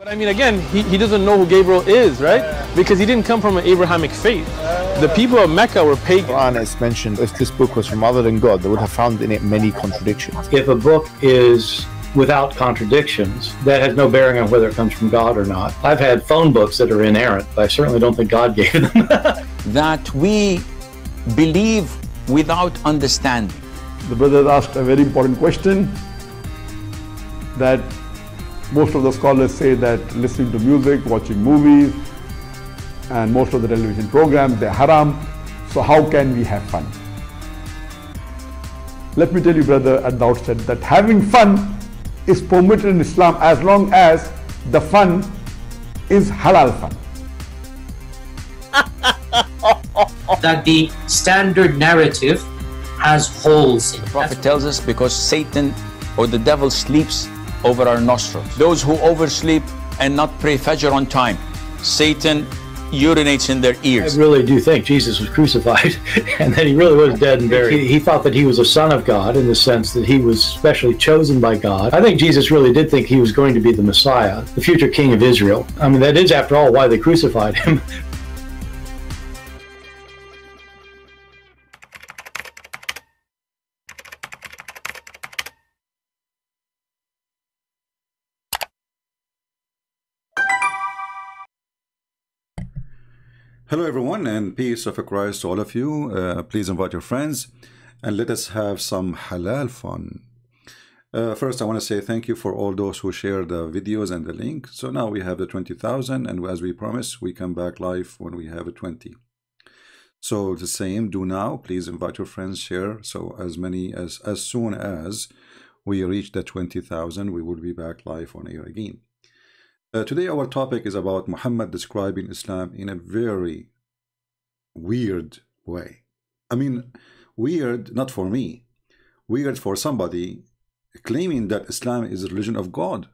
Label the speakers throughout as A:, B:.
A: But I mean, again, he doesn't know who Gabriel is, right? Because he didn't come from an Abrahamic faith. The people of Mecca were pagan.
B: Quran is mentioned, if this book was from other than God, they would have found in it many contradictions.
C: If a book is without contradictions, that has no bearing on whether it comes from God or not. I've had phone books that are inerrant, but I certainly don't think God gave them.
D: That we believe without understanding.
E: The brother asked a very important question, that most of the scholars say that listening to music, watching movies, and most of the television programs, they're haram. So how can we have fun? Let me tell you, brother, at the outset, that having fun is permitted in Islam as long as the fun is halal fun.
F: That the standard narrative has holes in it.
D: The Prophet tells us because Satan or the devil sleeps over our nostrils. Those who oversleep and not pray Fajr on time, Satan urinates in their ears.
C: I really do think Jesus was crucified and that he really was dead and buried. He thought that he was a son of God in the sense that he was specially chosen by God. I think Jesus really did think he was going to be the Messiah, the future king of Israel. I mean, that is, after all, why they crucified him.
G: Hello everyone, and peace of Christ to all of you. Please invite your friends and let us have some halal fun. First I want to say thank you for all those who shared the videos and the link. So now we have the 20,000, and as we promised, we come back live when we have a 20. So the same, do now. Please invite your friends, share. So as soon as we reach the 20,000, we will be back live on air again. Today our topic is about Muhammad describing Islam in a very weird way. I mean, weird not for me, weird for somebody claiming that Islam is the religion of God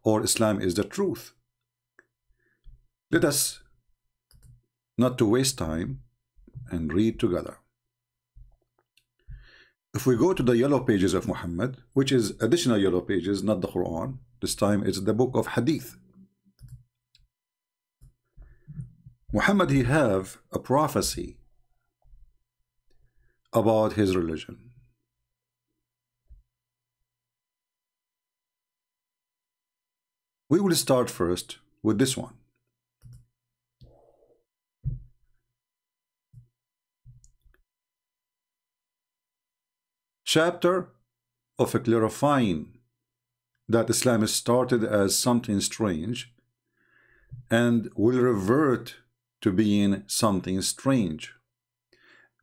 G: or Islam is the truth. Let us not to waste time and read together. If we go to the yellow pages of Muhammad, which is additional yellow pages, not the Quran, this time it's the book of Hadith. Muhammad, he have a prophecy about his religion. We will start first with this one. Chapter of clarifying that Islam is started as something strange and will revert to being something strange,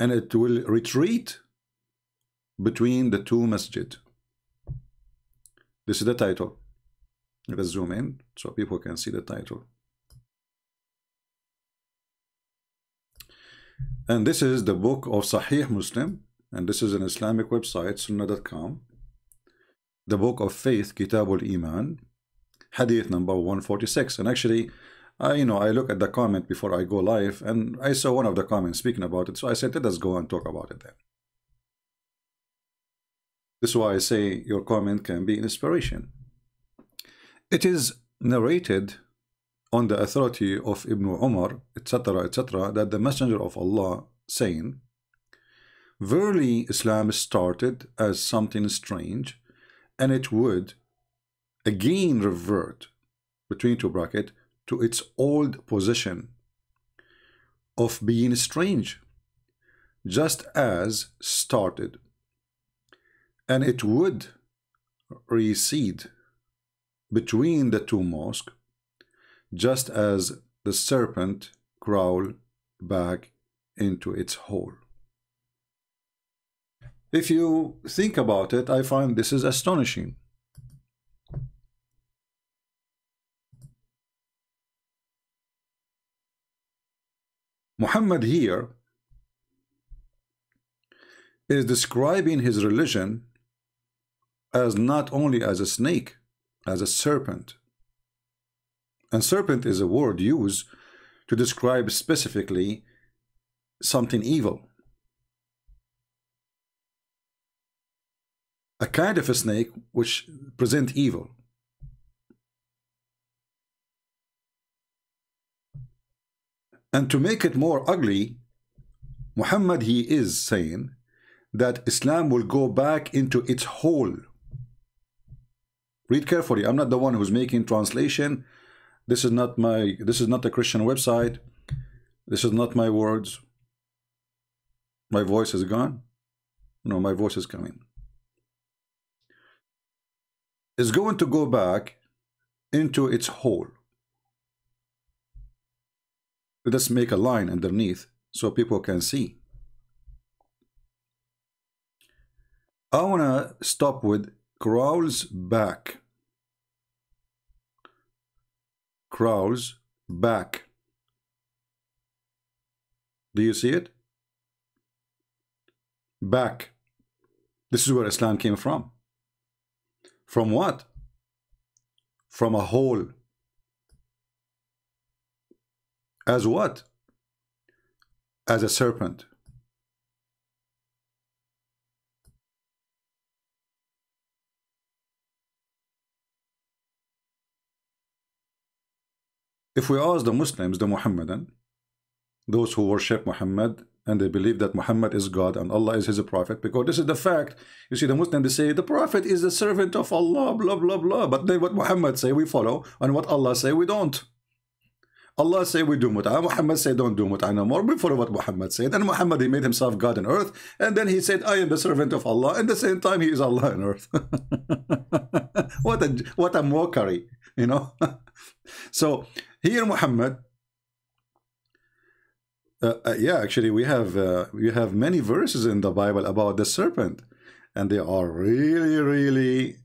G: and it will retreat between the two masjid. This is the title. Let us zoom in so people can see the title. And this is the book of Sahih Muslim, and this is an Islamic website, sunnah.com. The book of faith, Kitab al-Iman, hadith number 146. And actually, I look at the comment before I go live, and I saw one of the comments speaking about it, so I said, let us go and talk about it then. This is why I say your comment can be inspiration. It is narrated on the authority of Ibn Umar, etc., that the Messenger of Allah saying, verily Islam started as something strange, and it would again revert, between two brackets, to its old position of being strange, just as started, and it would recede between the two mosques, just as the serpent crawled back into its hole. If you think about it, I find this is astonishing. Muhammad here is describing his religion as not only as a snake, as a serpent. And serpent is a word used to describe specifically something evil. A kind of a snake which present evil. And to make it more ugly, Muhammad, he is saying that Islam will go back into its hole. Read carefully. I'm not the one who's making translation. This is not a Christian website. This is not my words. My voice is gone. No, my voice is coming. It's going to go back into its hole. Let's make a line underneath so people can see. I want to stop with crawls back. Crawls back. Do you see it? Back. This is where Islam came from. From what? From a hole. As what? As a serpent. If we ask the Muslims, the Muhammadan, those who worship Muhammad and they believe that Muhammad is God and Allah is his prophet, because this is the fact. You see, the Muslims, they say the prophet is the servant of Allah, blah blah blah, but then what Muhammad say we follow, and what Allah say we don't. Allah say we do mut'ah, Muhammad say don't do mut'ah no more. We follow what Muhammad said, and Muhammad, he made himself God on earth, and then he said I am the servant of Allah, and at the same time he is Allah on earth. What a mockery, you know. So here Muhammad, yeah, actually we have many verses in the Bible about the serpent, and they are really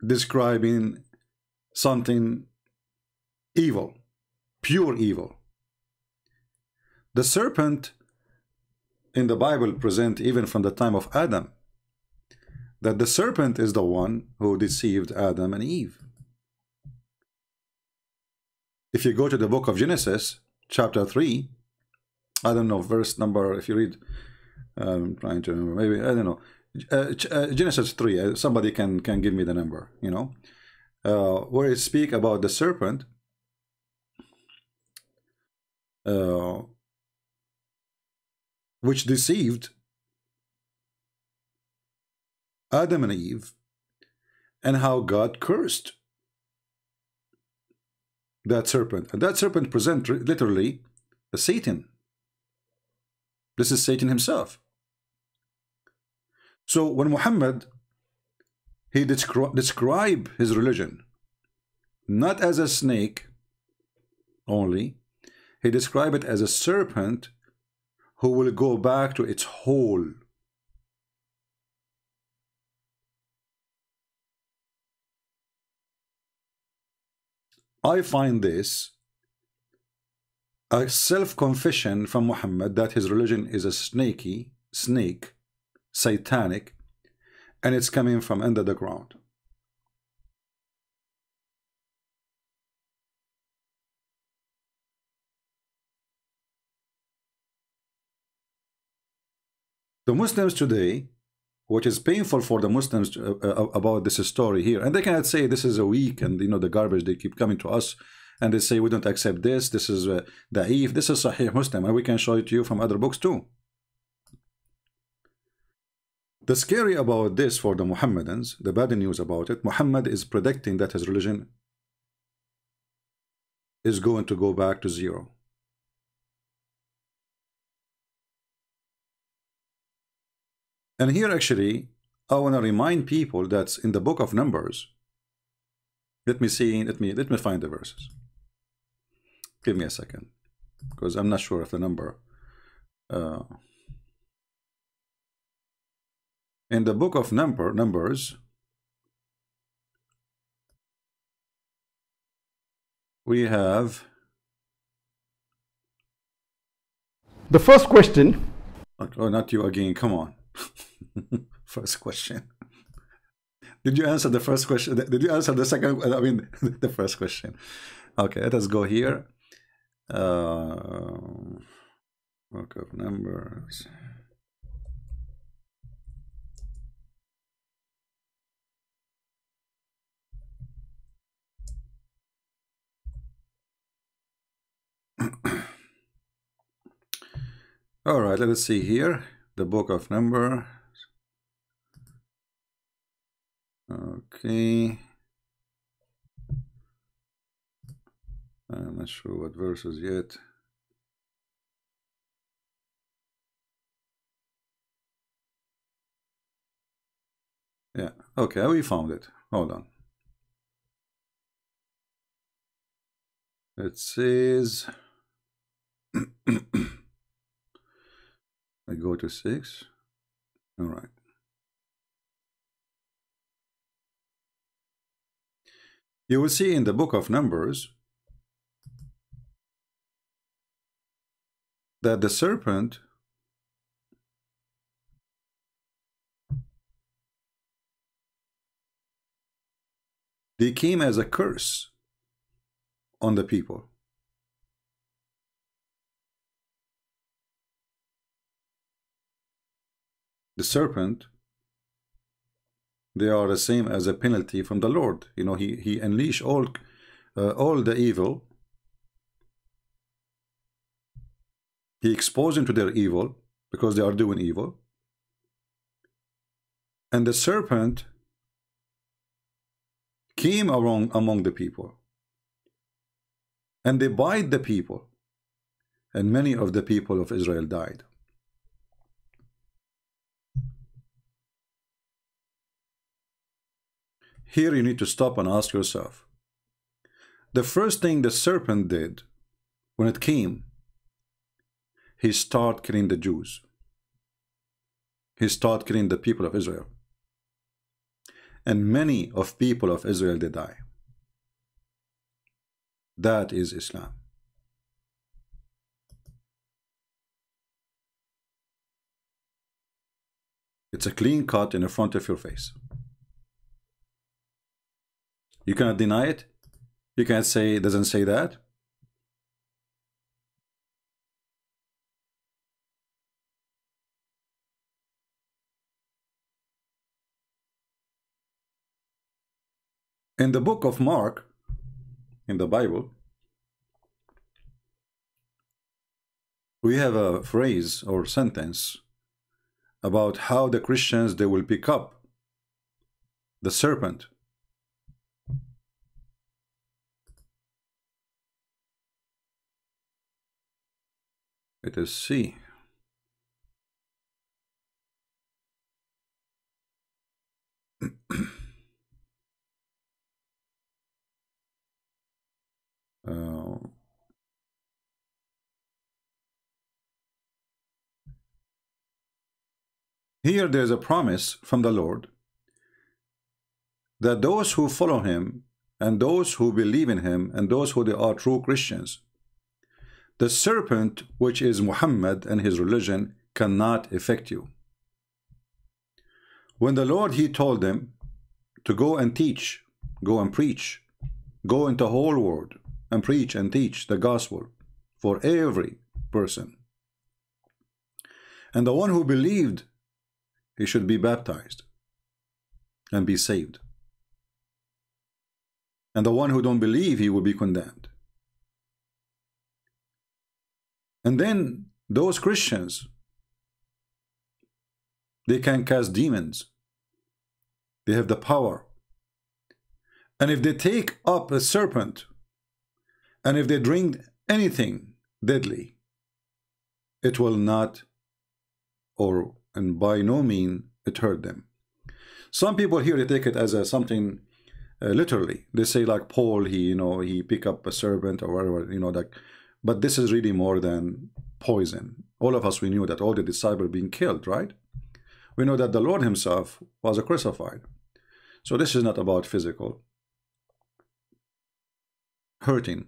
G: describing something evil, pure evil. The serpent in the Bible present even from the time of Adam, that the serpent is the one who deceived Adam and Eve. If you go to the book of Genesis, chapter 3, I don't know, verse number, if you read, I'm trying to remember, maybe, I don't know, Genesis 3, somebody can give me the number, you know, where it speak about the serpent, which deceived Adam and Eve, and how God cursed that serpent. And that serpent present literally Satan. This is Satan himself. So when Muhammad, he describe his religion not as a snake only, he described it as a serpent who will go back to its hole. I find this a self-confession from Muhammad that his religion is a snake, satanic, and it's coming from under the ground. The Muslims today, which is painful for the Muslims about this story here, and they cannot say this is a weak and, you know, the garbage, they keep coming to us and they say we don't accept this, this is da'if, this is Sahih Muslim, and we can show it to you from other books too. The scary about this for the Muhammadans, the bad news about it, Muhammad is predicting that his religion is going to go back to zero. And here actually, I want to remind people that in the book of Numbers, let me find the verses. Give me a second, because I'm not sure of the number. In the book of Numbers, we have
E: the first question.
G: Oh, not you again, come on. First question. Did you answer the first question? Did you answer the second? I mean, the first question. Okay, let us go here. Book of Numbers. All right, let's see here. The book of Numbers. Okay. I'm not sure what verses yet. Yeah, okay, we found it. Hold on. It says, I go to 6. All right. You will see in the book of Numbers that the serpent they came as a curse on the people. The serpent, they are the same as a penalty from the Lord. You know, he unleashed all the evil. He exposed them to their evil because they are doing evil. And the serpent came among the people, and they bite the people, and many of the people of Israel died. Here you need to stop and ask yourself, the first thing the serpent did when it came, he started killing the Jews. He started killing the people of Israel. And many of people of Israel, they die. That is Islam. It's a clean cut in the front of your face. You cannot deny it. You can't say it doesn't say that. In the book of Mark, in the Bible, we have a phrase or sentence about how the Christians, they will pick up the serpent. It is C. Here there's a promise from the Lord that those who follow him and those who believe in him and those who they are true Christians, the serpent, which is Muhammad and his religion, cannot affect you. When the Lord, he told them to go and teach, go and preach, go into the whole world and preach and teach the gospel for every person. And the one who believed, he should be baptized and be saved. And the one who don't believe, he will be condemned. And then those Christians, they can cast demons. They have the power. And if they take up a serpent, and if they drink anything deadly, it will not, and by no means, it hurt them. Some people here, they take it as something literally. They say like Paul, he pick up a serpent or whatever, like. But this is really more than poison. All of us, we knew that all the disciples being killed, right? We know that the Lord himself was crucified. So this is not about physical hurting.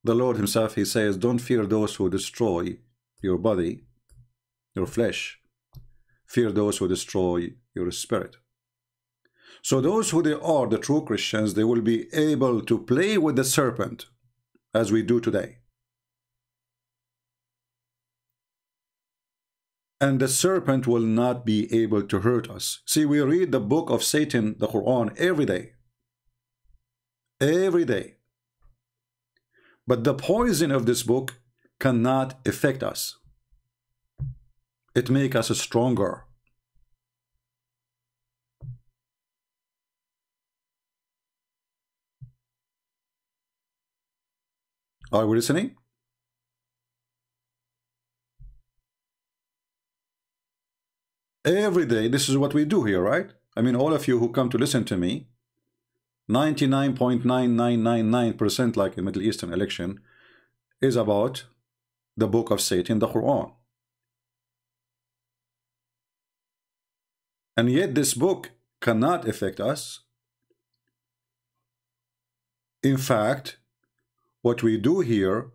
G: The Lord himself, he says, don't fear those who destroy your body, your flesh. Fear those who destroy your spirit. So those who they are, the true Christians, they will be able to play with the serpent as we do today. And the serpent will not be able to hurt us. See, we read the book of Satan, the Quran, every day. Every day. But the poison of this book cannot affect us. It makes us stronger. Are we listening? Every day, this is what we do here, right? I mean, all of you who come to listen to me, 99.9999%, like a Middle Eastern election, is about the book of Satan, the Quran. And yet this book cannot affect us. In fact, what we do here,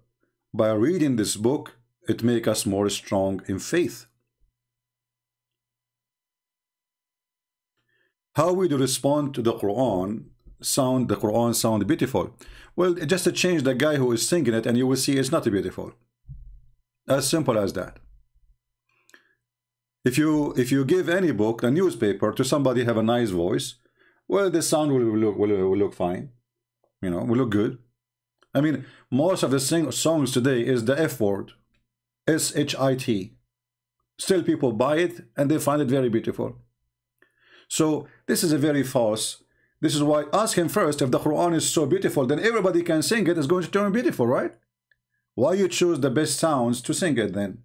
G: by reading this book, it makes us more strong in faith. How we do respond to the Quran sound beautiful? Well, just to change the guy who is singing it, and you will see it's not beautiful. As simple as that. If you give any book, a newspaper, to somebody have a nice voice, well, the sound will look fine. You know, will look good. I mean, most of the songs today is the F word, S-H-I-T. Still people buy it and they find it very beautiful. So this is a very false. This is why ask him first, if the Quran is so beautiful, then everybody can sing it, it's going to turn beautiful, right? Why you choose the best sounds to sing it then?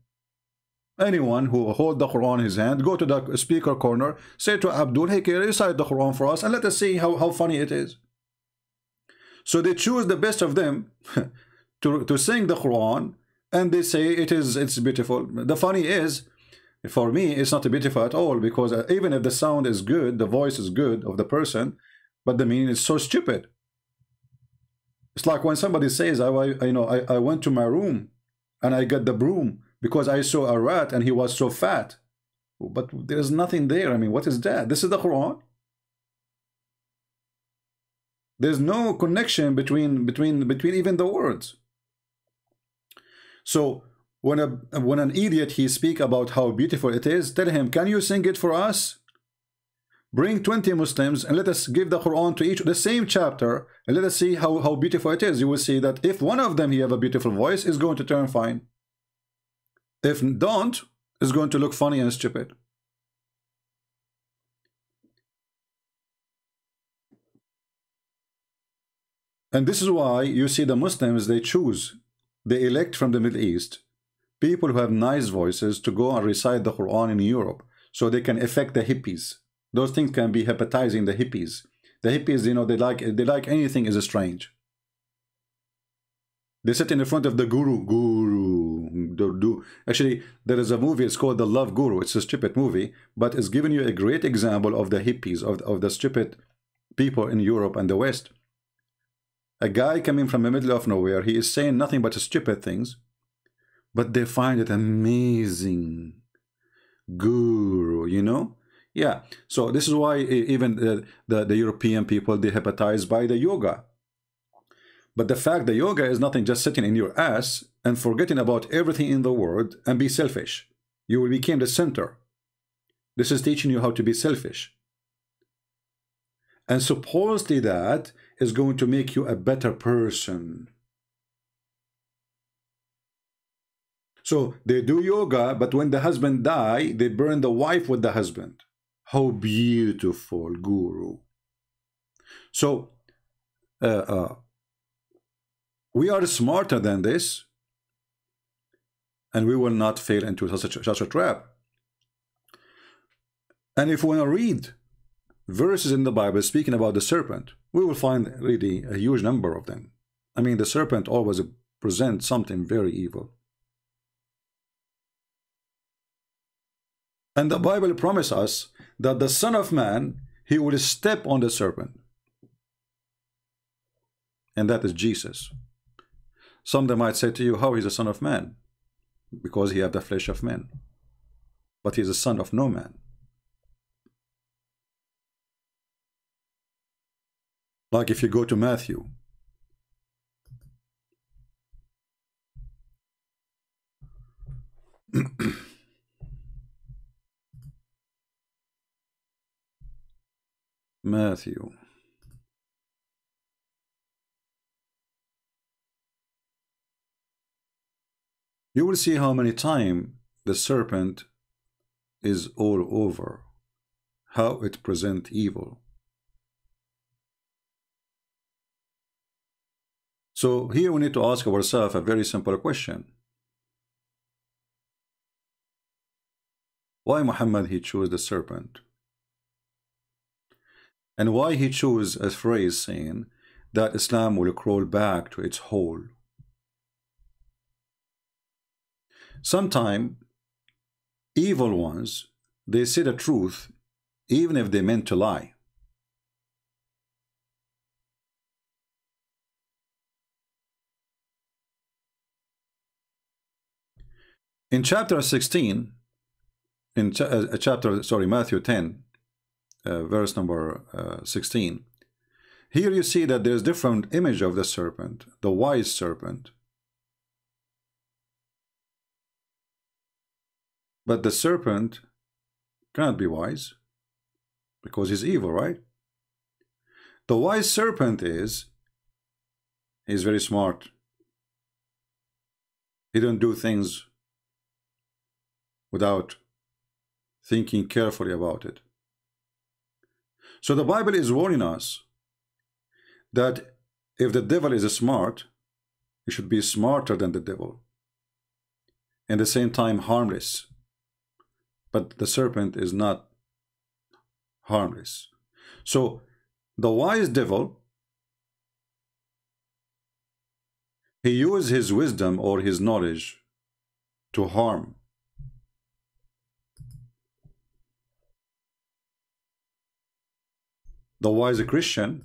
G: Anyone who hold the Quran in his hand, go to the speaker corner, say to Abdul, hey, can you recite the Quran for us, and let us see how funny it is. So they choose the best of them to sing the Quran, and they say it's beautiful. The funny is, for me, it's not beautiful at all, because even if the sound is good, the voice is good of the person, but the meaning is so stupid. It's like when somebody says, I went to my room and I got the broom because I saw a rat and he was so fat. But there's nothing there. I mean, what is that? This is the Quran. There's no connection between even the words. So when an idiot he speak about how beautiful it is, tell him, can you sing it for us? Bring 20 Muslims and let us give the Quran to each the same chapter, and let us see how beautiful it is. You will see that if one of them he have a beautiful voice, it's going to turn fine. If don't, it's going to look funny and stupid. And this is why you see the Muslims, they elect from the Middle East people who have nice voices to go and recite the Quran in Europe, so they can affect the hippies. Those things can be hypnotizing the hippies. The hippies, you know, they like anything is strange. They sit in the front of the guru. Actually, there is a movie, it's called The Love Guru. It's a stupid movie, but it's giving you a great example of the hippies, of the stupid people in Europe and the West. A guy coming from the middle of nowhere, he is saying nothing but stupid things, but they find it amazing. Guru, you know? Yeah, so this is why even the European people, they hypnotized by the yoga. But the fact that yoga is nothing just sitting in your ass and forgetting about everything in the world and be selfish. You will become the center. This is teaching you how to be selfish. And supposedly that is going to make you a better person. So they do yoga, but when the husband die, they burn the wife with the husband. How beautiful, Guru. So we are smarter than this, and we will not fail into such a trap. And if we want to read verses in the Bible speaking about the serpent, we will find really a huge number of them. I mean, the serpent always presents something very evil. And the Bible promises us that the Son of Man, he will step on the serpent. And that is Jesus. Some might say to you, how is the Son of Man? Because he has the flesh of man. But he is the son of no man. Like if you go to Matthew. Matthew. you will see how many times the serpent is all over, how it presents evil. So here we need to ask ourselves a very simple question. Why Muhammad he chose the serpent? And why he chose a phrase saying that Islam will crawl back to its hole? Sometimes evil ones, they say the truth even if they meant to lie. In chapter 16, Matthew 10, verse number 16, here you see that there's different image of the serpent, the wise serpent. But the serpent cannot be wise because he's evil, right? The wise serpent he's very smart. He don't do things without thinking carefully about it. So the Bible is warning us that if the devil is smart, he should be smarter than the devil, and at the same time harmless. But the serpent is not harmless. So the wise devil, he uses his wisdom or his knowledge to harm. The wise Christian,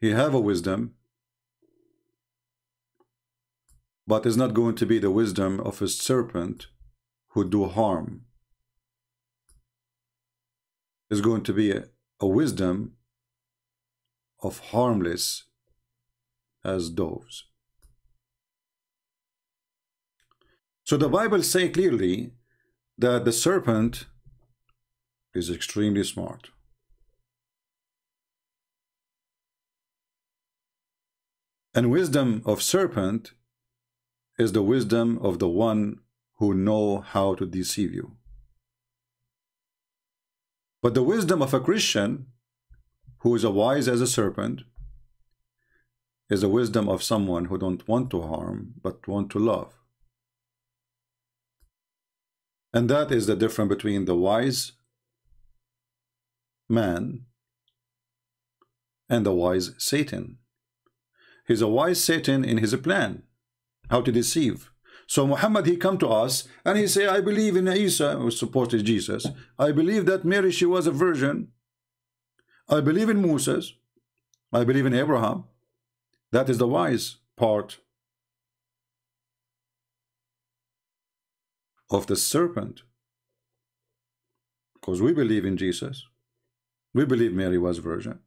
G: he have a wisdom, but is not going to be the wisdom of a serpent who do harm. Is going to be a wisdom of harmless as doves. So the Bible says clearly that the serpent is extremely smart. And wisdom of serpent is the wisdom of the one who know how to deceive you. But the wisdom of a Christian who is as wise as a serpent is the wisdom of someone who don't want to harm but want to love. And that is the difference between the wise man and the wise Satan. He's a wise Satan in his plan, how to deceive. So Muhammad, he come to us and he say, I believe in Isa, who supported Jesus. I believe that Mary, she was a virgin. I believe in Moses. I believe in Abraham. That is the wise part of the serpent. Because we believe in Jesus. We believe Mary was virgin.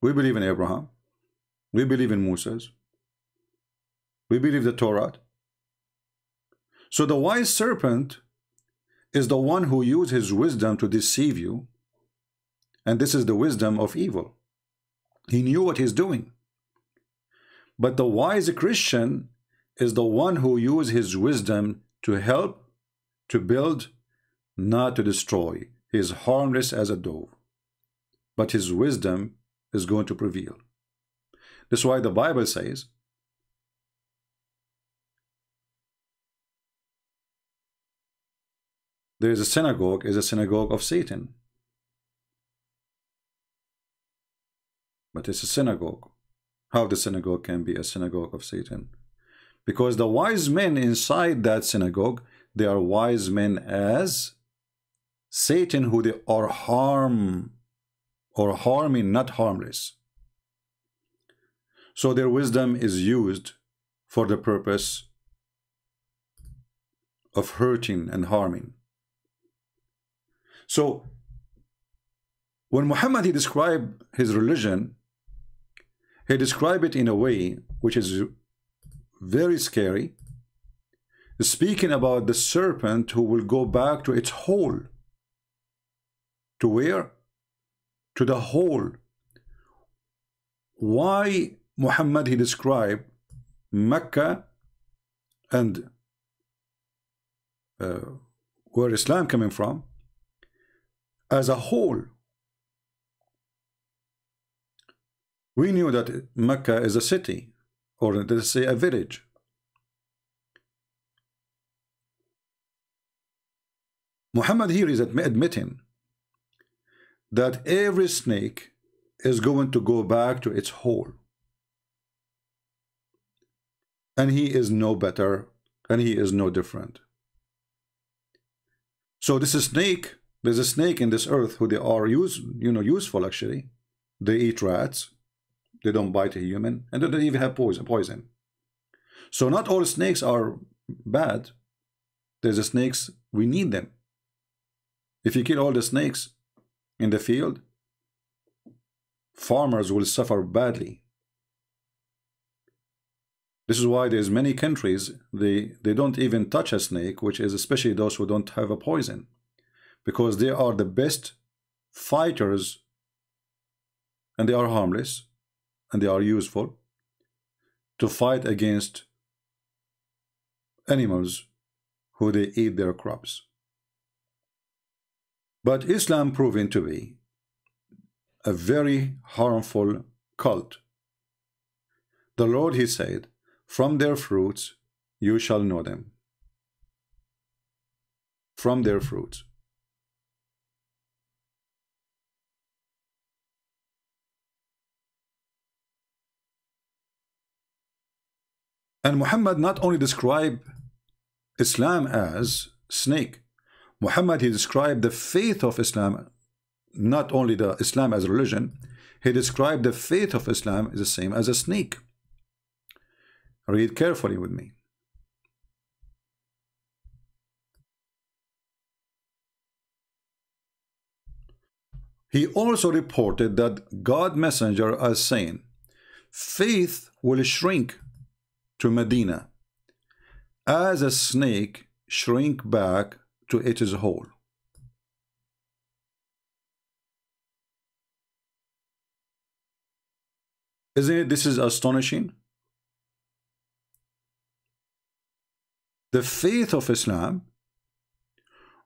G: We believe in Abraham. We believe in Moses. We believe the Torah. So the wise serpent is the one who used his wisdom to deceive you. And this is the wisdom of evil. He knew what he's doing. But the wise Christian is the one who used his wisdom to help, to build, not to destroy. He is harmless as a dove. But his wisdom is going to prevail. That's why the Bible says, there is a synagogue of Satan. But it's a synagogue. How the synagogue can be a synagogue of Satan? Because the wise men inside that synagogue, they are wise men as Satan, who they are harming, not harmless. So their wisdom is used for the purpose of hurting and harming. So when Muhammad he described his religion, he described it in a way which is very scary, speaking about the serpent who will go back to its hole. To where? To the hole. Why Muhammad he described Mecca and where Islam coming from, as a whole, we knew that Mecca is a city, or let's say a village. Muhammad here is admitting that every snake is going to go back to its hole, and he is no better, and he is no different. So this is snake. There's a snake in this earth who they are useful actually. They eat rats. They don't bite a human, and they don't even have poison. So not all snakes are bad. There's a snakes, we need them. If you kill all the snakes in the field, farmers will suffer badly. This is why there's many countries, they don't even touch a snake, which is especially those who don't have a poison, because they are the best fighters, and they are harmless, and they are useful to fight against animals who they eat their crops. But Islam proven to be a very harmful cult. The Lord, he said, from their fruits you shall know them. From their fruits. And Muhammad not only described Islam as snake, Muhammad, he described the faith of Islam, not only the Islam as a religion, he described the faith of Islam as the same as a snake. Read carefully with me. He also reported that God messenger as saying, faith will shrink to Medina as a snake shrink back to its hole. Isn't it? This is astonishing. The faith of Islam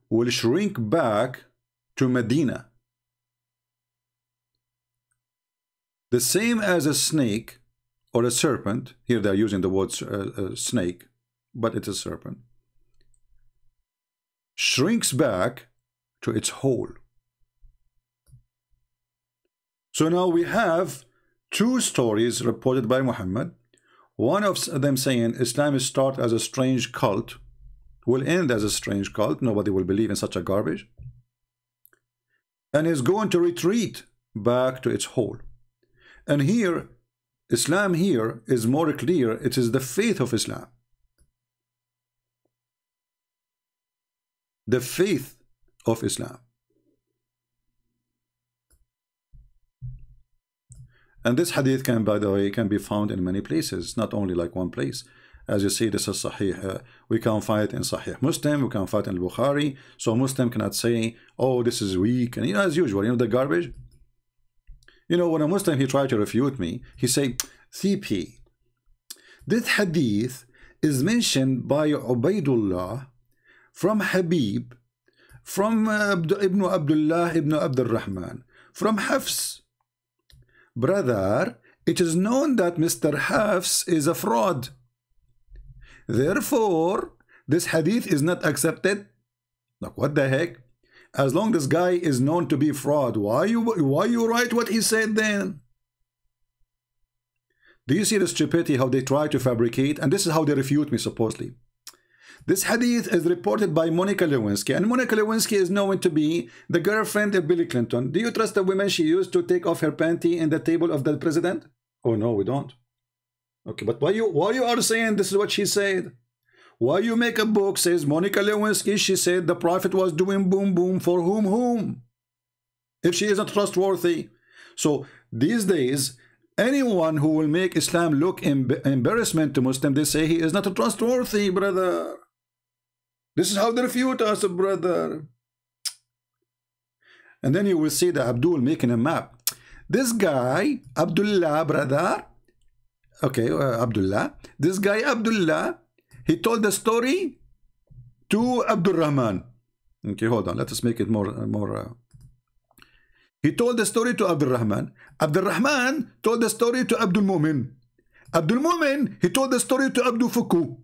G: will shrink back to Medina, the same as a snake or a serpent. Here they are using the word snake, but it's a serpent. Shrinks back to its hole. So now we have two stories reported by Muhammad. One of them saying Islam is start as a strange cult, will end as a strange cult. Nobody will believe in such a garbage, and is going to retreat back to its hole. And here, Islam here is more clear. It is the faith of Islam. The faith of Islam. And this hadith can, by the way, can be found in many places, not only like one place. As you see, this is Sahih. We can find it in Sahih Muslim, we can find it in Bukhari. So Muslim cannot say, oh, this is weak. And as usual, the garbage. When a Muslim, he tried to refute me, he say, CP, this hadith is mentioned by Ubaidullah from Habib, from Ibn Abdullah ibn Abdul Rahman, from Hafs. Brother, it is known that Mr. Hafs is a fraud. Therefore, this hadith is not accepted. Like, what the heck? As long as this guy is known to be fraud, why you write what he said then? Do you see the stupidity how they try to fabricate? And this is how they refute me supposedly. This hadith is reported by Monica Lewinsky, and Monica Lewinsky is known to be the girlfriend of Bill Clinton. Do you trust the women she used to take off her panty in the table of the president? Oh no, we don't. Okay, but why you are saying this is what she said? Why you make a book says Monica Lewinsky, she said the prophet was doing boom boom for whom? If she isn't trustworthy. So these days, anyone who will make Islam look embarrassment to Muslim, they say he is not trustworthy, brother. This is how they refute us, brother. And then you will see the Abdul making a map. This guy, Abdullah, brother. Okay, Abdullah. This guy, Abdullah, he told the story to Abdul Rahman. Okay, hold on. Let us make it more. He told the story to Abdul Rahman. Abdul Rahman told the story to Abdul Mumin. Abdul Mumin, he told the story to Abdul Fuku.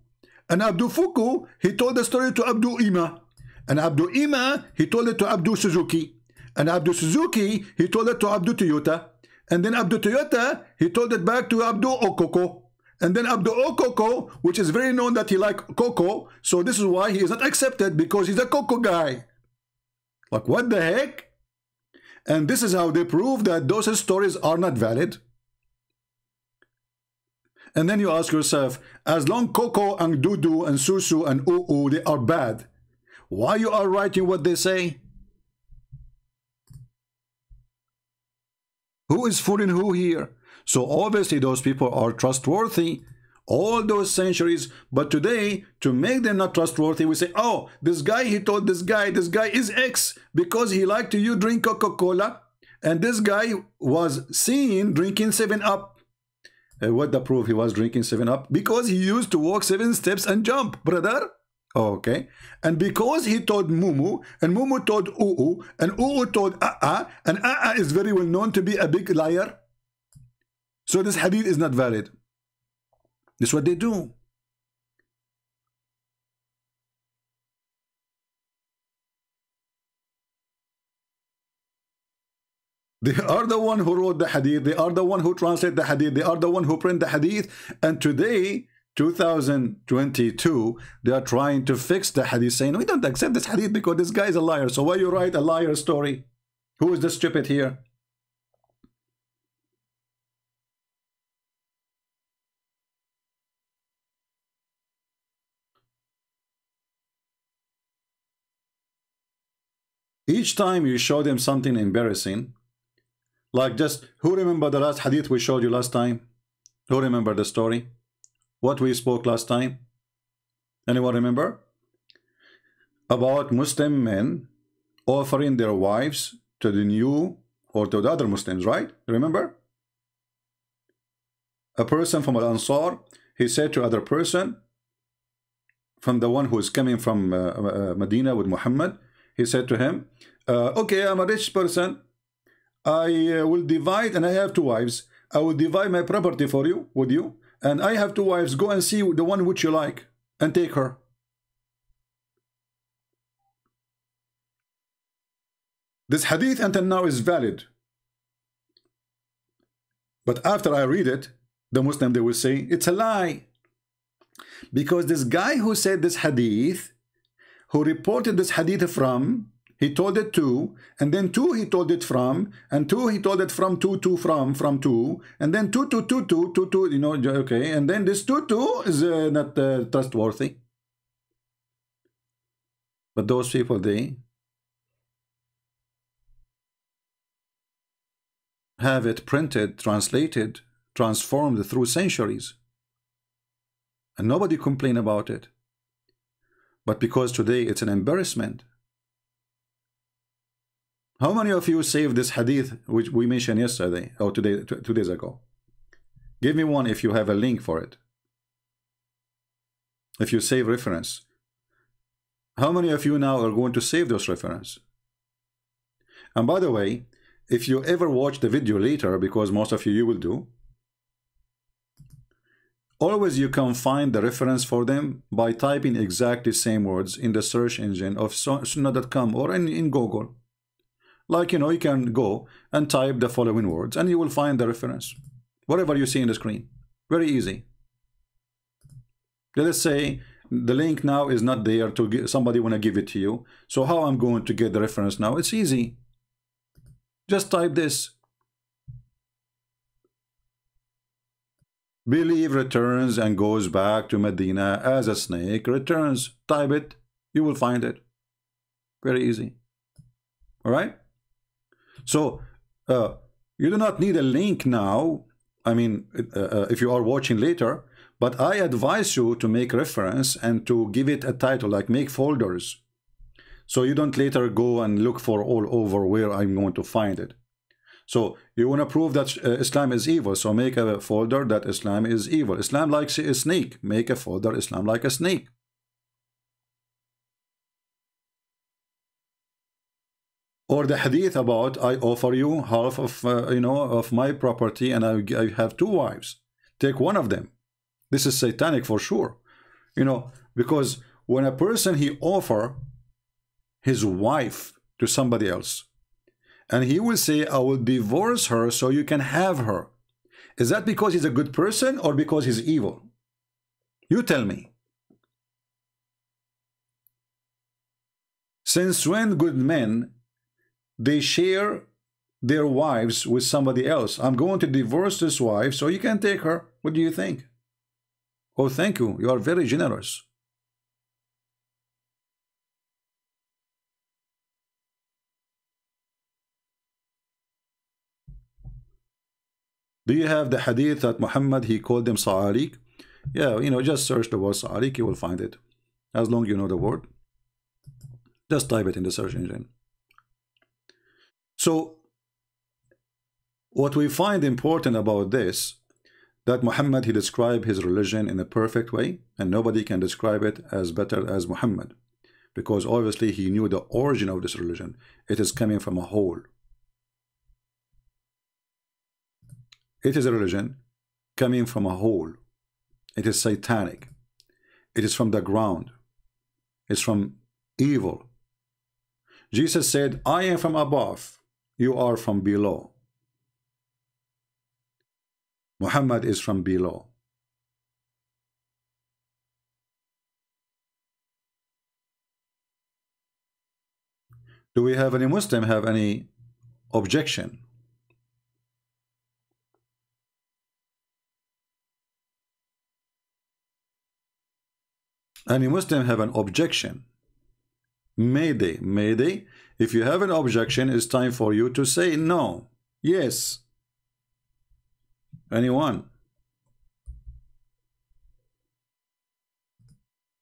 G: And Abdul Fuku, he told the story to Abdul Ima. And Abdul Ima, he told it to Abdul Suzuki. And Abdul Suzuki, he told it to Abdul Toyota. And then Abdul Toyota, he told it back to Abdul Okoko. And then Abdul Okoko, which is very known that he likes cocoa. So this is why he is not accepted, because he's a cocoa guy. Like, what the heck? And this is how they prove that those stories are not valid. And then you ask yourself, as long Coco and Dudu and Susu and Oo, they are bad, why you are writing what they say? Who is fooling who here? So obviously those people are trustworthy all those centuries, but today, to make them not trustworthy, we say, oh, this guy, he told this guy is X because he liked you drink Coca-Cola, and this guy was seen drinking 7-Up. What the proof he was drinking 7-Up? Because he used to walk 7 steps and jump, brother. Okay. And because he told Mumu, and Mumu told Oo, and Oo told and is very well known to be a big liar. So this hadith is not valid. This is what they do. They are the one who wrote the hadith. They are the one who translate the hadith. They are the one who print the hadith. And today, 2022, they are trying to fix the hadith, saying, we don't accept this hadith because this guy is a liar. So why you write a liar story? Who is the stupid here? Each time you show them something embarrassing, like just, who remember the last hadith we showed you last time? Who remember the story? What we spoke last time? Anyone remember? About Muslim men offering their wives to the new or to the other Muslims, right? Remember? A person from Al-Ansar, he said to other person, from the one who is coming from Medina with Muhammad, he said to him, okay, I'm a rich person. I will divide, and I have 2 wives. I will divide my property for you, with you, and I have 2 wives. Go and see the one which you like, and take her. This hadith until now is valid. But after I read it, the Muslim, they will say, it's a lie. Because this guy who said this hadith, who reported this hadith from, he told it to, and then 2 he told it from, and 2 he told it from 2 from 2, and then 2 to 2 to 2 2, you know, okay, and then this 2 is not trustworthy. But those people, they have it printed, translated, transformed through centuries, and nobody complain about it. But because today it's an embarrassment. How many of you saved this hadith which we mentioned yesterday or today, 2 days ago? Give me one if you have a link for it. If you save reference. How many of you now are going to save those reference? And by the way, if you ever watch the video later, because most of you will do, always you can find the reference for them by typing exactly same words in the search engine of sunnah.com or in Google. Like, you know, you can go and type the following words and you will find the reference. Whatever you see in the screen. Very easy. Let us say the link now is not there to give, somebody want to give it to you. So how I'm going to get the reference now? It's easy. Just type this. Believe returns and goes back to Medina as a snake returns. Type it. You will find it. Very easy. All right? So, you do not need a link now. I mean, if you are watching later, but I advise you to make reference and to give it a title, like make folders. So you don't later go and look for all over where I'm going to find it. So you want to prove that Islam is evil, so make a folder that Islam is evil. Islam likes a snake, make a folder Islam like a snake. Or the hadith about I offer you half of of my property and I have 2 wives. Take one of them. This is satanic for sure. Because when a person he offer his wife to somebody else, and he will say, I will divorce her so you can have her. Is that because he's a good person or because he's evil? You tell me. Since when good men, they share their wives with somebody else? I'm going to divorce this wife so you can take her. What do you think? Oh, thank you. You are very generous. Do you have the hadith that Muhammad, he called them Sa'alik? Yeah, just search the word Sa'alik, you will find it. As long as you know the word. Just type it in the search engine. So, what we find important about this, that Muhammad, he described his religion in a perfect way, and nobody can describe it as better as Muhammad. Because obviously he knew the origin of this religion. It is coming from a hole. It is a religion coming from a hole. It is satanic. It is from the ground. It's from evil. Jesus said, I am from above. You are from below. Muhammad is from below. Do we have any Muslim have any objection? Any Muslim have an objection? Mayday. If you have an objection, it's time for you to say no. Yes. Anyone?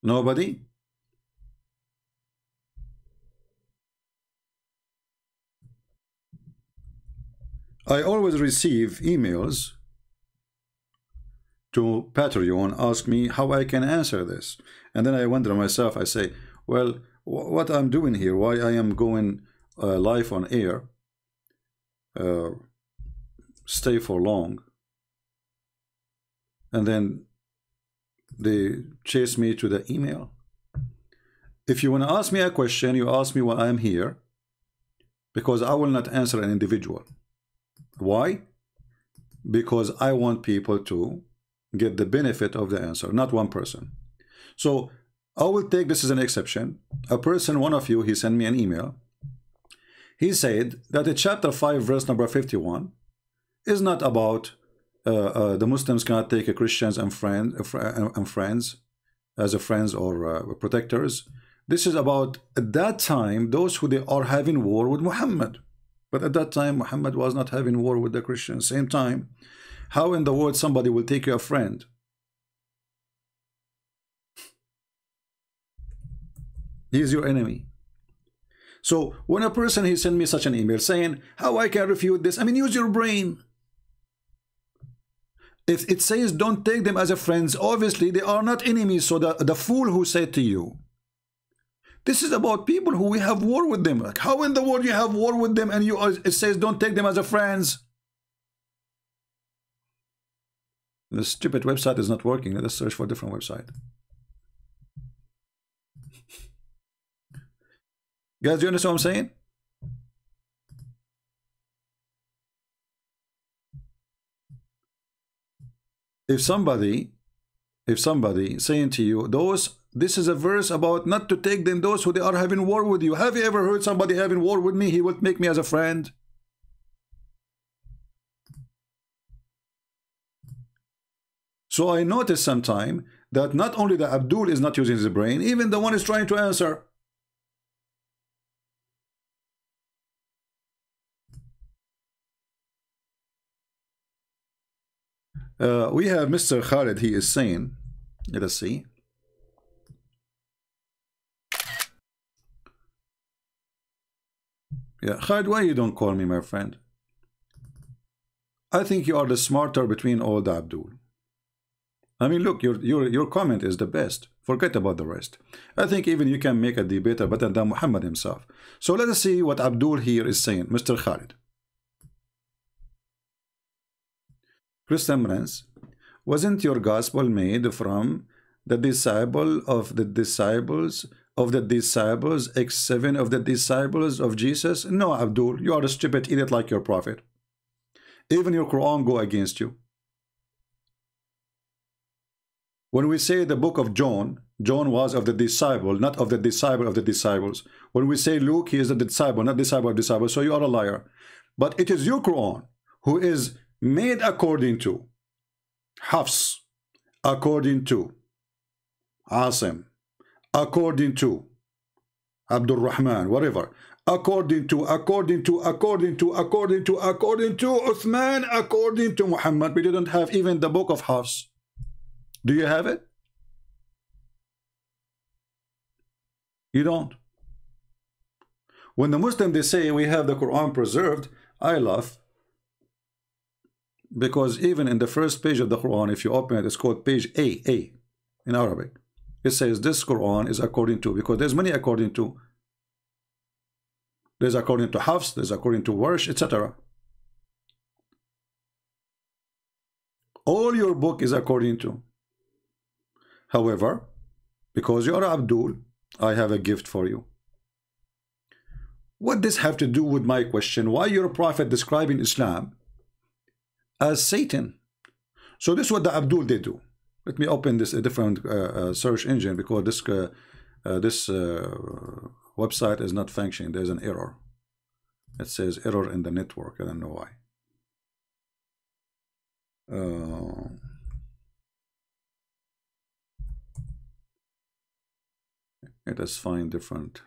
G: Nobody? I always receive emails to Patreon ask me how I can answer this, and then I wonder myself, I say, well, what I'm doing here, why I am going live on air, stay for long, and then they chase me to the email. If you want to ask me a question, you ask me while I'm here, because I will not answer an individual. Why? Because I want people to get the benefit of the answer, not one person. So I will take this as an exception. A person, one of you, he sent me an email. He said that in chapter 5 verse number 51 is not about the Muslims cannot take a Christians and friends as a friends or protectors. This is about at that time those who they are having war with Muhammad. But at that time Muhammad was not having war with the Christians. Same time, how in the world somebody will take you a friend? He is your enemy. So when a person, he sent me such an email saying how I can refute this, I mean, use your brain. If it says don't take them as a friends, obviously they are not enemies. So the fool who said to you, this is about people who we have war with them. Like, how in the world you have war with them and it says don't take them as a friends? The stupid website is not working. Let us search for a different website. Guys, do you understand what I'm saying? If somebody saying to you, this is a verse about not to take them those who they are having war with you. Have you ever heard somebody having war with me? He will make me as a friend. So I noticed sometime that not only the Abdul is not using his brain, even the one is trying to answer. We have Mr. Khalid, he is saying, let us see. Yeah, Khalid, why you don't call me, my friend? I think you are the smarter between all the Abdul. I mean, look, your comment is the best. Forget about the rest. I think even you can make a debater better than Muhammad himself. So let us see what Abdul here is saying. Mr. Khalid. Christian Prince, wasn't your gospel made from the disciple of the disciples of the disciples, X7 of the disciples of Jesus? No, Abdul, you are a stupid idiot like your prophet. Even your Quran go against you. When we say the book of John, John was of the disciple, not of the disciple of the disciples. When we say Luke, he is a disciple, not disciple of disciples. So you are a liar. But it is your Quran who is made according to Hafs, according to Asim, according to Abdul Rahman, whatever, according to Uthman, according to Muhammad. We didn't have even the book of Hafs. Do you have it? You don't. When the Muslims, they say we have the Quran preserved, I laugh. Because even in the first page of the Quran, if you open it, it's called page A in Arabic. It says this Quran is according to, because there's many according to. There's according to Hafs, there's according to Warsh, etc. All your book is according to. However, because you are Abdul, I have a gift for you. What does have to do with my question? Why your prophet describing Islam as Satan? So this is what the Abdul they do. Let me open this a different search engine, because this website is not functioning. There's an error. It says error in the network. I don't know why. Let us find different.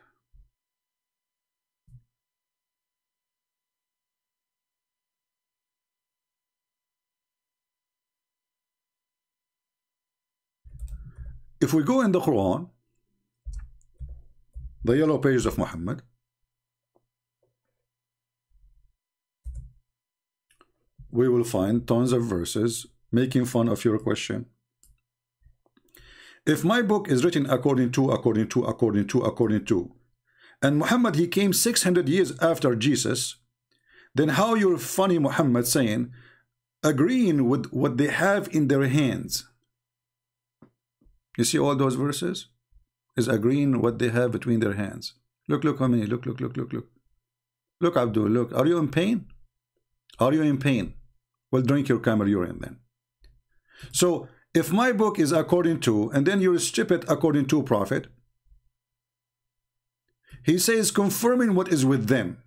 G: If we go in the Quran, the yellow pages of Muhammad, we will find tons of verses making fun of your question. If my book is written according to, and Muhammad, he came 600 years after Jesus, then how you're funny, Muhammad, saying, agreeing with what they have in their hands. You see all those verses? Is agreeing what they have between their hands. Look how many, look. Look, Abdul, look. Are you in pain? Are you in pain? Well, drink your camel urine then. So, if my book is according to, and then you strip it according to prophet, he says confirming what is with them.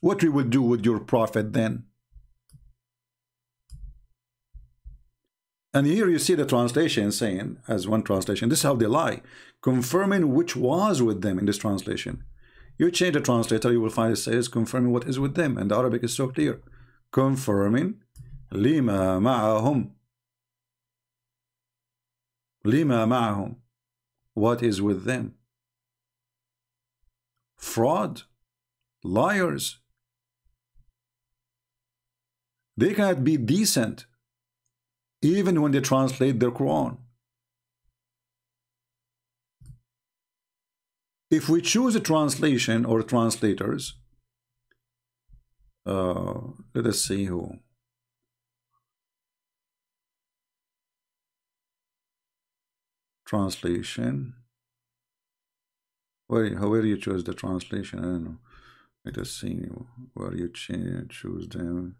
G: What we will do with your prophet then? And here you see the translation saying, as one translation, this is how they lie, confirming which was with them in this translation. You change the translator, you will find it says confirming what is with them, and the Arabic is so clear. Confirming lima ma'ahum. Lima ma'ahum. What is with them? Fraud, liars. They cannot be decent even when they translate their Quran. If we choose a translation or translators, let us see who. Translation. Where you choose the translation? I don't know. Let us see where you choose them.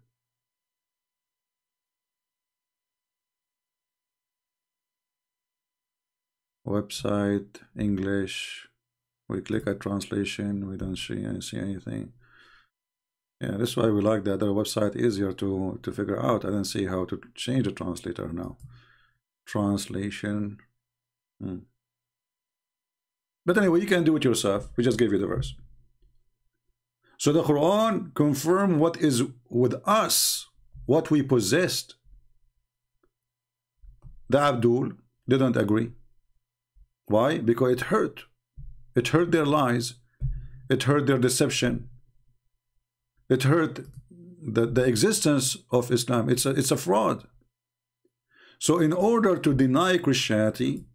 G: Website, English. We click at translation. We don't see anything. Yeah, that's why we like the other website, easier to figure out. I don't see how to change the translator now. Translation. But anyway, you can do it yourself. We just gave you the verse. So the Quran confirm what is with us, what we possessed. The Abdul didn't agree. Why? Because it hurt. It hurt their lies. It hurt their deception. It hurt the existence of Islam. It's a fraud. So in order to deny Christianity,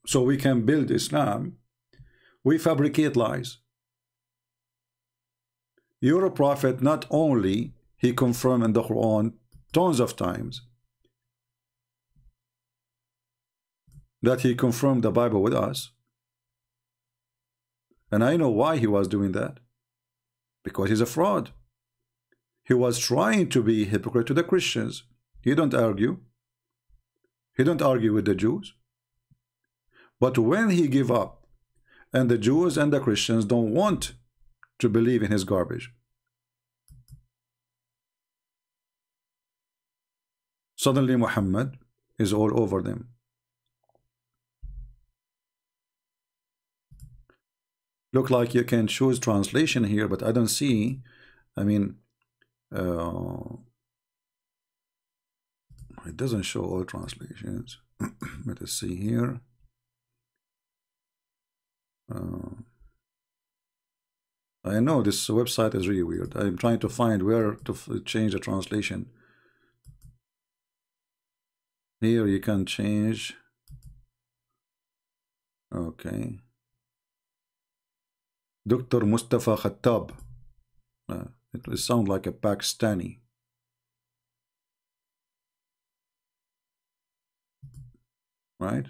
G: so we can build Islam, we fabricate lies. Your prophet, not only he confirmed in the Quran tons of times that he confirmed the Bible with us, and I know why he was doing that, because he's a fraud. He was trying to be a hypocrite to the Christians. He don't argue. He don't argue with the Jews. But when he give up, and the Jews and the Christians don't want to believe in his garbage, suddenly Muhammad is all over them. Look like you can choose translation here, but I don't see. I mean, it doesn't show all translations. Let us see here. I know this website is really weird. I'm trying to find where to change the translation. Here you can change. Okay. Dr. Mustafa Khattab. It will sound like a Pakistani. Right?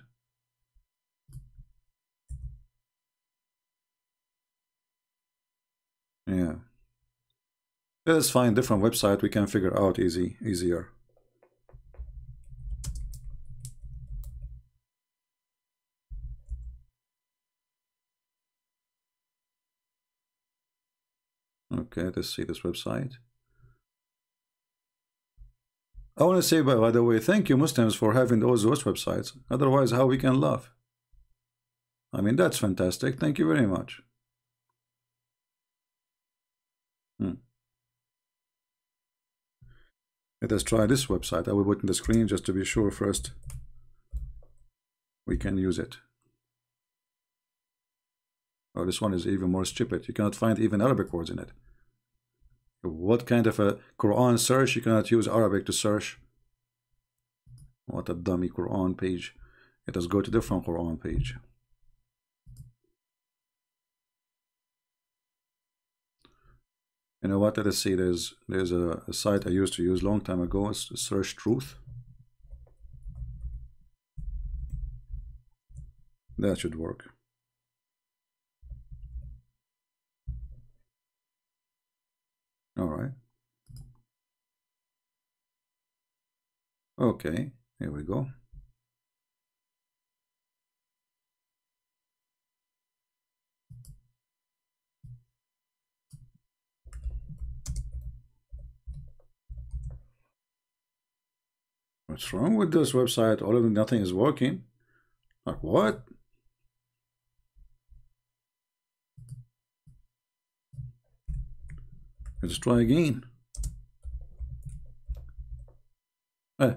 G: Yeah. Let's find different website we can figure out easier. Okay, let's see this website. I want to say, by the way, thank you Muslims for having those websites. Otherwise, how we can love? I mean, that's fantastic. Thank you very much. Let us try this website. I will put in the screen just to be sure first we can use it. Oh, this one is even more stupid. You cannot find even Arabic words in it. What kind of a Quran search? You cannot use Arabic to search. What a dummy Quran page. Let us go to different Quran page. You know what? Let us see. There's a site I used to use long time ago. It's Search Truth. That should work. All right. Okay, here we go. What's wrong with this website? All of them, nothing is working. Like what? Let's try again.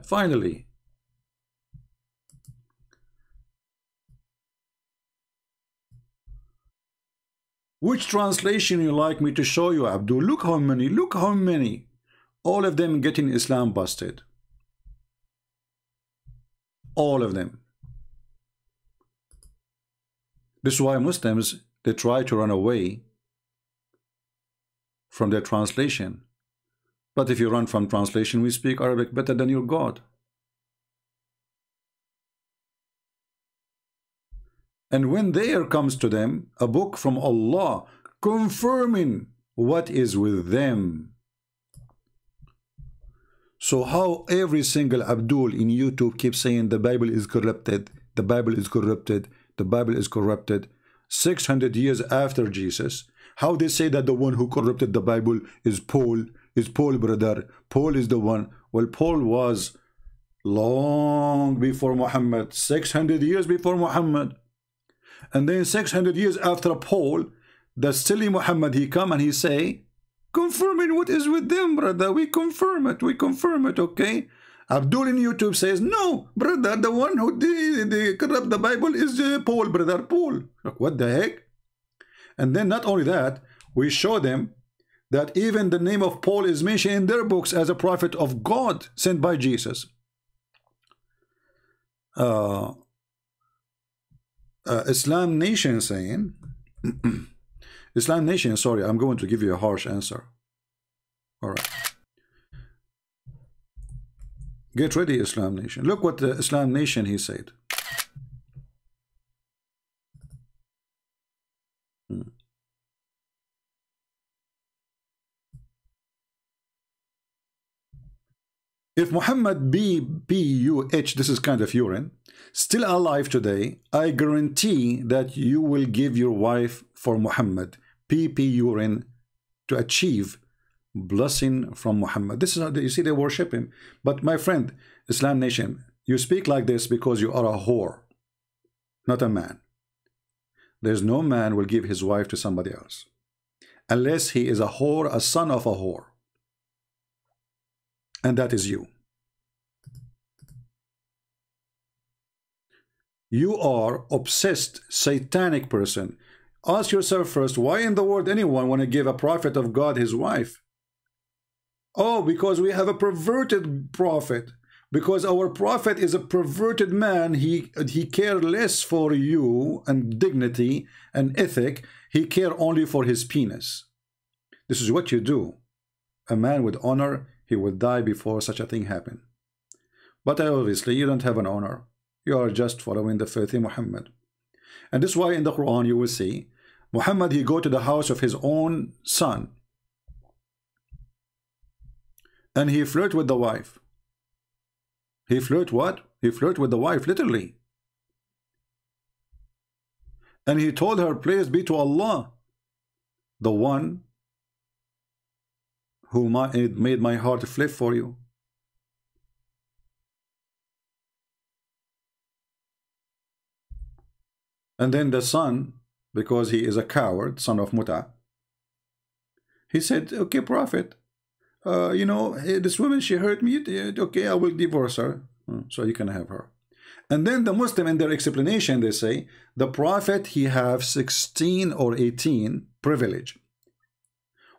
G: Finally. Which translation you like me to show you, Abdul? Look how many. Look how many. All of them getting Islam busted. All of them. This is why Muslims, they try to run away from their translation. But if you run from translation, we speak Arabic better than your God. And when there comes to them a book from Allah confirming what is with them. So how every single Abdul in YouTube keeps saying the Bible is corrupted, the Bible is corrupted, the Bible is corrupted, 600 years after Jesus, how they say that the one who corrupted the Bible is Paul, brother. Paul is the one. Well, Paul was long before Muhammad, 600 years before Muhammad. And then 600 years after Paul, the silly Muhammad, he come and he say, confirming what is with them, brother. We confirm it, okay? Abdul in YouTube says, no, brother, the one who did corrupt the Bible is Paul, brother, Paul. What the heck? And then not only that, we show them that even the name of Paul is mentioned in their books as a prophet of God sent by Jesus. Islam Nation saying, Islam Nation, sorry, I'm going to give you a harsh answer. All right. Get ready, Islam Nation. Look what the Islam Nation he said. If Muhammad B.P.U.H., this is kind of urine, still alive today, I guarantee that you will give your wife for Muhammad P.P. urine to achieve blessing from Muhammad. This is how you see they worship him. But my friend, Islam Nation, you speak like this because you are a whore, not a man. There's no man will give his wife to somebody else unless he is a whore, a son of a whore. And that is you. You are obsessed, satanic person. Ask yourself first, why in the world anyone want to give a prophet of God his wife? Oh, because we have a perverted prophet. Because our prophet is a perverted man. He cared less for you and dignity and ethic. He cared only for his penis. This is what you do. A man with honor, he will die before such a thing happen. But obviously you don't have an honor. You are just following the filthy Muhammad. And this is why in the Quran you will see Muhammad, he go to the house of his own son and he flirt with the wife. He flirt what? He flirt with the wife, literally. And he told her, praise be to Allah, the one who made my heart flip for you. And then the son, because he is a coward, son of Muta, he said, okay, prophet, you know, this woman, she hurt me, okay, I will divorce her, so you can have her. And then the Muslim, in their explanation, they say, the prophet, he have 16 or 18 privilege.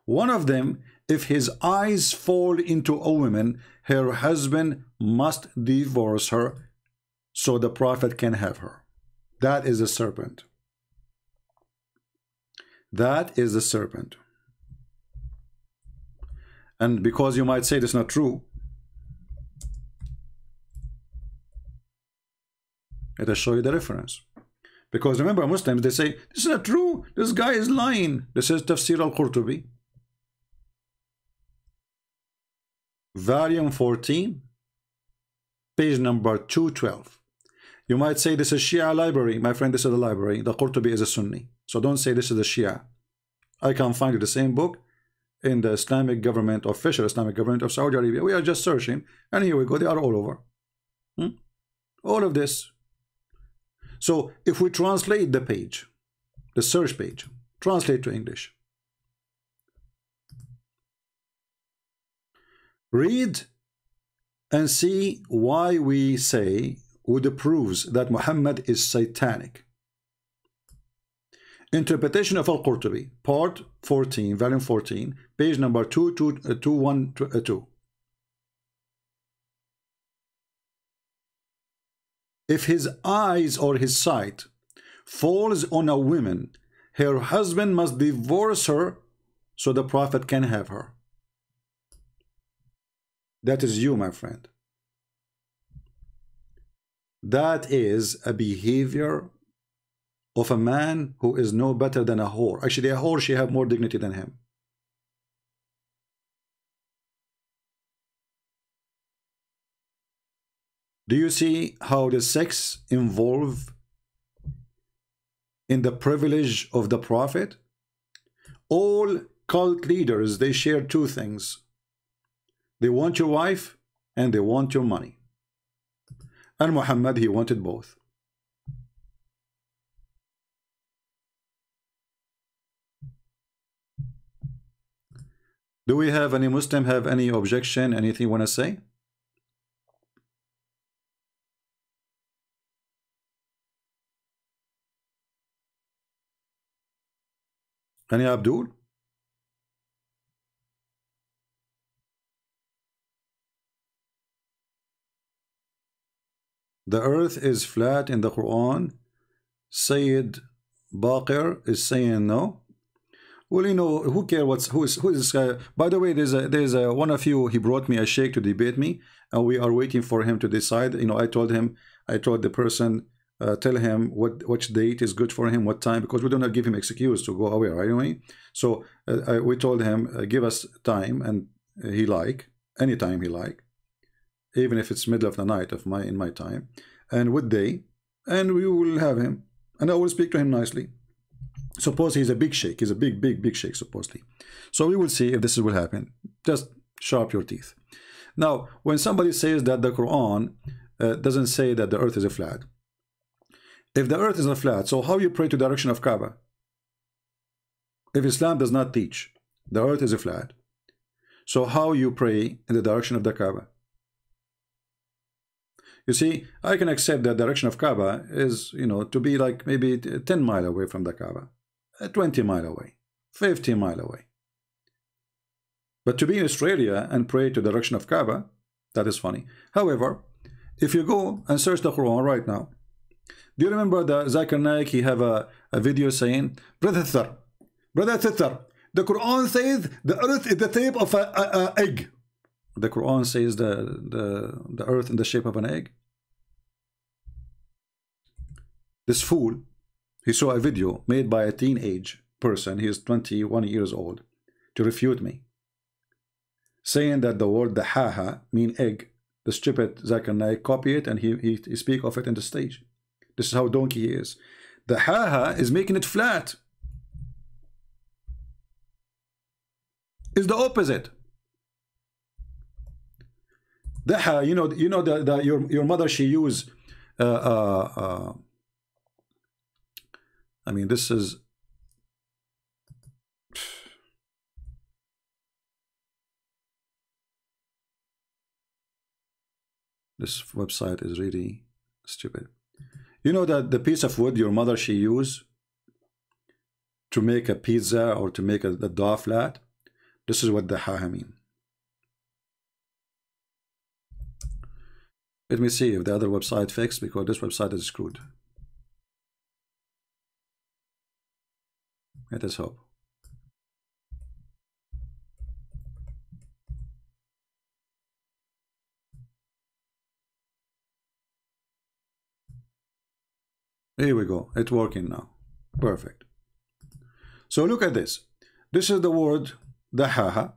G: One of them, if his eyes fall into a woman, her husband must divorce her so the prophet can have her. That is a serpent. That is the serpent. And because you might say this is not true, let us show you the reference. Because remember, Muslims, they say, this is not true. This guy is lying. This is Tafsir al-Qurtubi. Volume 14, page number 212. You might say this is Shia library. My friend, this is the library. The Qurtubi is a Sunni. So don't say this is a Shia. I can find you the same book in the Islamic government, official Islamic government of Saudi Arabia. We are just searching. And here we go. They are all over. All of this. So if we translate the page, the search page, translate to English. Read and see why we say would proves that Muhammad is satanic. Interpretation of Al-Qurtubi, part 14, volume 14, page number 212. If his eyes or his sight falls on a woman, her husband must divorce her so the prophet can have her. That is you, my friend. That is a behavior of a man who is no better than a whore. Actually, a whore, she have more dignity than him. Do you see how the sex involve in the privilege of the prophet? All cult leaders, they share two things. They want your wife and they want your money. And Muhammad, he wanted both. Do we have any Muslim have any objection, anything you want to say? Any Abdul? The earth is flat in the Quran. Sayyid Baqir is saying no. Well, you know, who cares who is this guy? By the way, there's a one of you, he brought me a sheikh to debate me, and we are waiting for him to decide. You know, I told the person, tell him which date is good for him, what time, because we do not give him excuse to go away, right? Anyway, so we told him, give us time, and he like any time he like, even if it's middle of the night in my time, and what day, and we will have him, and I will speak to him nicely. Suppose he's a big sheikh, he's a big sheikh supposedly. So we will see if this will happen. Just sharp your teeth. Now, when somebody says that the Quran doesn't say that the earth is a flat, if the earth is a flat, so how you pray to the direction of Kaaba? If Islam does not teach the earth is a flat, so how you pray in the direction of the Kaaba? You see, I can accept that direction of Kaaba is, you know, to be like maybe 10 miles away from the Kaaba, 20 miles away, 50 miles away. But to be in Australia and pray to the direction of Kaaba, that is funny. However, if you go and search the Quran right now, do you remember the Zakir Naik? He have a video saying, Brother Thithar, the Quran says the earth is the shape of an egg. The Quran says the earth in the shape of an egg. This fool, he saw a video made by a teenage person, he is 21 years old, to refute me, saying that the word the haha mean egg. The stupid Zakir Naik copy it and he speak of it in the stage. This is how donkey he is. The haha is making it flat. It's the opposite. The you know your mother, she use I mean, this is this website is really stupid. You know that the piece of wood your mother, she use to make a pizza or to make the dough flat, this is what the haha mean. Let me see if the other website fixed, because this website is screwed. Let us hope. Here we go. It's working now. Perfect. So look at this. This is the word the haha.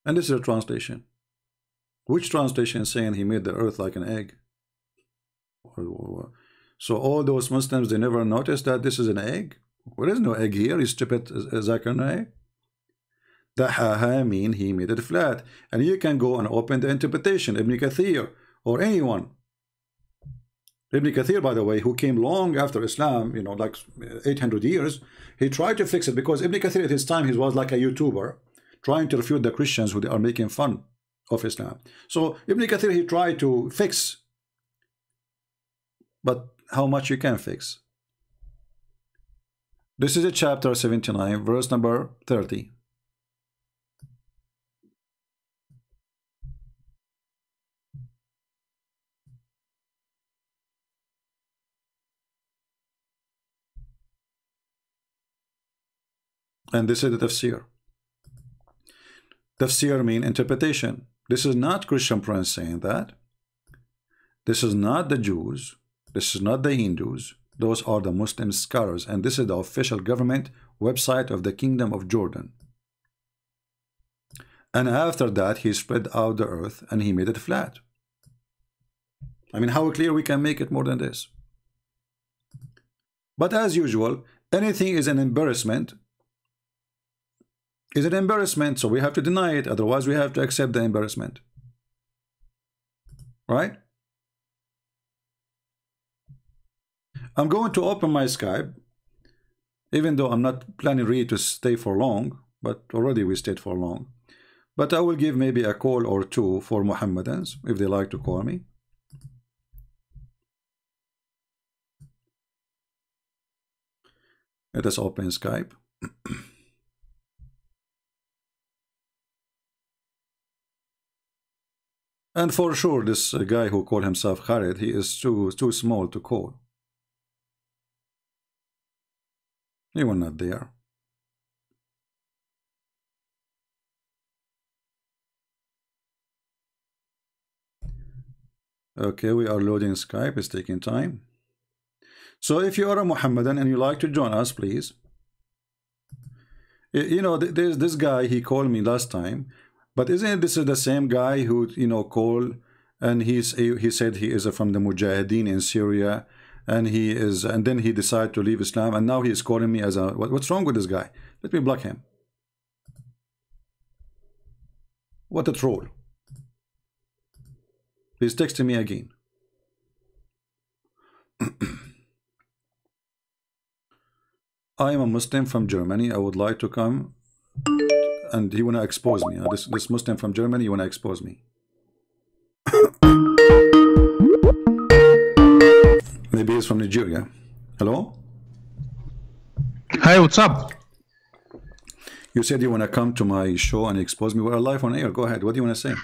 G: And this is a translation. Which translation is saying he made the earth like an egg? So all those Muslims, they never noticed that this is an egg? There is no egg here, you stupid Zakir Naik. The haha mean he made it flat. And you can go and open the interpretation, Ibn Kathir or anyone. Ibn Kathir, by the way, who came long after Islam, you know, like 800 years, he tried to fix it, because Ibn Kathir at his time, he was like a YouTuber trying to refute the Christians who are making fun of Islam. So Ibn Kathir, he tried to fix, but how much you can fix? This is a chapter 79, verse number 30. And this is the tafsir. Tafsir mean interpretation. This is not Christian Prince saying that. This is not the Jews. This is not the Hindus. Those are the Muslim scholars. And this is the official government website of the Kingdom of Jordan. And after that, he spread out the earth and he made it flat. I mean, how clear we can make it more than this? But as usual, anything is an embarrassment. Is an embarrassment, so we have to deny it. Otherwise, we have to accept the embarrassment. Right? I'm going to open my Skype, even though I'm not planning really to stay for long, but already we stayed for long. But I will give maybe a call or two for Mohammedans, if they like to call me. Let us open Skype. And for sure, this guy who called himself Khalid, he is too small to call. He was not there. Okay, we are loading Skype. It's taking time. So if you are a Muhammadan and you like to join us, please. You know, there's this guy, he called me last time, but isn't this the same guy who, you know, called and he said he is from the Mujahideen in Syria, and then he decided to leave Islam, and now he is calling me as a, what's wrong with this guy? Let me block him. What a troll. He's texting me again. I am a Muslim from Germany. I would like to come, and he wanna expose me. This Muslim from Germany, you wanna expose me. Maybe he's from Nigeria. Hello?
H: Hi, what's up?
G: You said you wanna come to my show and expose me. We're live on air. Go ahead. What do you wanna say?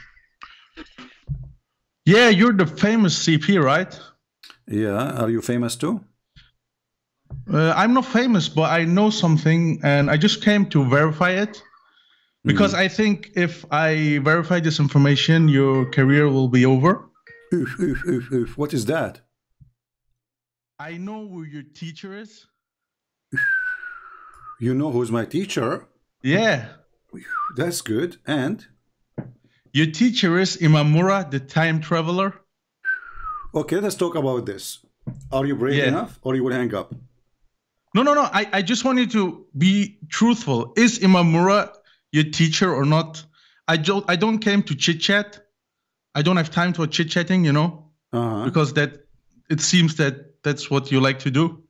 H: Yeah, you're the famous CP, right?
G: Yeah. Are you famous too?
H: I'm not famous, but I know something, and I just came to verify it. Because I think if I verify this information, your career will be over.
G: What is that?
H: I know who your teacher is.
G: You know who's my teacher?
H: Yeah.
G: That's good. And?
H: Your teacher is Imamura, the time traveler.
G: Okay, let's talk about this. Are you brave enough, or you will hang up?
H: No. I just want you to be truthful. Is Imamura your teacher or not? I don't came to chit chat. I don't have time for chit chatting, you know, because it seems that's what you like to do.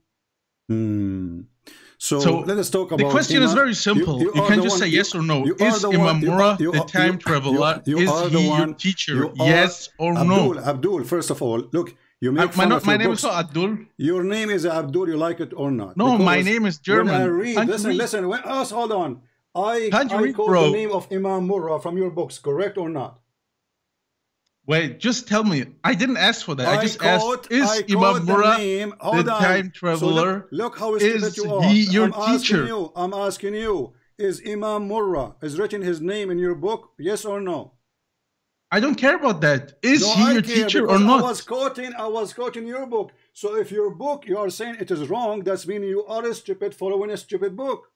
G: So let us talk about.
H: The question is very simple. You can just say yes or no. Is Imamura the time traveler? Is he your teacher? Yes or no?
G: Abdul. First of all, look. You make
H: my name is not Abdul.
G: Your name is Abdul. You like it or not?
H: No, my name is German.
G: When I read, listen. Hold on. I quote the name of Imamura from your books, correct or not?
H: Wait, just tell me. I didn't ask for that. I just asked, is Imamura the time traveler?
G: So look how stupid you are.
H: Is he your teacher?
G: I'm asking you. Is Imamura, is written his name in your book? Yes or no?
H: I don't care about that. Is he your teacher or not?
G: I was quoting your book. So if your book, you are saying it is wrong, that's meaning you are stupid following a stupid book.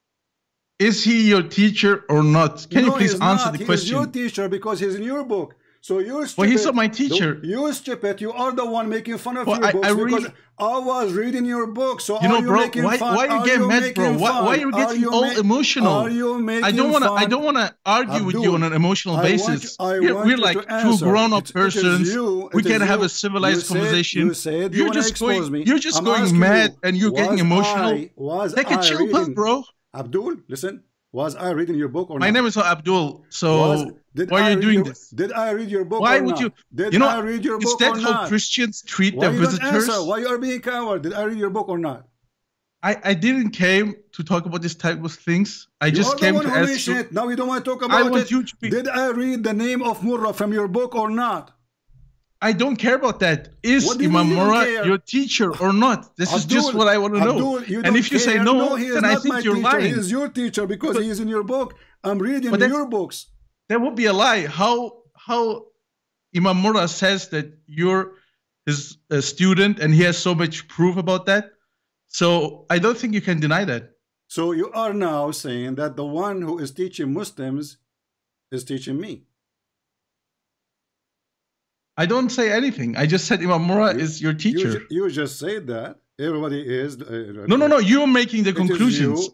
H: Is he your teacher or not? Can you please answer the question?
G: He's your teacher because he's in your book. So you're stupid.
H: Well, he's not my teacher.
G: You're stupid. You are the one making fun of your books because I was reading your book. So
H: you know, bro, why you get mad, bro? Why you getting all emotional? I don't wanna argue with you on an emotional basis. We're like two grown-up persons. We can have a civilized conversation. You're just going mad and you're getting emotional. Take a chill pill, bro.
G: Abdul, listen. Was I reading your book or not?
H: My name is Abdul. So why are you doing this?
G: Did I read your book?
H: Why would you?
G: Did I read your book or not?
H: Is that how Christians treat their visitors?
G: Why you are being coward? Did I read your book or not?
H: I didn't came to talk about this type of things. I just came to ask you.
G: Now we don't want to talk about it. Did I read the name of Murrah from your book or not?
H: I don't care about that. Is Imamura your teacher or not? This is just what I want to know. And if you say no, then I think you're lying.
G: He is your teacher because he is in your book. I'm reading your books.
H: That would be a lie. How Imamura says that you're his student and he has so much proof about that. So I don't think you can deny that.
G: So you are now saying that the one who is teaching Muslims is teaching me.
H: I don't say anything. I just said Imamura is your teacher.
G: You just said that. Everybody is.
H: No. You're making the conclusions.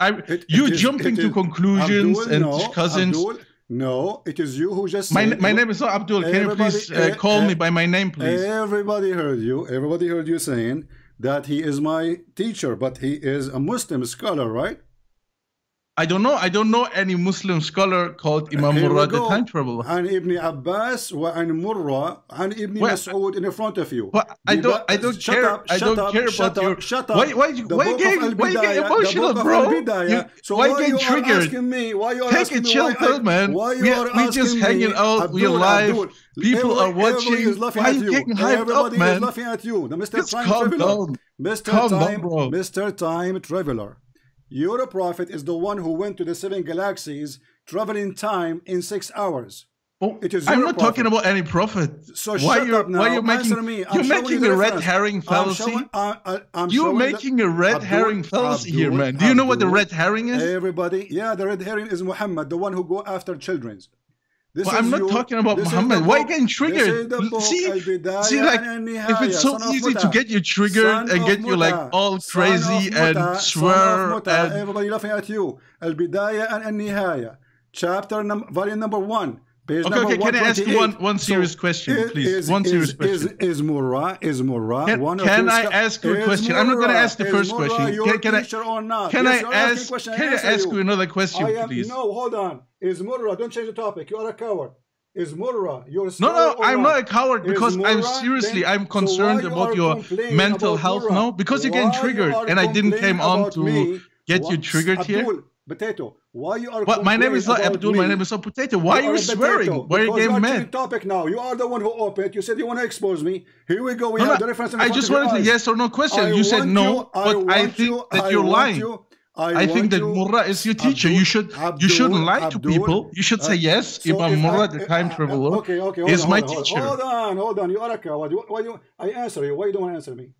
H: You jumping to conclusions and cousins.
G: Abdul, no, it is you who just said.
H: My name is not Abdul. Can you please call me by my name, please?
G: Everybody heard you. Everybody heard you saying that he is my teacher, but he is a Muslim scholar, right?
H: I don't know any Muslim scholar called Imam Murrah the time traveler.
G: And Ibn Abbas and Murrah and Ibn Mas'ud in front of you.
H: Well, I don't care. I don't care about your. Why you getting emotional, bro? Why you getting triggered? Take a chill pill, man. We just hanging out. We're live. People are watching. Why are you getting hyped up, man?
G: Everybody is laughing at you.
H: Mr. Calm down.
G: Mr. Time Traveler. Your prophet is the one who went to the 7 galaxies, traveling time in 6 hours.
H: Oh, I'm not talking about any prophet.
G: So why are you making
H: me? You're making a red herring fallacy. You're making a red herring fallacy here, man. Do you know what the red herring is?
G: Everybody, yeah, the red herring is Muhammad, the one who go after children.
H: Well, I'm not talking about Muhammad. Why are you getting triggered? See, like, if it's so easy to get you triggered and get you like all crazy and swear and...
G: Everybody laughing at you. Al-Bidayah and Al-Nihaya. Volume number 1. Page
H: okay, can I ask you one serious question, please? One serious question.
G: Is Murrah?
H: Can I ask you a question? I'm not going to ask the first question. Can I ask you another question, please?
G: No, hold on. Is Murrah? Don't change the topic. You are a coward. Is Murrah your
H: No, I'm not a coward because I'm concerned about your mental health now because you're getting triggered and I didn't came on to get you triggered here.
G: Potato. Why you are?
H: What? My name is not Abdul. My name is not Potato. Why are you swearing? Why are you getting mad?
G: Topic now. You are the one who opened. You said you want to expose me. Here we go. We have the reference.
H: I just wanted a yes or no question. You said no, but I think that you're lying. I think that Murrah is your teacher. You shouldn't lie to people. You should say yes. Imam Murrah, the time traveler, is my teacher.
G: Hold on. You are a coward. I answer you. Why you don't answer me?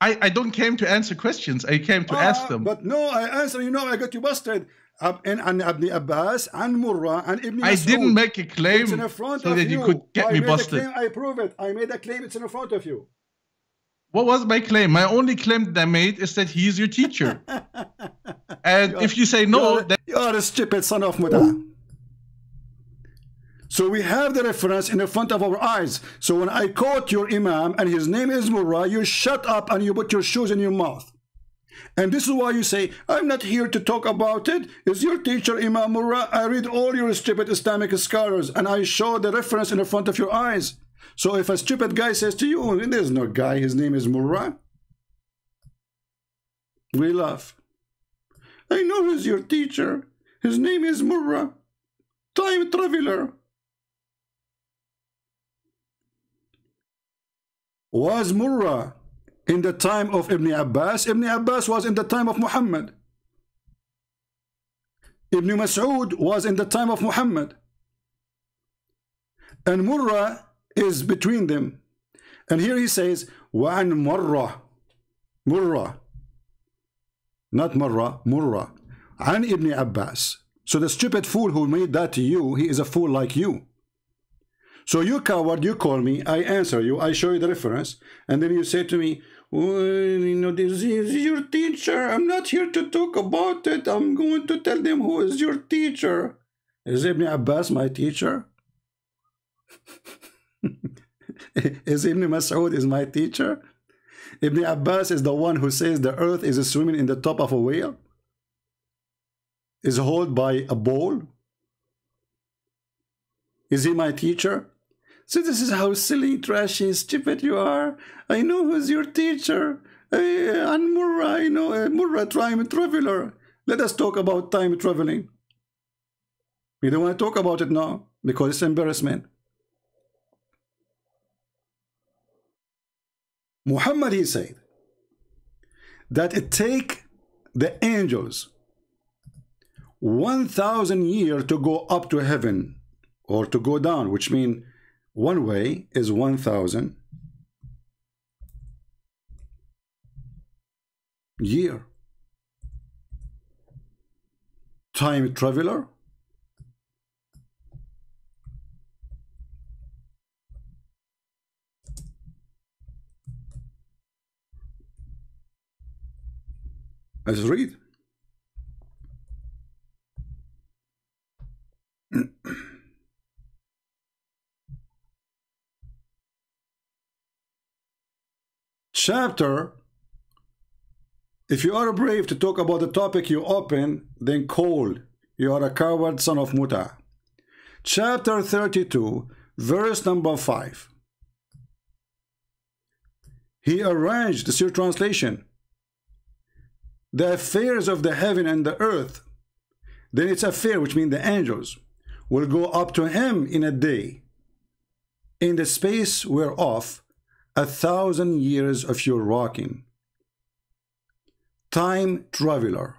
H: I don't came to answer questions. I came to ask them.
G: But no, I answer. You know, I got you busted. And Ibn Abbas and Murrah and Ibn Mas'ud.
H: I didn't make a claim so that you could get me busted.
G: I prove it. I made a claim. It's in front of you.
H: What was my claim? My only claim that I made is that he is your teacher. And if you say no,
G: you are a stupid son of Mutah. So we have the reference in the front of our eyes. So when I quote your Imam and his name is Murrah, you shut up and you put your shoes in your mouth. And this is why you say, I'm not here to talk about it. It's your teacher, Imam Murrah. I read all your stupid Islamic scholars and I show the reference in the front of your eyes. So if a stupid guy says to you, there's no guy, his name is Murrah, we laugh. I know who's your teacher. His name is Murrah, time traveler. Was Murrah in the time of Ibn Abbas? Ibn Abbas was in the time of Muhammad. Ibn Mas'ud was in the time of Muhammad. And Murrah is between them. And here he says, وَعَنْ Murrah. Not Murrah, Murrah. عن Ibn Abbas. So the stupid fool who made that to you, he is a fool like you. So you coward, you call me, I answer you, I show you the reference, and then you say to me, well, you know, this is your teacher. I'm not here to talk about it. I'm going to tell them who is your teacher. Is Ibn Abbas my teacher? Is Ibn Mas'ud is my teacher? Ibn Abbas is the one who says the earth is swimming in the top of a whale? Is held by a bowl? Is he my teacher? So this is how silly, trashy, stupid you are. I know who's your teacher. And Murrah, I know Murrah, time traveler. Let us talk about time traveling. We don't want to talk about it now because it's embarrassment. Muhammad, he said that it take the angels 1,000 years to go up to heaven or to go down, which means one way is 1,000 year. Time traveler. Let's read. Chapter If you are brave to talk about the topic you open, then cold. You are a coward son of Muta. Chapter 32, verse number 5. He arranged, this is your translation, the affairs of the heaven and the earth. Then it's affair, which means the angels will go up to him in a day, in the space whereof 1,000 years of your walking. Time traveler.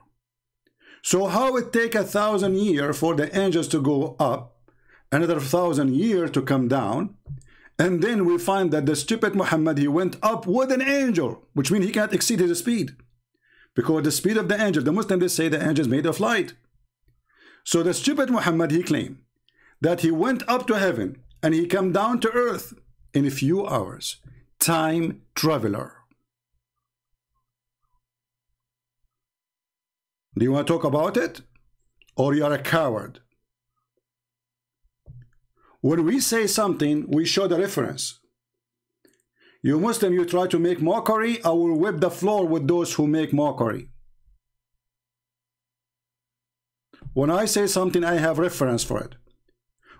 G: So how it take 1,000 years for the angels to go up, another 1,000 years to come down, and then we find that the stupid Muhammad, he went up with an angel, which means he can't exceed his speed, because the speed of the angel, the Muslims, they say the angel is made of light. So the stupid Muhammad, he claimed that he went up to heaven and he came down to earth in a few hours. Time traveler. Do you want to talk about it? Or you are a coward? When we say something, we show the reference. You Muslim, you try to make mockery, I will whip the floor with those who make mockery. When I say something, I have reference for it.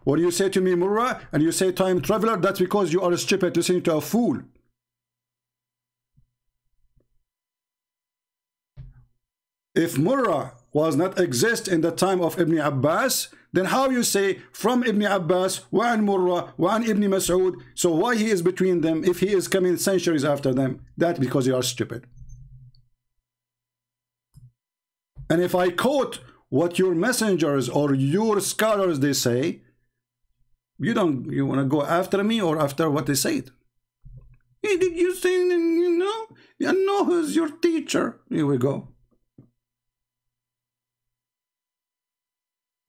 G: When you say to me, Murrah, and you say time traveler, that's because you are stupid listening to a fool. If Murrah was not exist in the time of Ibn Abbas, then how you say from Ibn Abbas, wa'an Murrah, wa'an Ibn Mas'ud, so why he is between them if he is coming centuries after them? That's because you are stupid. And if I quote what your messengers or your scholars they say, you want to go after me or after what they said? Hey, did you say, you know who's your teacher? Here we go.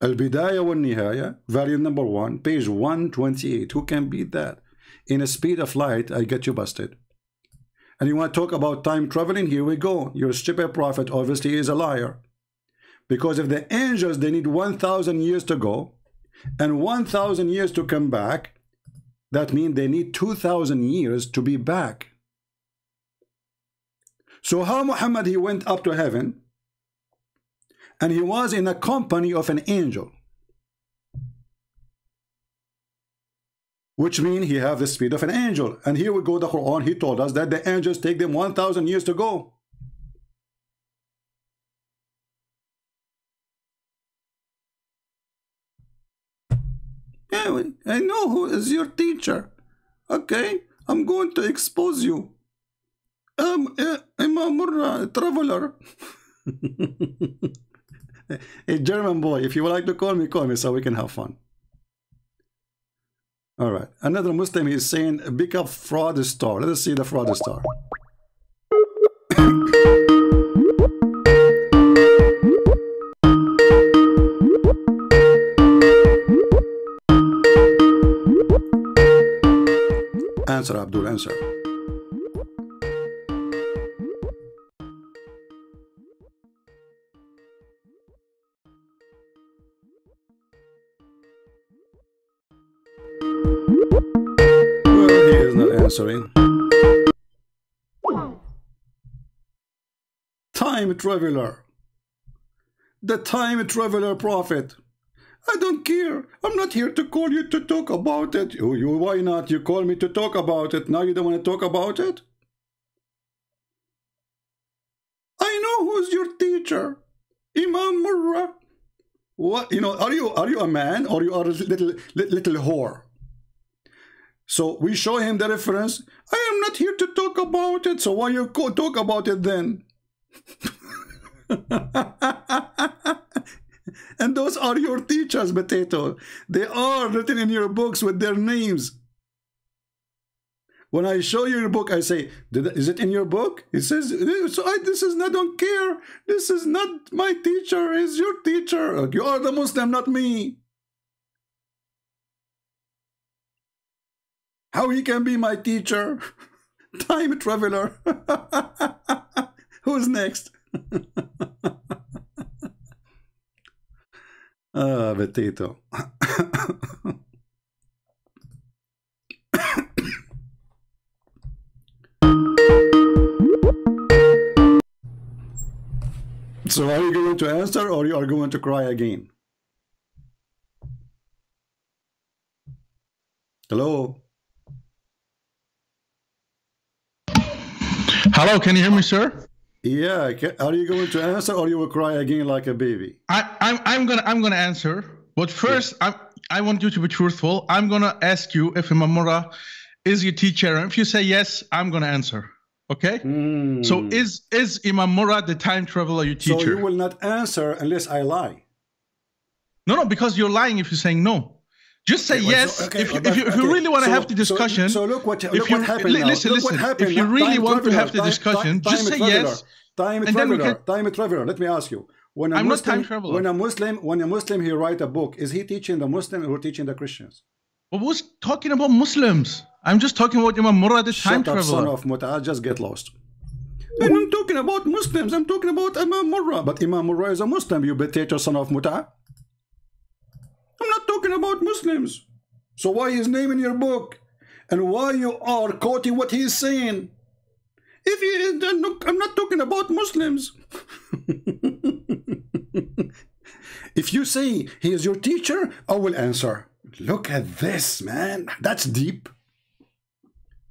G: Al-Bidayah wa Nihaya, volume number 1, page 128. Who can beat that? In a speed of light, I get you busted. And you want to talk about time traveling? Here we go. Your stupid prophet obviously is a liar. Because if the angels, they need 1,000 years to go and 1,000 years to come back, that means they need 2,000 years to be back. So how Muhammad, he went up to heaven and he was in the company of an angel, which means he have the speed of an angel. And here we go, the Quran, he told us that the angels take them 1,000 years to go. Yeah, I know who is your teacher. Okay, I'm going to expose you. Imam Murrah, traveler. A German boy. If you would like to call me so we can have fun. All right. Another Muslim is saying, pick up fraud star. Let us see the fraud star. Answer, Abdul, answer. Well, he is not answering. Time traveler. The time traveler prophet. I don't care. I'm not here to call you to talk about it. Why not? You call me to talk about it. Now you don't want to talk about it? I know who's your teacher. Imam Murrah. What? Are you a man or you are a little whore? So we show him the reference. I am not here to talk about it. So why you talk about it then? And those are your teachers, Potato. They are written in your books with their names. When I show you your book, I say, is it in your book? It says, this is not, I don't care. This is not my teacher. It's your teacher. You are the Muslim, not me. How he can be my teacher? Time traveler. Who's next? Potato. So are you going to answer or you are going to cry again? Hello?
H: Hello, can you hear me, sir?
G: Yeah, are you going to answer or you will cry again like a baby?
H: I'm gonna answer, but first I want you to be truthful. I'm gonna ask you if Imam Murrah is your teacher, and if you say yes, I'm gonna answer. Okay? So is Imam Murrah the time traveler your teacher?
G: So you will not answer unless I lie.
H: No, because you're lying if you're saying no. Just say yes. If you really want to have the discussion.
G: So look what happened now.
H: Listen. If you really want to have the discussion, just say yes.
G: Time traveler. Let me ask you. When a Muslim he write a book, is he teaching the Muslim or teaching the Christians?
H: Well, who's talking about Muslims? I'm just talking about Imam Murrah, the time traveler.
G: Son of Mut'a, just get lost. And I'm talking about Muslims. I'm talking about Imam Murrah. But Imam Murrah is a Muslim, you potato son of Mut'a. I'm not talking about Muslims. So why his name in your book? And why you are quoting what he is saying? If he is, I'm not talking about Muslims. If you say he is your teacher, I will answer. Look at this, man. That's deep.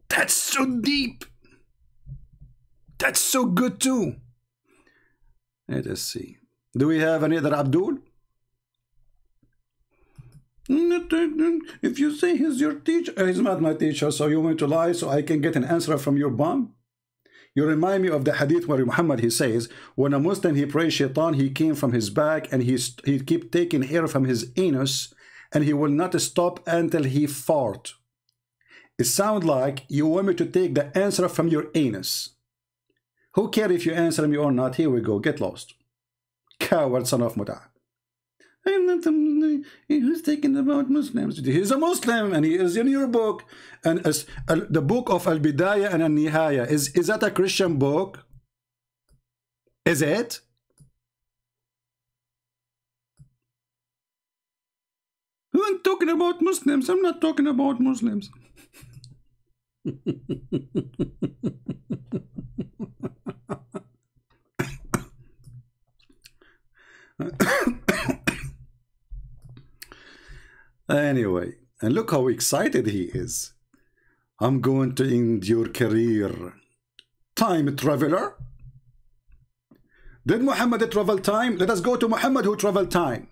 G: That's so deep. That's so good too. Let us see. Do we have any other Abdul? If you say he's your teacher, he's not my teacher, so you want to lie so I can get an answer from your bomb? You remind me of the hadith where Muhammad, he says, when a Muslim, he prays shaitan, he came from his back and he keep taking hair from his anus and he will not stop until he fart. It sounds like you want me to take the answer from your anus. Who cares if you answer me or not? Here we go. Get lost. Coward son of Mut'a. Who's talking about Muslims? He's a Muslim and he is in your book. And the book of Al-Bidayah and Al-Nihaya, is that a Christian book? Is it? I'm talking about Muslims. I'm not talking about Muslims. Anyway, and look how excited he is. I'm going to end your career. Time traveler? Did Muhammad travel time? Let us go to Muhammad who traveled time.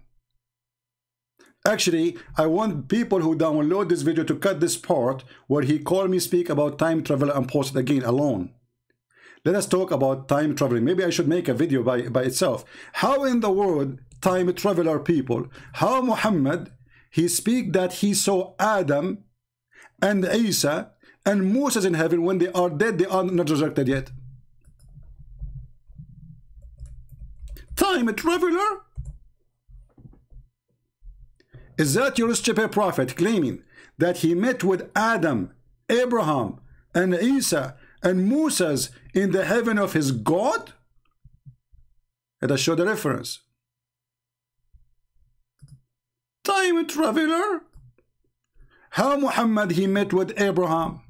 G: Actually, I want people who download this video to cut this part where he called me speak about time travel and post it again alone. Let us talk about time traveling. Maybe I should make a video by itself. How in the world time traveler people, how Muhammad, he speak that he saw Adam and Isa and Moses in heaven when they are dead, they are not resurrected yet. Time traveler? Is that your stupid prophet claiming that he met with Adam, Abraham, and Isa and Moses in the heaven of his God? Let us show the reference. Time traveler? How Muhammad he met with Abraham?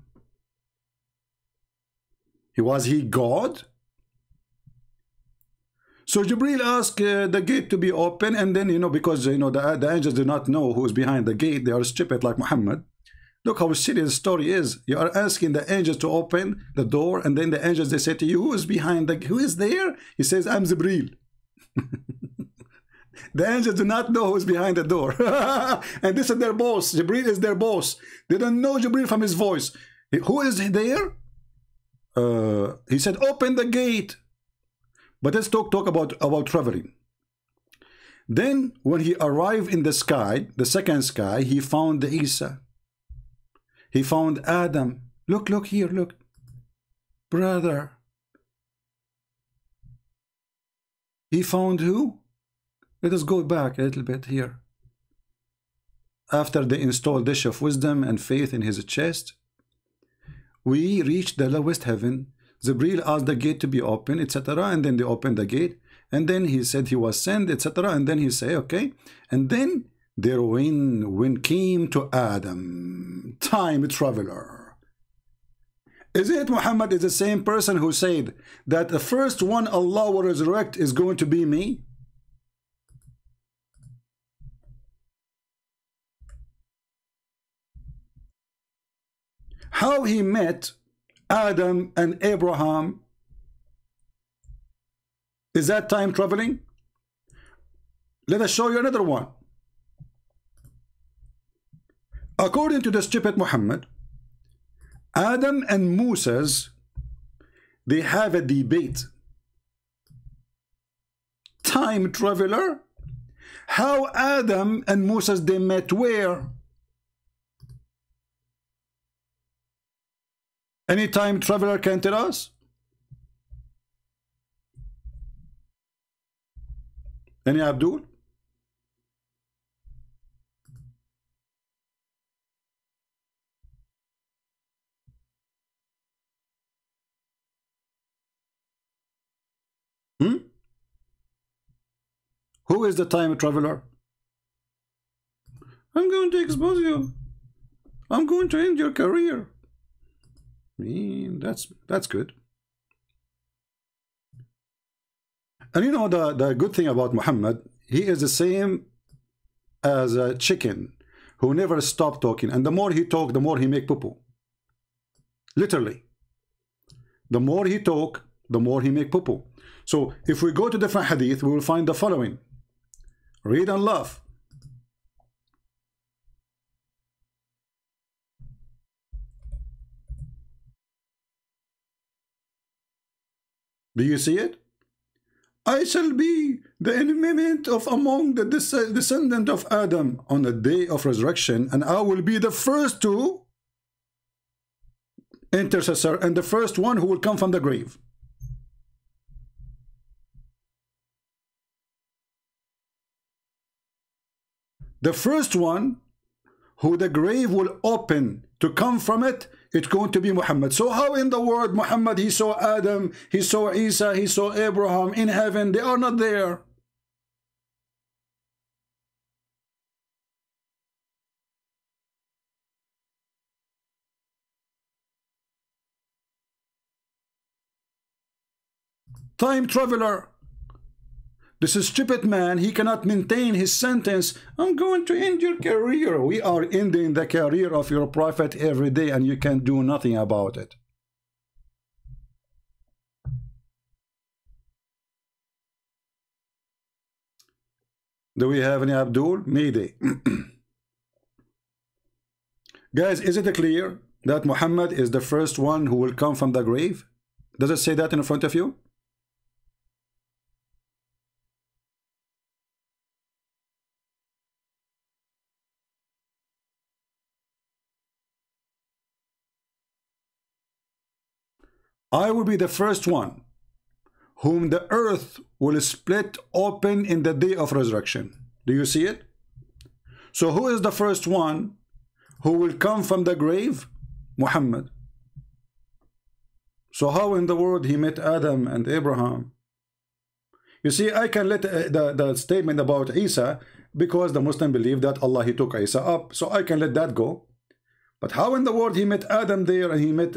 G: Was he God? So Jibril asked the gate to be open, and then, because, the angels do not know who is behind the gate. They are stupid like Muhammad. Look how serious the story is. You are asking the angels to open the door, and then the angels, they say to you, who is behind who is there? He says, I'm Jibril. The angels do not know who is behind the door. And this is their boss. Jibril is their boss. They don't know Jibril from his voice. Who is there? He said, open the gate. But let's talk about traveling. Then when he arrived in the sky, the second sky, he found Isa. He found Adam. Look here, look. Brother. He found who? Let us go back a little bit here. After they installed dish of wisdom and faith in his chest, we reached the lowest heaven. Jibril asked the gate to be open, etc. And then they opened the gate. And then he said he was sent, etc. And then he said, okay. And then their wind came to Adam, time traveler. Is it Muhammad is the same person who said that the first one Allah will resurrect is going to be me? How he met Adam and Abraham, is that time traveling? Let us show you another one. According to the stupid Muhammad, Adam and Moses, they have a debate. Time traveler? How Adam and Moses they met where? Any time traveler can tell us? Any Abdul? Who is the time traveler? I'm going to expose you. I'm going to end your career. I mean, that's good. And you know the good thing about Muhammad, he is the same as a chicken who never stopped talking, and the more he talk, the more he make poo-poo. Literally. The more he talk, the more he make poo-poo. So if we go to different hadith, we will find the following. Read and laugh. Do you see it? I shall be the enemy of among the descendant of Adam on the day of resurrection, and I will be the first to intercessor and the first one who will come from the grave. The first one who the grave will open to come from it, it's going to be Muhammad. So how in the world Muhammad, he saw Adam, he saw Isa, he saw Abraham in heaven? They are not there. Time traveler. This is stupid man, he cannot maintain his sentence. I'm going to end your career. We are ending the career of your prophet every day, and you can do nothing about it. Do we have any Abdul? Mayday. Guys, is it clear that Muhammad is the first one who will come from the grave? Does it say that in front of you? I will be the first one whom the earth will split open in the day of resurrection. Do you see it? So who is the first one who will come from the grave? Muhammad. So how in the world he met Adam and Abraham? You see, I can let the statement about Isa, because the Muslim believe that Allah, he took Isa up, so I can let that go. But how in the world he met Adam there, and he met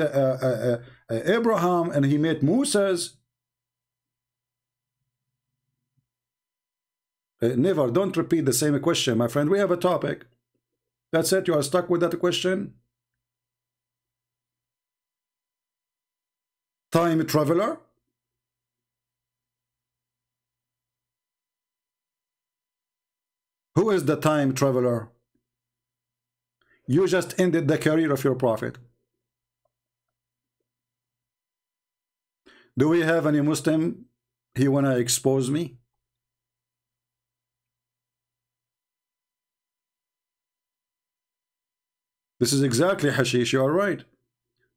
G: Abraham, and he met Moses? Never. Don't repeat the same question, my friend. We have a topic. That's it. You are stuck with that question. Time traveler. Who is the time traveler? You just ended the career of your prophet. Do we have any Muslim? He wanna expose me? This is exactly hashish. You are right.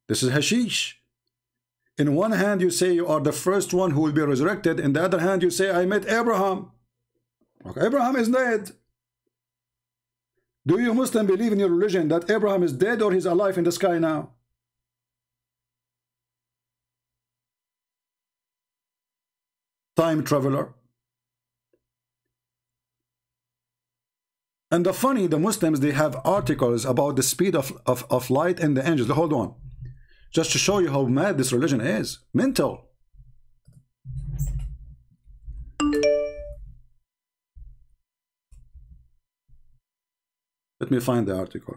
G: This is hashish. In one hand you say you are the first one who will be resurrected. In the other hand you say I met Abraham. Okay, Abraham is dead. Do you Muslim believe in your religion that Abraham is dead or he's alive in the sky now? Time traveler. And the Muslims, they have articles about the speed of light and the angels. Hold on. just to show you how mad this religion is. Mental. Let me find the article.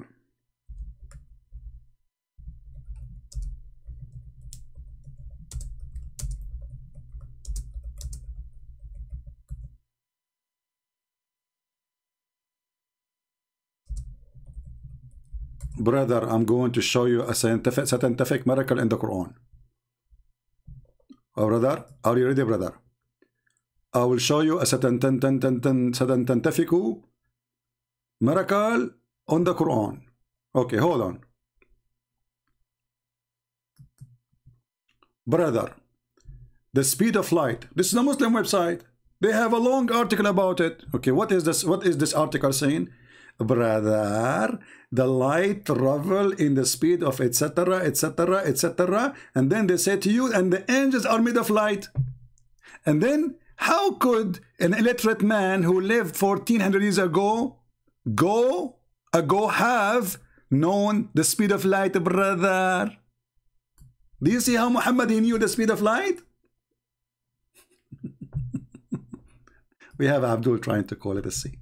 G: Brother, I'm going to show you a scientific miracle in the Quran. Oh, brother, are you ready, brother? I will show you a scientific miracle on the Quran. Okay, hold on. Brother, the speed of light. This is a Muslim website. They have a long article about it. Okay, what is this? What is this article saying? Brother, the light travel in the speed of etc., etc., etc. And then they say to you, and the angels are made of light. And then how could an illiterate man who lived 1400 years ago have known the speed of light, brother? Do you see how Muhammad he knew the speed of light? We have Abdul trying to call it a C.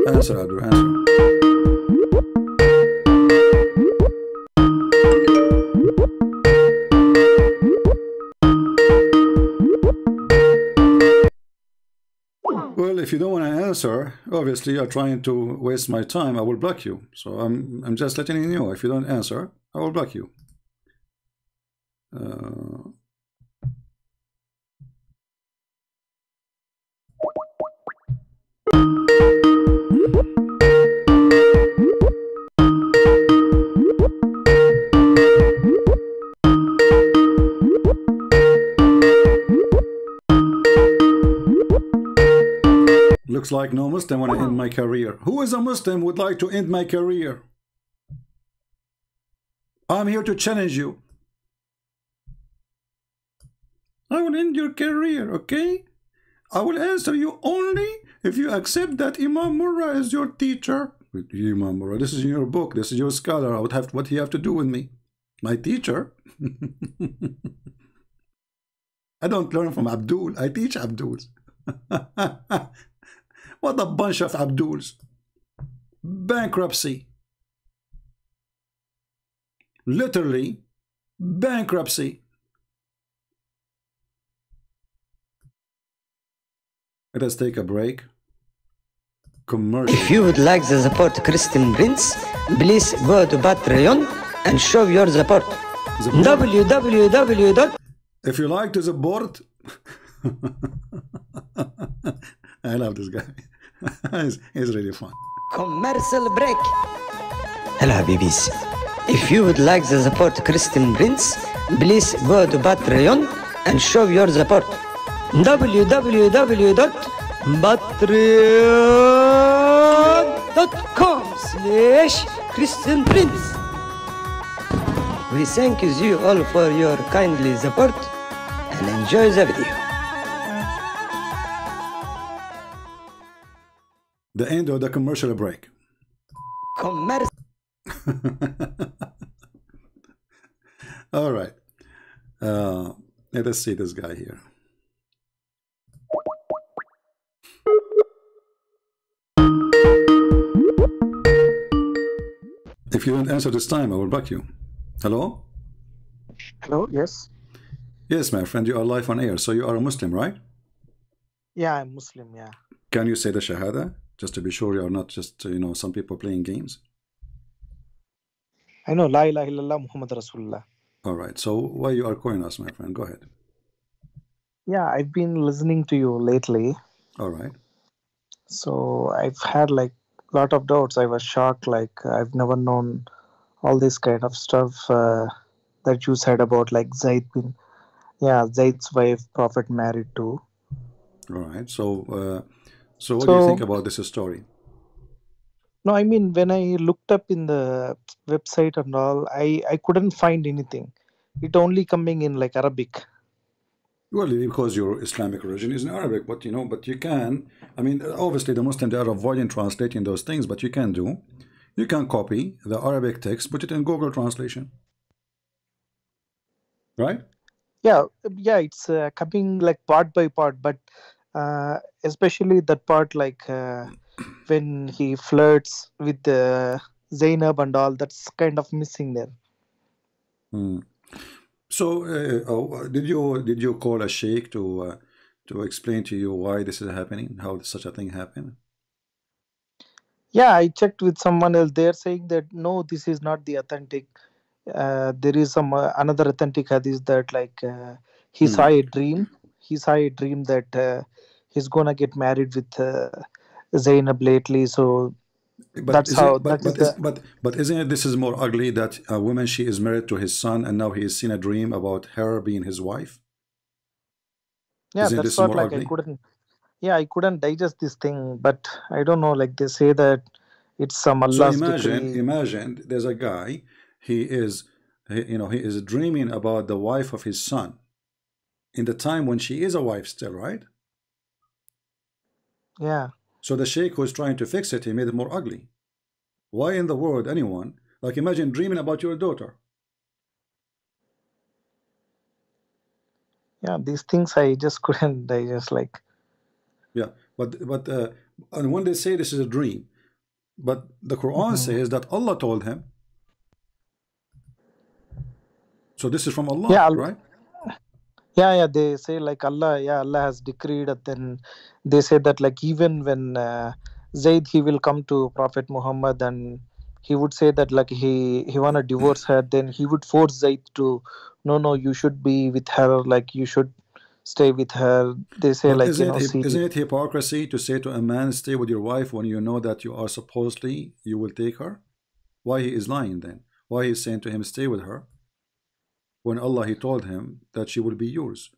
G: Answer, Abdul, answer. Well, if you don't want to answer, obviously you're trying to waste my time. I will block you. So I'm just letting you know. If you don't answer, I will block you. Looks like no Muslim want to end my career. Who is a Muslim would like to end my career? I'm here to challenge you. I will end your career, okay? I will answer you only if you accept that Imam Murrah is your teacher. Imam Murrah, this is in your book. This is your scholar. I would have what he have to do with me? My teacher? I don't learn from Abdul. I teach Abdul. What a bunch of Abduls. Bankruptcy. Literally bankruptcy. Let us take a break. Commercial.
I: If you would like to support Christian Prince, please go to Patreon and show your support. www.
G: If you like to support, I love this guy. he's really fun.
I: Commercial break. Hello, Habibis. If you would like to support Christian Prince, please go to Patreon and show your support. www.patreon.com/Christian Prince. We thank you all for your kindly support and enjoy the video.
G: The end of the commercial break. All right. Let us see this guy here. If you don't answer this time, I will block you. Hello?
J: Hello, yes.
G: Yes, my friend, you are live on air. So you are a Muslim, right?
J: Yeah, I'm Muslim, yeah.
G: Can you say the Shahada? Just to be sure you are not just, some people playing games.
J: I know, La ilaha illallah Muhammad Rasulullah.
G: All right. So why you are calling us, my friend? Go ahead.
J: Yeah, I've been listening to you lately.
G: All right.
J: So I've had like a lot of doubts. I was shocked. Like I've never known all this kind of stuff that you said about like Zayd's wife, Prophet married to.
G: All right. So what do you think about this story?
J: No, I mean, when I looked up in the website and all, I couldn't find anything. It only coming in like Arabic.
G: Well, because your Islamic origin is in Arabic, but but you can. I mean, obviously the Muslims, they are avoiding translating those things, but you can copy the Arabic text, put it in Google Translation, right?
J: Yeah, it's coming like part by part, but especially that part like when he flirts with Zainab and all, that's kind of missing there.
G: So, did you call a sheikh to explain to you why this is happening, how such a thing happened?
J: Yeah, I checked with someone else. They're saying that no, this is not the authentic. There is some another authentic hadith that like he saw a dream. He saw a dream that he's gonna get married with Zainab lately. So
G: but isn't it, this is more ugly that a woman, she is married to his son, and now he has seen a dream about her being his wife?
J: Yeah, that's what like ugly? I couldn't digest this thing, but I don't know, like they say that it's some Allah's decree.
G: Imagine there's a guy, he is dreaming about the wife of his son in the time when she is a wife still, right?
J: Yeah.
G: So the sheikh who is trying to fix it, he made it more ugly. Why in the world anyone, like, imagine dreaming about your daughter?
J: Yeah, these things I just couldn't digest, like.
G: Yeah, but and when they say this is a dream, but the Quran says that Allah told him. So this is from Allah, right?
J: Yeah, they say like Allah has decreed it. Then they say that like even when Zaid, he will come to Prophet Muhammad and he would say that like he wanna divorce her, then he would force Zaid to no, you should be with her, like you should stay with her. They say but like
G: isn't it hypocrisy to say to a man stay with your wife when you know that you are supposedly you will take her? Why he is lying then? Why he is saying to him stay with her when Allah, he told him that she will be yours?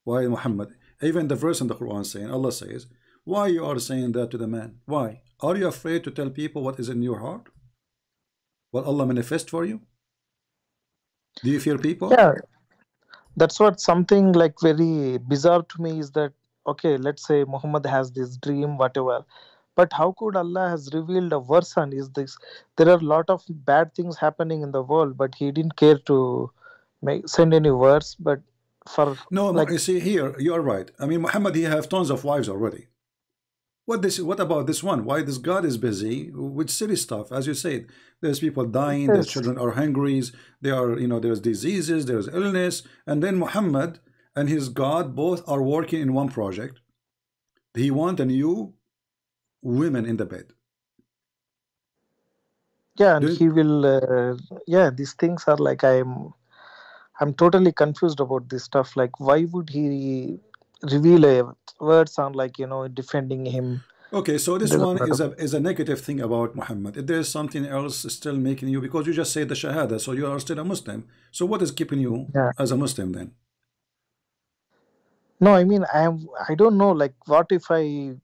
G: Why Muhammad, even the verse in the Quran saying, Allah says, why you are saying that to the man? Why? Are you afraid to tell people what is in your heart? What Allah manifest for you? Do you fear people?
J: Yeah, that's what something like very bizarre to me is that, okay, let's say Muhammad has this dream, whatever, but how could Allah has revealed a verse on is this? There are a lot of bad things happening in the world, but he didn't care to send any verse. But for
G: no, like, you see here, you are right. I mean, Muhammad, he have tons of wives already. What about this one? Why this God is busy with silly stuff? As you said, there's people dying, there's children are hungry, there are, there's diseases, there's illness, and then Muhammad and his God both are working in one project. He wants a new women in the bed.
J: Yeah, and he will. These things are like I'm totally confused about this stuff. Like, why would he reveal a words on like defending him?
G: Okay, so this one is a negative thing about Muhammad. If there is something else still making you, because you just said the Shahada, so you are still a Muslim. So what is keeping you as a Muslim then?
J: No, I mean I don't know. Like, what if I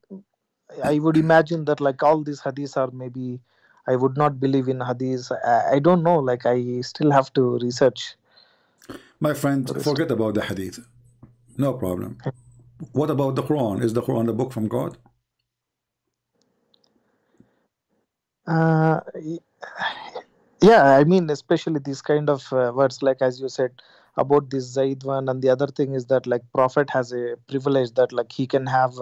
J: would imagine that like all these hadiths are maybe I would not believe in hadiths. I don't know. Like, I still have to research.
G: My friend, forget about the hadith. No problem. What about the Quran? Is the Quran a book from God?
J: Yeah, I mean, especially these kind of words, like as you said about this Zaid one, and the other thing is that like Prophet has a privilege that like he can have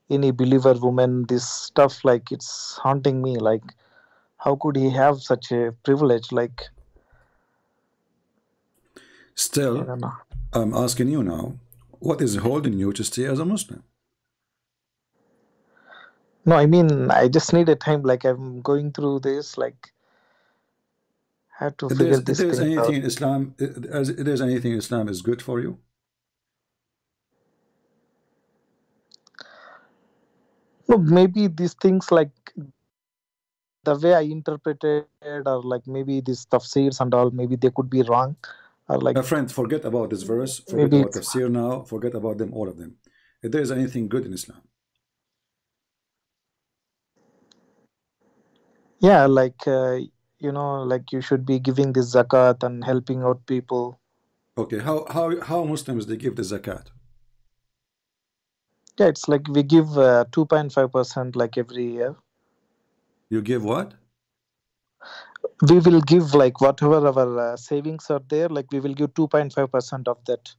J: any believer woman. This stuff, like, it's haunting me. Like, how could he have such a privilege? Like,
G: still, I'm asking you now, what is holding you to stay as a Muslim?
J: No, I mean, I just need a time. Like, I'm going through this. Like, I have to figure this thing out.
G: If there's anything Islam is good for you?
J: No, maybe these things like the way I interpreted, or like maybe these tafsirs and all, maybe they could be wrong. Or like,
G: my friend, forget about this verse, forget about tafsir now, forget about them, all of them. If there is anything good in Islam.
J: Yeah, like like you should be giving this zakat and helping out people.
G: Okay, how Muslims they give the zakat?
J: Yeah, it's like we give 2.5% like every year.
G: You give what?
J: We will give like whatever our savings are there, like we will give 2.5% of that,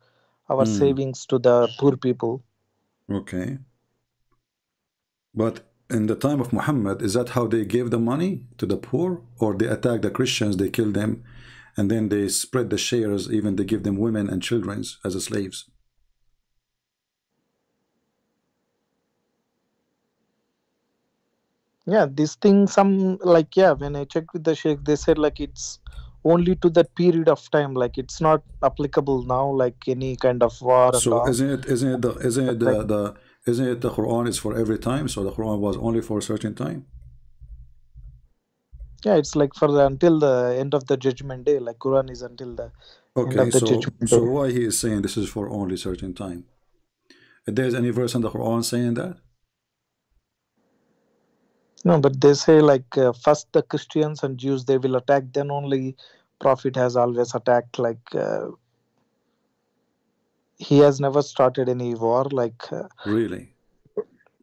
J: our savings to the poor people.
G: Okay. But in the time of Muhammad, is that how they gave the money to the poor? Or they attack the Christians, they kill them, and then they spread the shares, even they give them women and children as slaves?
J: Yeah, this thing, some like, yeah, when I checked with the sheikh, they said like it's only to that period of time, like it's not applicable now, like any kind of war.
G: So
J: and all.
G: isn't it the Quran is for every time? So the Quran was only for a certain time?
J: Yeah, it's like for until the end of the judgment day, like Quran is until the end of the judgment day.
G: So why he is saying this is for only certain time? If there's any verse in the Quran saying that?
J: No, but they say like first the Christians and Jews, they will attack, then only Prophet has always attacked. Like he has never started any war. Like
G: really?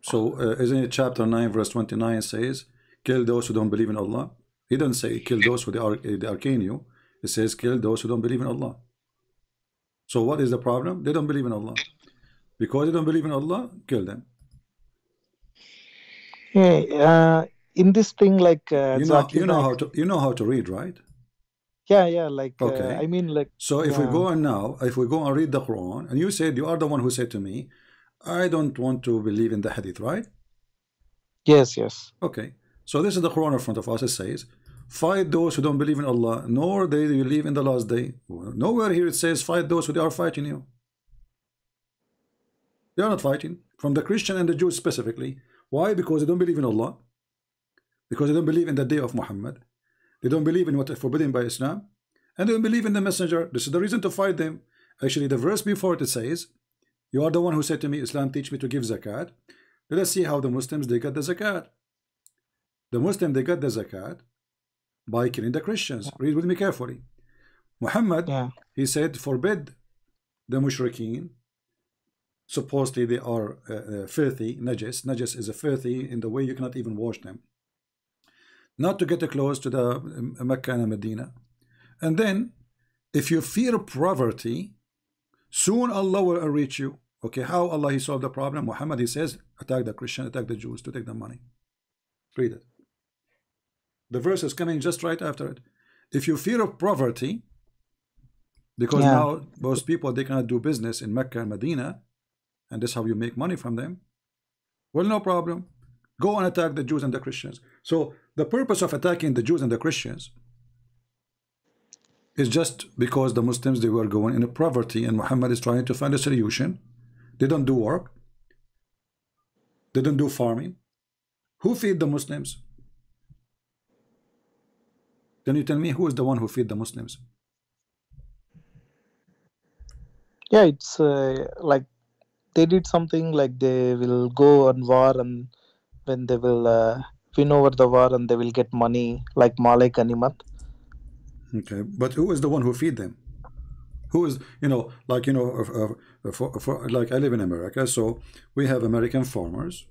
G: So isn't it chapter 9 verse 29 says, kill those who don't believe in Allah? He doesn't say kill those who they arcane you. It says kill those who don't believe in Allah. So what is the problem? They don't believe in Allah. Because they don't believe in Allah, kill them.
J: Hey, in this thing, like
G: you know how to read, right?
J: Yeah, like
G: okay.
J: I mean, like,
G: so if we go and read the Quran, and you said you are the one who said to me, I don't want to believe in the hadith, right?
J: Yes.
G: Okay, so this is the Quran in front of us. It says, fight those who don't believe in Allah, nor they believe in the last day. Nowhere here it says fight those who are fighting you. They are not fighting. From the Christian and the Jews specifically. Why? Because they don't believe in Allah. Because they don't believe in the day of Muhammad. They don't believe in what is forbidden by Islam. And they don't believe in the messenger. This is the reason to fight them. Actually, the verse before it says, you are the one who said to me, Islam teach me to give zakat. Let us see how the Muslims, they got the zakat. The Muslims, they got the zakat by killing the Christians. Read with me carefully. Muhammad, he said, forbid the mushrikeen. Supposedly they are filthy, najis. Najis is a filthy in the way you cannot even wash them. Not to get close to the Mecca and Medina. And then, if you fear poverty, soon Allah will reach you. Okay, how Allah he solved the problem? Muhammad, he says, attack the Christian, attack the Jews to take the money. Read it. The verse is coming just right after it. If you fear of poverty, because now most people, they cannot do business in Mecca and Medina, and that's how you make money from them. Well, no problem. Go and attack the Jews and the Christians. So the purpose of attacking the Jews and the Christians is just because the Muslims, they were going in a poverty, and Muhammad is trying to find a solution. They don't do work. They don't do farming. Who feed the Muslims? Can you tell me who is the one who feed the Muslims?
J: Yeah, it's like they did something like they will go on war, and when they will win over the war, and they will get money like Malik Ganimat.
G: Okay, but who is the one who feed them? Who is, like I live in America, so we have American farmers,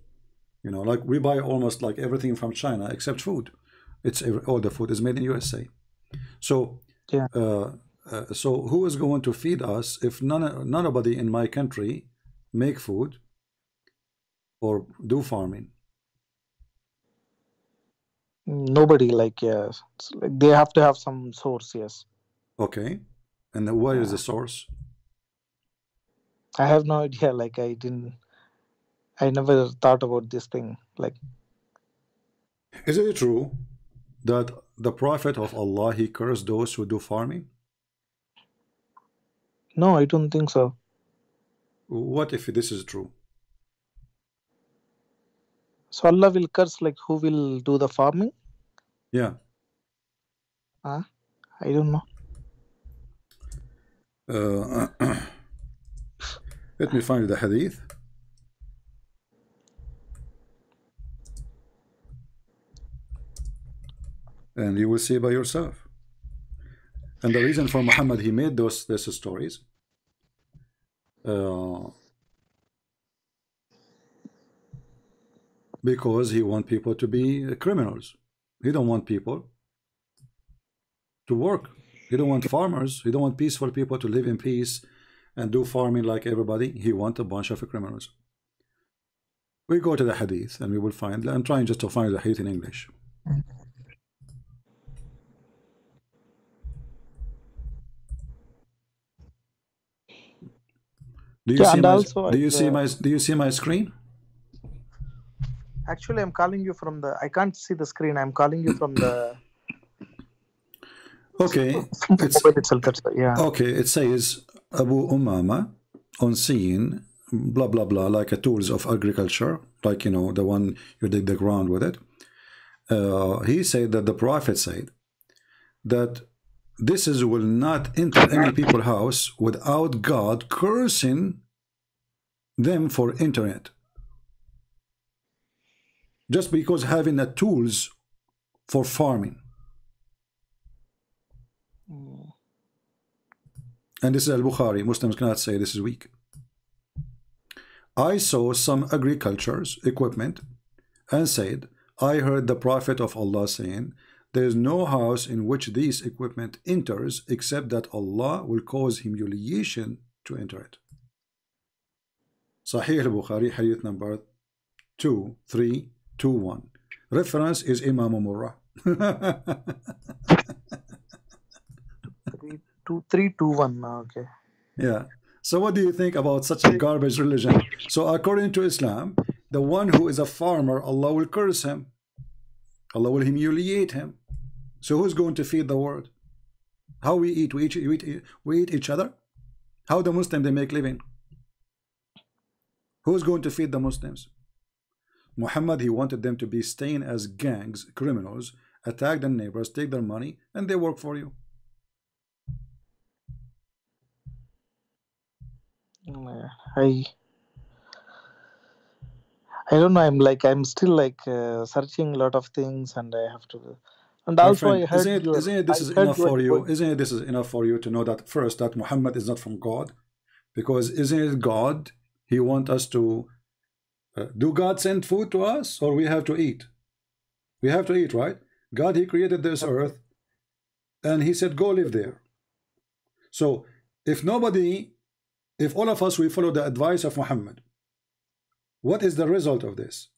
G: like we buy almost like everything from China except food. All the food is made in USA. So so who is going to feed us if nobody in my country make food or do farming?
J: Nobody, like, it's like they have to have some source. Yes.
G: Okay, and what is the source?
J: I have no idea. Like I never thought about this thing. Like,
G: is it true that the Prophet of Allah, he cursed those who do farming?
J: No, I don't think so.
G: What if this is true?
J: So Allah will curse like who will do the farming?
G: Yeah.
J: I don't know.
G: Let me find the hadith. and you will see by yourself. And the reason for Muhammad, he made those stories because he wants people to be criminals. He don't want people to work. He don't want farmers. He don't want peaceful people to live in peace and do farming like everybody. He wants a bunch of criminals. We go to the hadith and we will find. I'm trying just to find the hadith in English. Do you see my screen?
J: Actually, I'm calling you from the. I can't see the screen. I'm calling you from the.
G: Okay.
J: Yeah.
G: Okay. It says Abu Umama on seeing blah blah blah, like a tools of agriculture, like the one you dig the ground with it. He said that the Prophet said that this will not enter any people's house without God cursing them for entering it. Just because having the tools for farming. And this is Al-Bukhari. Muslims cannot say this is weak. I saw some agriculture's equipment and said, I heard the Prophet of Allah saying, there is no house in which this equipment enters except that Allah will cause humiliation to enter it. Sahih al-Bukhari, hadith number 2321. Reference is Imam Murrah.
J: 2321. Okay.
G: Yeah. So what do you think about such a garbage religion? So according to Islam, the one who is a farmer, Allah will curse him. Allah will humiliate him. So who's going to feed the world? How we eat? We eat each other? How the Muslims they make living? Who's going to feed the Muslims? Muhammad, he wanted them to be staying as gangs, criminals, attack their neighbors, take their money, and they work for you.
J: I don't know. I'm still searching a lot of things, and I have to. And
G: my
J: also,
G: friend,
J: I heard
G: isn't this is enough for you? Isn't this is enough for you to know that first that Muhammad is not from God, because isn't it God? He wants us to do God send food to us, or we have to eat? We have to eat, right? God, he created this earth, and he said, go live there. So if all of us, we follow the advice of Muhammad, what is the result of this?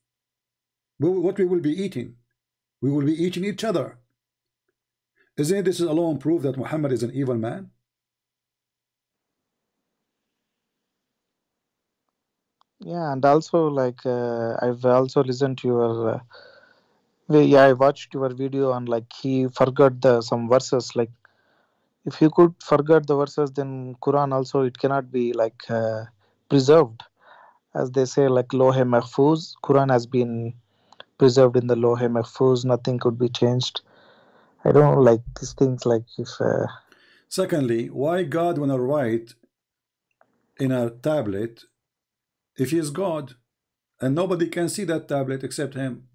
G: What we will be eating? We will be eating each other. Isn't this alone proof that Muhammad is an evil man?
J: Yeah, and also I've also listened to your. I watched your video on he forgot some verses. If you could forget the verses, then Quran also it cannot be preserved, as they say Lohe Mahfuz. Quran has been preserved in the Lohe Mahfuz. Nothing could be changed. I don't like these things. If
G: secondly, why God wanna write in a tablet if he is God and nobody can see that tablet except him?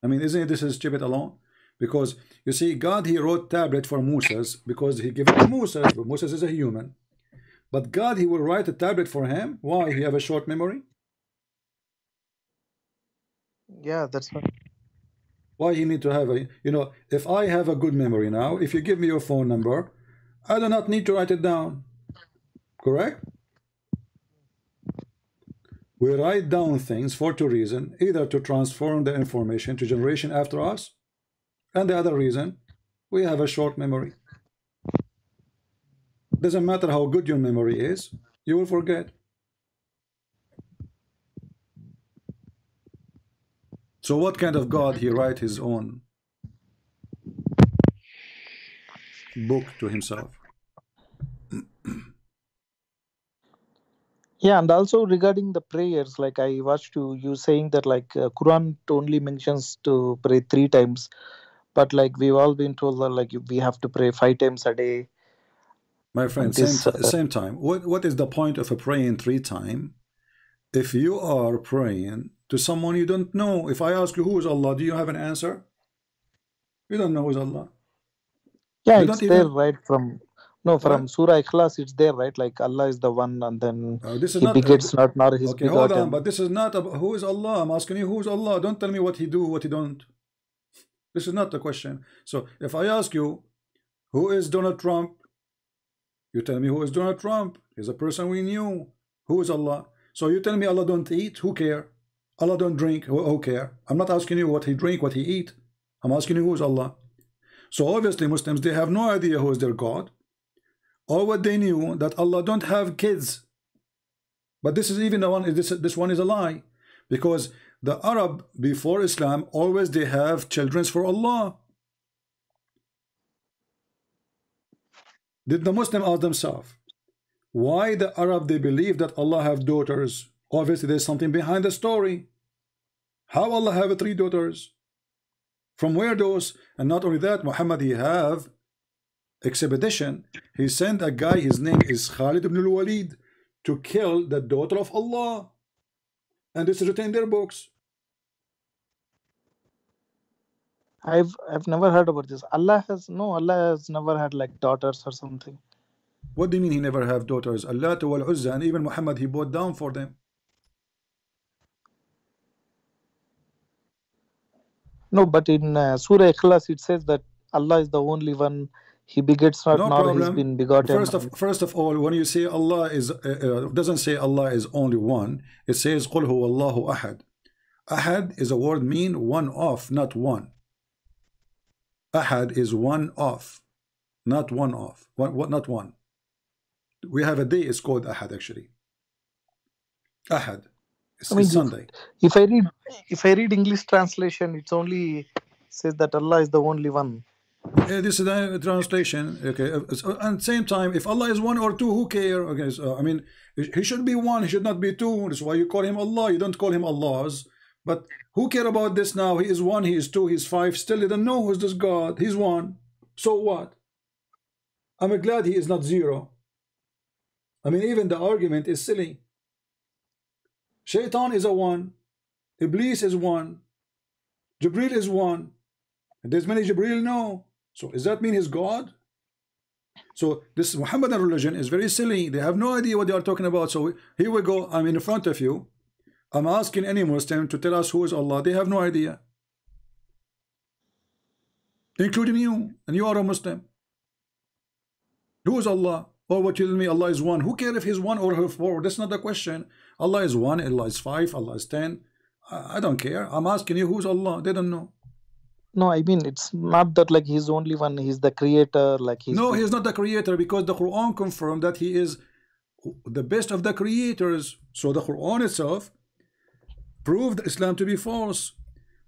G: I mean, isn't this is stupid alone? Because you see, God, he wrote tablet for Moses because he gave it to Moses, but Moses is a human. But God, he will write a tablet for him. Why? He have a short memory?
J: Yeah, that's what.
G: Why he need to have a, if I have a good memory now, if you give me your phone number, I do not need to write it down. Correct? We write down things for two reasons, either to transform the information to generation after us, and the other reason, we have a short memory. Doesn't matter how good your memory is, you will forget. So what kind of God he write his own book to himself?
J: Yeah, and also regarding the prayers, I watched you saying that Quran only mentions to pray 3 times, but we've all been told that we have to pray 5 times a day.
G: My friend, same time. What is the point of a praying 3 times if you are praying to someone you don't know? If I ask you who is Allah, do you have an answer? You don't know who's Allah.
J: Yeah, it's there right from Surah Ikhlas. It's there right, like Allah is the one, and then He begets not nor His begotten.
G: Hold on, but this is not about who is Allah. I'm asking you who's Allah. Don't tell me what He do, what He don't. This is not the question. So if I ask you who is Donald Trump, you tell me who is Donald Trump. He's a person we knew. Who is Allah? So you tell me Allah don't eat. Who care? Allah don't drink. Who care? I'm not asking you what He drink, what He eat. I'm asking you who is Allah. So obviously Muslims, they have no idea who is their God. Or what they knew, that Allah don't have kids. But this is even the one, this one is a lie. Because the Arab before Islam, always they have children for Allah. Did the Muslim ask themselves, why the Arab they believe that Allah have daughters? Obviously there's something behind the story. How Allah have 3 daughters? From where those? And not only that, Muhammad he have expedition. He sent a guy, his name is Khalid ibn al-Walid, to kill the daughter of Allah. And this is written in their books.
J: I've never heard about this. Allah has never had like daughters or something.
G: What do you mean He never have daughters? Allah wal Uzza, and even Muhammad he bowed down for them.
J: No, but in Surah Ikhlas it says that Allah is the only one. He begets not, nor He's been begotten.
G: First of all, when you say Allah is, doesn't say Allah is only one. It says قُلْ هُوَ اللَّهُ أَحَدٌ. Ahad is a word mean one of, not one. Ahad is one of, not one of. Not one. We have a day, it's called Ahad actually. Ahad. It's Sunday.
J: If I read English translation, it's only says that Allah is the only one.
G: Yeah, this is the translation. Okay, and same time, if Allah is 1 or 2, who care? Okay, so I mean, He should be 1, He should not be 2. That's why you call Him Allah. You don't call Him Allahs. But who care about this now? He is 1, He is 2, He is 5. Still, they don't know who's this God. He's 1. So what? I'm glad He is not 0. I mean, even the argument is silly. Shaitan is a 1. Iblis is 1. Jibril is 1. And there's many Jibril, no. So does that mean He's God? So this Muhammadan religion is very silly. They have no idea what they are talking about. So here we go. I'm in front of you. I'm asking any Muslim to tell us who is Allah. They have no idea. Including you. And you are a Muslim. Who is Allah? Or what you tell me Allah is 1. Who cares if He's 1 or 4? That's not the question. Allah is 1, Allah is 5, Allah is 10. I don't care. I'm asking you who's Allah. They don't know.
J: No, I mean, it's not that like He's only one. He's the creator. Like
G: No, He's not the creator, because the Quran confirmed that He is the best of the creators. So the Quran itself proved Islam to be false.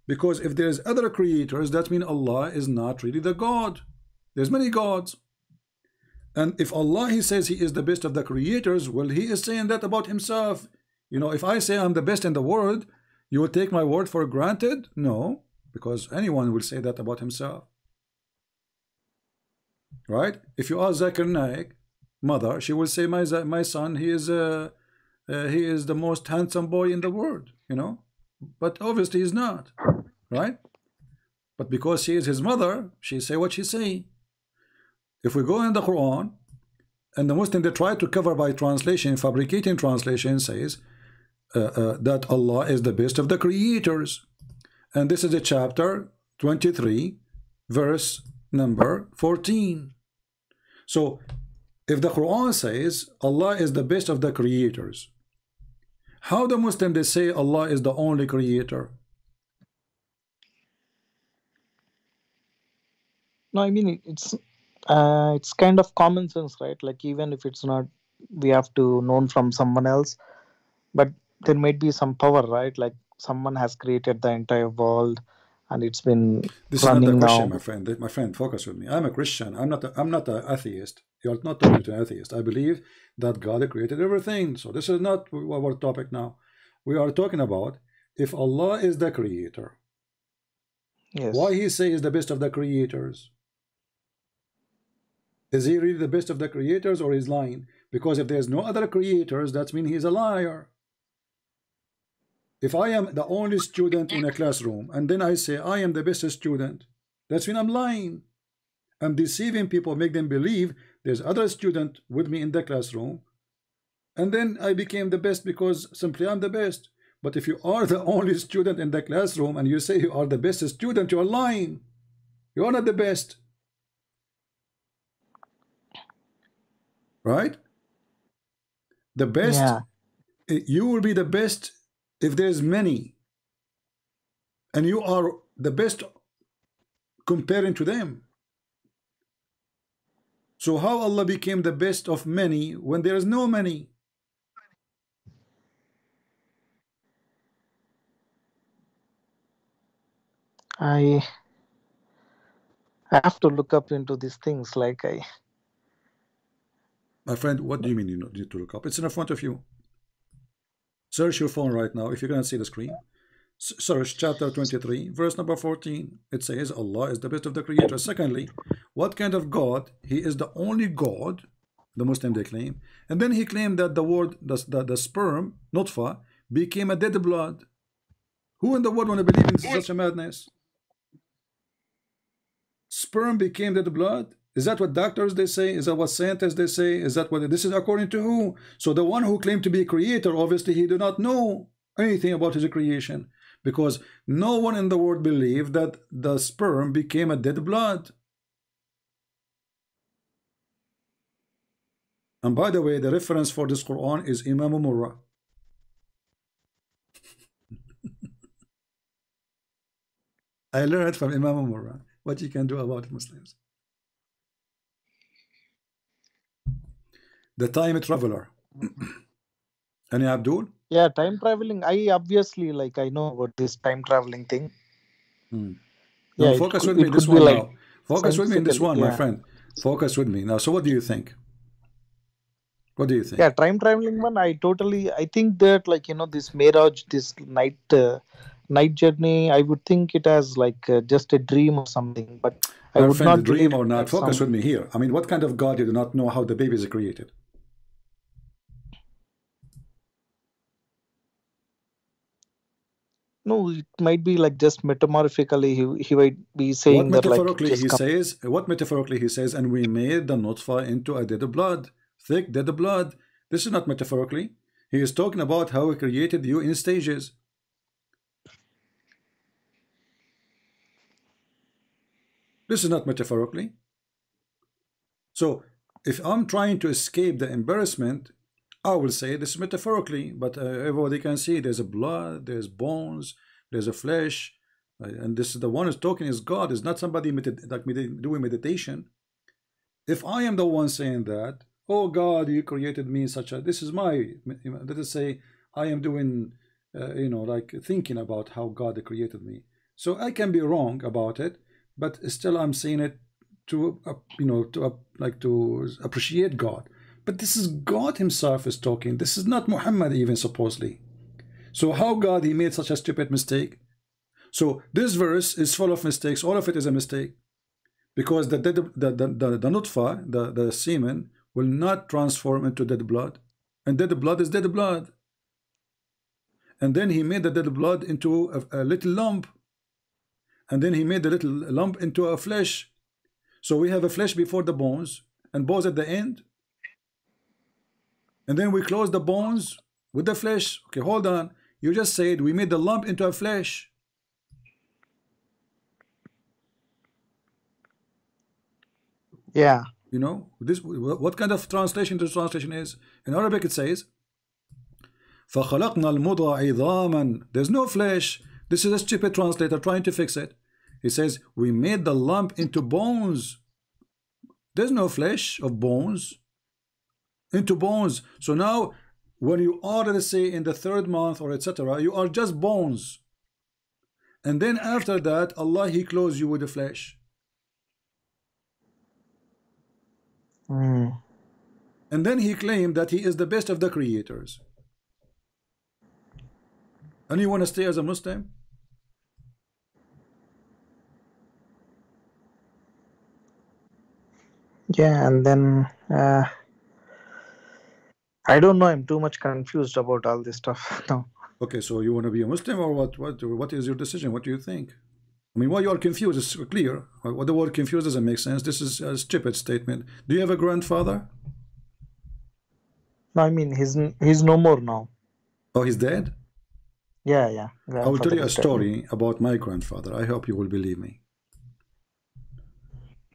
G: Because if there's other creators, that means Allah is not really the God. There's many gods. And if Allah, He says He is the best of the creators, well, He is saying that about Himself. You know, if I say I'm the best in the world, you will take my word for granted? No. Because anyone will say that about himself, right? If you ask Zakir Naik, mother, she will say, my son, he is the most handsome boy in the world, you know. But obviously he's not, right? But because she is his mother, she say what she say. If we go in the Quran, and the Muslim they try to cover by translation, fabricating translation, says that Allah is the best of the creators. And this is a chapter 23, verse number 14. So, if the Quran says Allah is the best of the creators, how the Muslim they say Allah is the only creator?
J: No, I mean it's kind of common sense, right? Like even if it's not, we have to know from someone else, but there might be some power, right? Like someone has created the entire world, and it's been
G: this running is not a question, now. My friend, focus with me. I'm a Christian. I'm not an atheist. You're not talking to an atheist. I believe that God created everything. So this is not our topic now. We are talking about if Allah is the creator.
J: Yes.
G: Why He say is the best of the creators? Is He really the best of the creators, or He's lying? Because if there's no other creators, that means He's a liar. If I am the only student in a classroom, and then I say I am the best student, That's when I'm lying. I'm deceiving people, make them believe there's other student with me in the classroom, and then I became the best because simply I'm the best. But if you are the only student in the classroom and you say you are the best student, you are lying. You are not the best. Right? The best,
J: Yeah.
G: you will be the best if there's many. And you are the best comparing to them. So how Allah became the best of many when there is no many?
J: I have to look up into these things. Like
G: My friend, what do you mean you need to look up? It's in front of you. Search your phone right now if you're going to see the screen. Search chapter 23, verse number 14. It says Allah is the best of the creators. Secondly, what kind of God? He is the only God, the Muslim they claim. And then he claimed that the word, the sperm, nutfa, became a dead blood. Who in the world want to believe in such a madness? Sperm became dead blood? Is that what doctors they say? Is that what scientists they say? Is that what this is according to who? So the one who claimed to be a creator, obviously he did not know anything about his creation, because no one in the world believed that the sperm became a dead blood. And by the way, the reference for this Quran is Imam Murrah. I learned from Imam Murrah what you can do about it, Muslims. The time traveler. Any Abdul?
J: yeah, time traveling. I obviously I know about this time traveling thing.
G: No,
J: Yeah,
G: focus with me this one now. Focus with me in this one, my
J: yeah.
G: friend. Focus with me now. So what do you think? What do you think?
J: Yeah, time traveling one. I think that this Miraj, this night journey. I would think it as just a dream or something. But I
G: My
J: would
G: friend,
J: not
G: the dream
J: believe
G: or not,
J: that
G: focus with me here. I mean, what kind of God you do not know how the babies are created?
J: No, it might be just metaphorically. He might be saying
G: What
J: that
G: metaphorically
J: just
G: he says? What metaphorically he says? And we made the nutfa into a dead blood, thick dead blood. This is not metaphorically. He is talking about how he created you in stages. This is not metaphorically. So if I'm trying to escape the embarrassment, I will say this is metaphorically, but everybody can see there's a blood, there's bones, there's a flesh, and this is the one who's talking is God, is not somebody doing meditation. If I am the one saying that, oh God, you created me in such a, this is my, let us say I am doing, thinking about how God created me. So I can be wrong about it, but still I'm saying it to, to appreciate God. But this is God himself is talking. This is not Muhammad even supposedly. So how God he made such a stupid mistake? So this verse is full of mistakes. All of it is a mistake, because the nutfa, the semen, will not transform into dead blood, and dead blood is dead blood. And then he made the dead blood into a little lump, and then he made the little lump into a flesh. So we have a flesh before the bones, and bones at the end. And then we close the bones with the flesh. Okay, hold on. You just said we made the lump into a flesh.
J: Yeah.
G: You know, this what kind of translation this translation is? In Arabic it says فَخَلَقْنَا الْمُضْغَ عِظَامًا. There's no flesh. This is a stupid translator trying to fix it. He says we made the lump into bones. There's no flesh of bones. Into bones. So now when you are, let's say, in the 3rd month or etc., you are just bones, and then after that Allah he clothes you with the flesh. And then he claimed that he is the best of the creators. And you want to stay as a Muslim?
J: Yeah, and then I don't know. I'm too much confused about all this stuff now.
G: Okay, so you want to be a Muslim or what? What is your decision? What do you think? I mean, why you are confused is clear. What the word confused doesn't make sense. This is a stupid statement. Do you have a grandfather?
J: No, I mean he's no more now.
G: Oh, he's dead?
J: Yeah.
G: I will tell you a story about my grandfather. I hope you will believe me.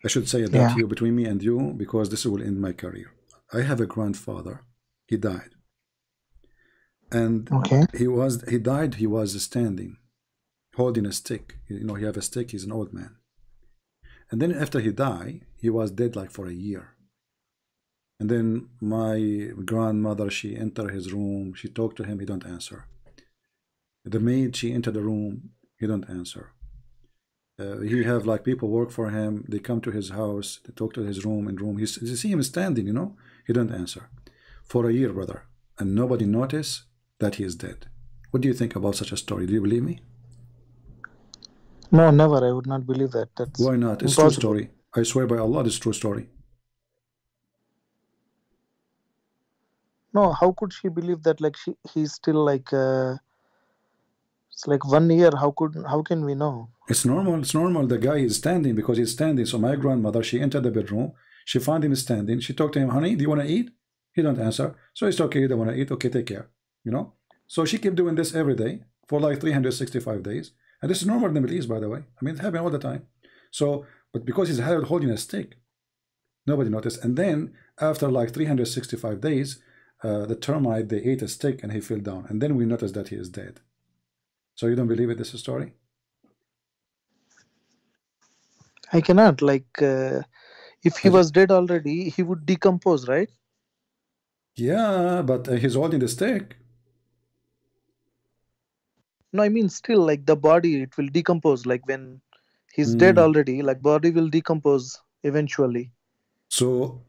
G: I should say that to you, between me and you, because this will end my career. I have a grandfather. He died. And he died, he was standing, holding a stick. You know, he have a stick, he's an old man. And then after he died, he was dead like for a year. And then my grandmother, she entered his room, she talked to him, he don't answer. The maid, she entered the room, he don't answer. He have like people work for him, they come to his house, they talk to his room, you see him standing, you know, he don't answer. For a year, brother, and nobody noticed that he is dead. What do you think about such a story? Do you believe me?
J: No, never. I would not believe that. That's
G: why not? It's a true story. I swear by Allah, it's a true story.
J: No, how could she believe that? Like he's still like it's like 1 year. How can we know?
G: It's normal. It's normal. The guy is standing because he's standing. So my grandmother, she entered the bedroom. She found him standing. She talked to him, honey, do you want to eat? He don't answer. So it's okay. You don't want to eat. Okay, take care. You know. So she kept doing this every day for like 365 days. And this is normal in the Middle East, by the way. I mean, it happened all the time. So, but because he's holding a stick, nobody noticed. And then after like 365 days, the termite, they ate a stick and he fell down. And then we noticed that he is dead. So you don't believe it, this story?
J: I cannot. Like, if he was dead already, he would decompose, right?
G: Yeah, but he's holding the stick.
J: No, I mean still, like the body, it will decompose. Like when he's dead already, like body will decompose eventually.
G: So,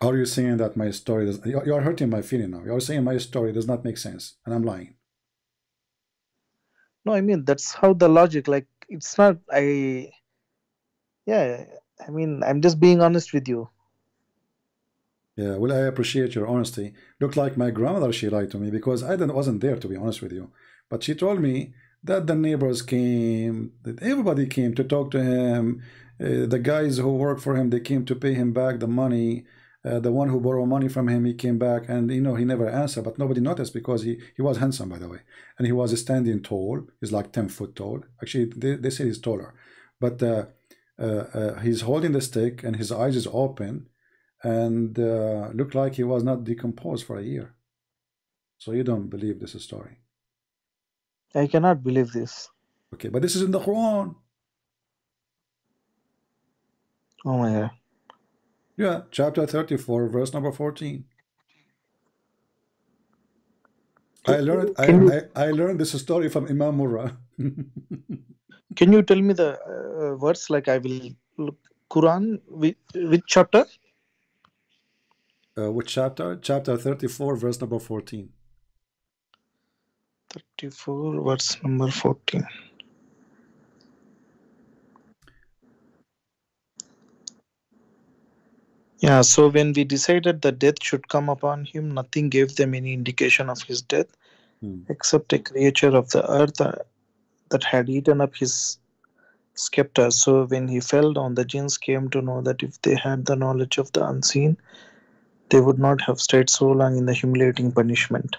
G: are you saying that my story does? You are hurting my feeling now. You are saying my story does not make sense, and I'm lying.
J: No, I mean that's how the logic. Like it's not. Yeah, I mean I'm just being honest with you.
G: Yeah, well, I appreciate your honesty. Looked like my grandmother, she lied to me because I wasn't there, to be honest with you. But she told me that the neighbors came, that everybody came to talk to him. The guys who work for him, they came to pay him back the money. The one who borrowed money from him, he came back, and you know, he never answered, but nobody noticed because he was handsome, by the way. And he was standing tall. He's like 10 foot tall. Actually, they say he's taller. But he's holding the stick and his eyes is open. And looked like he was not decomposed for a year. So you don't believe this story?
J: I cannot believe this.
G: Okay, but this is in the Quran.
J: Oh my God.
G: Yeah, chapter 34, verse number 14. I learned this story from Imam Murrah.
J: Can you tell me the words? Like I will look. Quran, which chapter?
G: Which chapter? Chapter 34, verse number 14.
J: 34, verse number 14. Yeah, so when we decided that death should come upon him, nothing gave them any indication of his death, except a creature of the earth that had eaten up his scepter. So when he fell down, the jinns came to know that if they had the knowledge of the unseen, they would not have stayed so long in the humiliating punishment.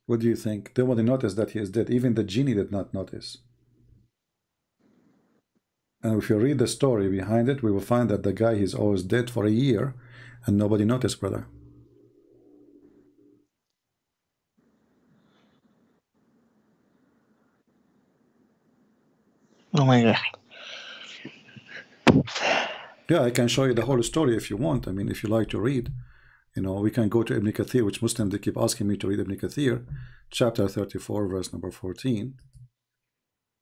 G: What do you think? They want to notice that he is dead. Even the genie did not notice. And if you read the story behind it, we will find that the guy is always dead for a year and nobody noticed, brother.
J: Oh my God.
G: Yeah, I can show you the whole story if you want. I mean, if you like to read, you know, we can go to Ibn Kathir, which Muslims, they keep asking me to read Ibn Kathir, chapter 34, verse number 14.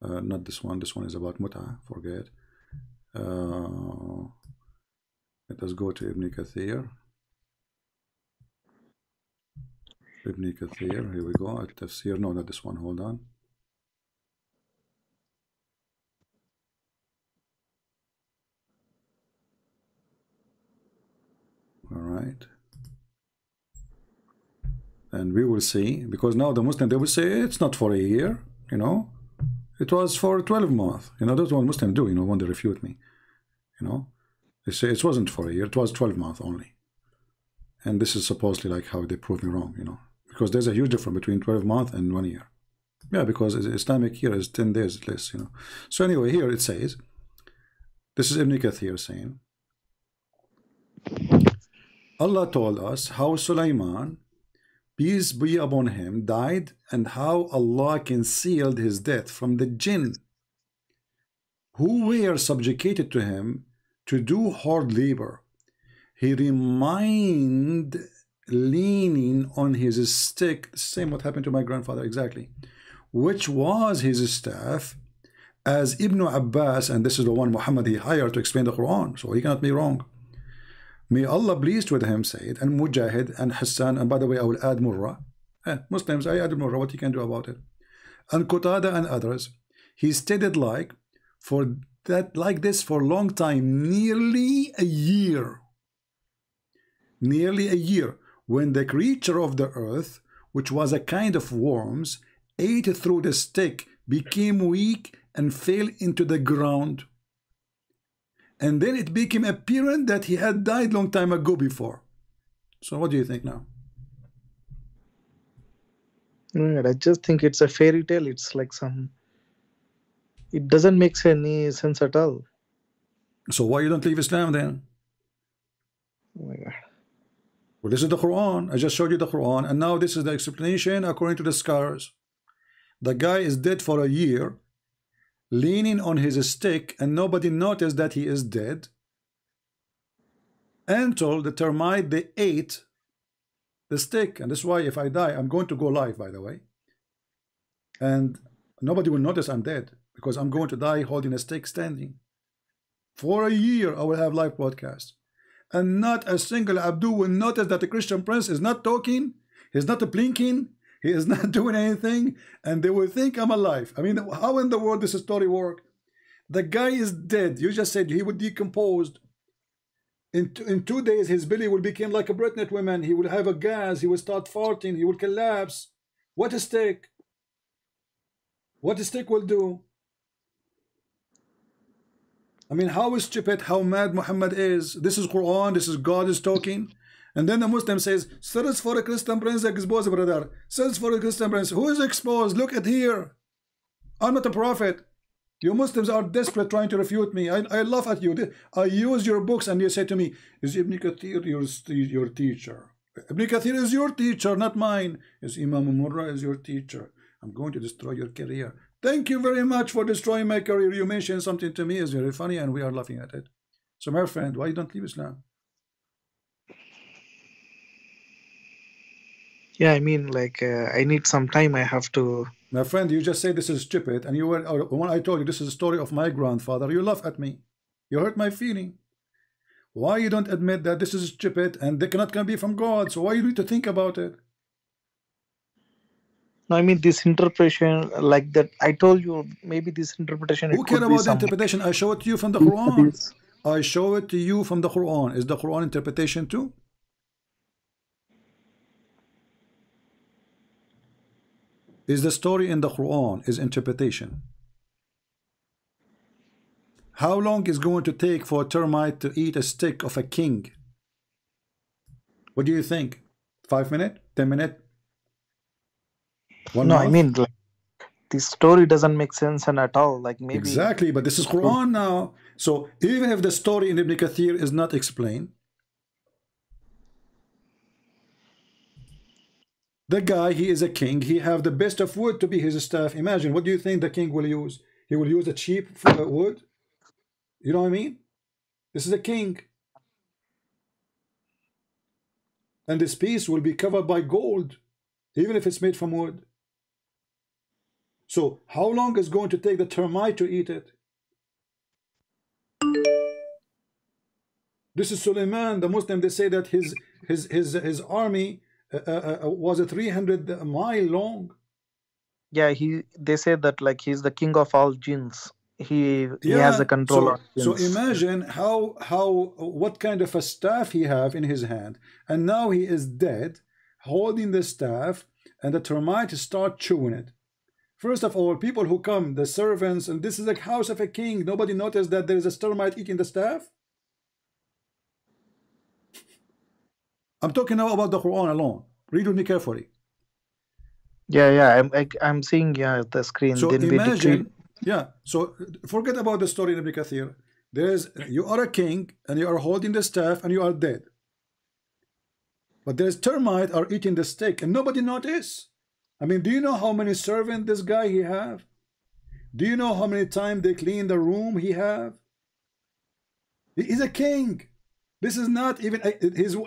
G: Not this one. This one is about Mut'ah. Forget. Let us go to Ibn Kathir. Ibn Kathir, here we go. At Tafsir. No, not this one. Hold on. All right. And we will see, because now the Muslim, they will say it's not for a year, you know, it was for 12 months. You know, that's what Muslims do, you know, when they refute me. You know, they say it wasn't for a year, it was 12 months only. And this is supposedly like how they prove me wrong, you know, because there's a huge difference between 12 months and 1 year. Yeah, because Islamic year is 10 days less, you know. So anyway, here it says, this is Ibn Kathir saying, Allah told us how Sulaiman, peace be upon him, died, and how Allah concealed his death from the jinn who were subjugated to him to do hard labor. He remained leaning on his stick, same what happened to my grandfather exactly, which was his staff, as Ibn Abbas, and this is the one Muhammad he hired to explain the Quran, so he cannot be wrong. May Allah pleased with him said, and Mujahid and Hassan, and by the way I will add Murrah. Muslims, I added Murrah, what you can do about it. And Qatada and others, he stated like this for a long time, nearly a year, when the creature of the earth, which was a kind of worms, ate through the stick, became weak and fell into the ground. And then it became apparent that he had died long time ago before. So what do you think now?
J: I just think it's a fairy tale. It's like it doesn't make any sense at all.
G: So why you don't leave Islam then?
J: Oh my God.
G: Well, this is the Quran. I just showed you the Quran, and now this is the explanation according to the scholars. The guy is dead for a year, leaning on his stick, and nobody noticed that he is dead, until the termite, they ate the stick. And this is why if I die, I'm going to go live, by the way, and nobody will notice I'm dead, because I'm going to die holding a stick standing. For a year I will have live broadcasts, and not a single Abdu will notice that the Christian prince is not talking, he's not blinking, he is not doing anything, and they will think I'm alive. I mean, how in the world does this story work? The guy is dead. You just said he would decompose. In 2 days, his belly will become like a pregnant woman. He will have a gas. He will start farting. He will collapse. What a stick. What a stick will do. I mean, how stupid, how mad Muhammad is. This is Quran. This is God is talking. And then the Muslim says, search for a Christian prince exposed, brother. Search for a Christian prince. Who is exposed? Look at here. I'm not a prophet. You Muslims are desperate trying to refute me. I laugh at you. I use your books and you say to me, is Ibn Kathir your teacher? Ibn Kathir is your teacher, not mine. Is Imam Murrah is your teacher? I'm going to destroy your career. Thank you very much for destroying my career. You mentioned something to me. It's very funny and we are laughing at it. So my friend, why you don't leave Islam?
J: Yeah, I mean, like, I need some time. I have to.
G: My friend, you just say this is stupid, and you were when I told you this is a story of my grandfather, you laugh at me. You hurt my feeling. Why you don't admit that this is stupid and they cannot be from God? So why you need to think about it?
J: No, I mean this interpretation, like that. I told you maybe this interpretation.
G: Who cares about the interpretation? I show it to you from the Quran. I show it to you from the Quran. Is the Quran interpretation too? Is the story in the Quran is interpretation? How long is going to take for a termite to eat a stick of a king? What do you think? 5 minutes? 10 minutes?
J: No, month? I mean, like, this story doesn't make sense and at all. Like maybe
G: exactly, but this is Quran now. So even if the story in Ibn Kathir is not explained, the guy, he is a king. He have the best of wood to be his staff. Imagine, what do you think the king will use? He will use a cheap wood. You know what I mean? This is a king. And this piece will be covered by gold, even if it's made from wood. So how long is going to take the termite to eat it? This is Suleiman, the Muslim. They say that his army was a 300 mile long.
J: Yeah, they say that like he's the king of all jinns. He has the control of jinns.
G: So imagine what kind of a staff he have in his hand, and now he is dead. holding the staff, and the termites start chewing it. First of all, people who come, the servants, and this is the house of a king, nobody noticed that there is a termite eating the staff? I'm talking now about the Quran alone. Read with me carefully.
J: Yeah, I'm seeing the screen.
G: So imagine, so forget about the story in Ibn Kathir. You are a king and you are holding the staff and you are dead. But there's termites are eating the steak and nobody notice. I mean, do you know how many servants this guy he have? Do you know how many times they clean the room he have? He's a king. This is not even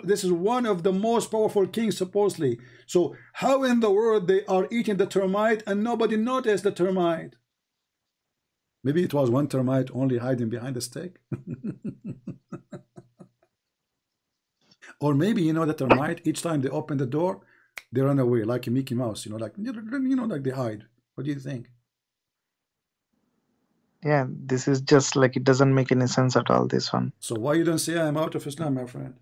G: this is one of the most powerful kings supposedly. So how in the world they are eating the termite and nobody noticed the termite? Maybe it was one termite only hiding behind the steak. Or maybe, you know, the termite, each time they open the door, they run away like a Mickey Mouse, you know, like they hide. What do you think?
J: Yeah, this is just like, it doesn't make any sense at all, this one.
G: So why you don't say I'm out of Islam, my friend?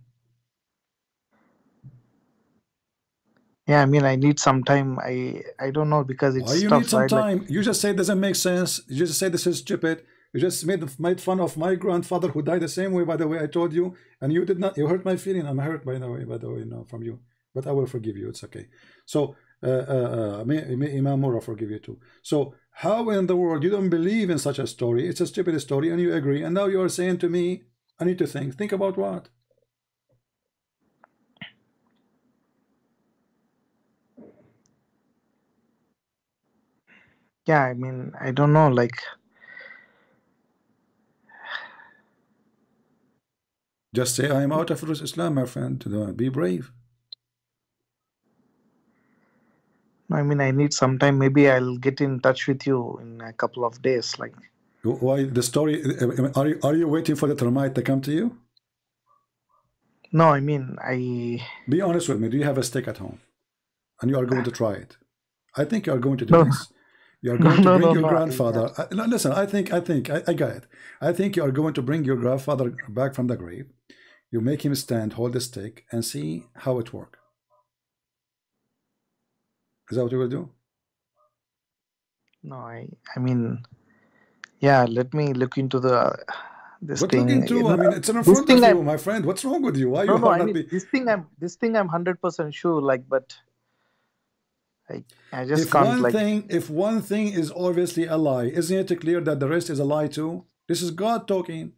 J: Yeah, I mean, I need some time. I don't know, because it's
G: why you need some time? Like, you just say it doesn't make sense. You just say this is stupid. You just made fun of my grandfather who died the same way, by the way, I told you, and you did not. You hurt my feeling. I'm hurt by the way, no, from you. But I will forgive you. It's okay. So may Imam Murrah forgive you too. So how in the world you don't believe in such a story? It's a stupid story, and you agree. And now you are saying to me, I need to think. Think about what?
J: Yeah, I mean, I don't know, like.
G: Just say I am out of Islam, my friend. Be brave.
J: I mean, I need some time. Maybe I'll get in touch with you in a couple of days. Like,
G: why the story? Are you waiting for the termite to come to you?
J: No, I mean,
G: Be honest with me. Do you have a steak at home, and you are going to try it? I think you are going to do this. You are going to bring your grandfather. Listen, I got it. I think you are going to bring your grandfather back from the grave. You make him stand, hold the stick, and see how it works. Is that what you will do?
J: No, I mean, yeah. Let me look into this
G: what
J: thing.
G: What look into? I mean, it's in front of you, my friend. What's wrong with you? Why you
J: I mean, this thing I'm 100% sure. Like, but I just can't.
G: If one thing is obviously a lie, isn't it clear that the rest is a lie too? This is God talking.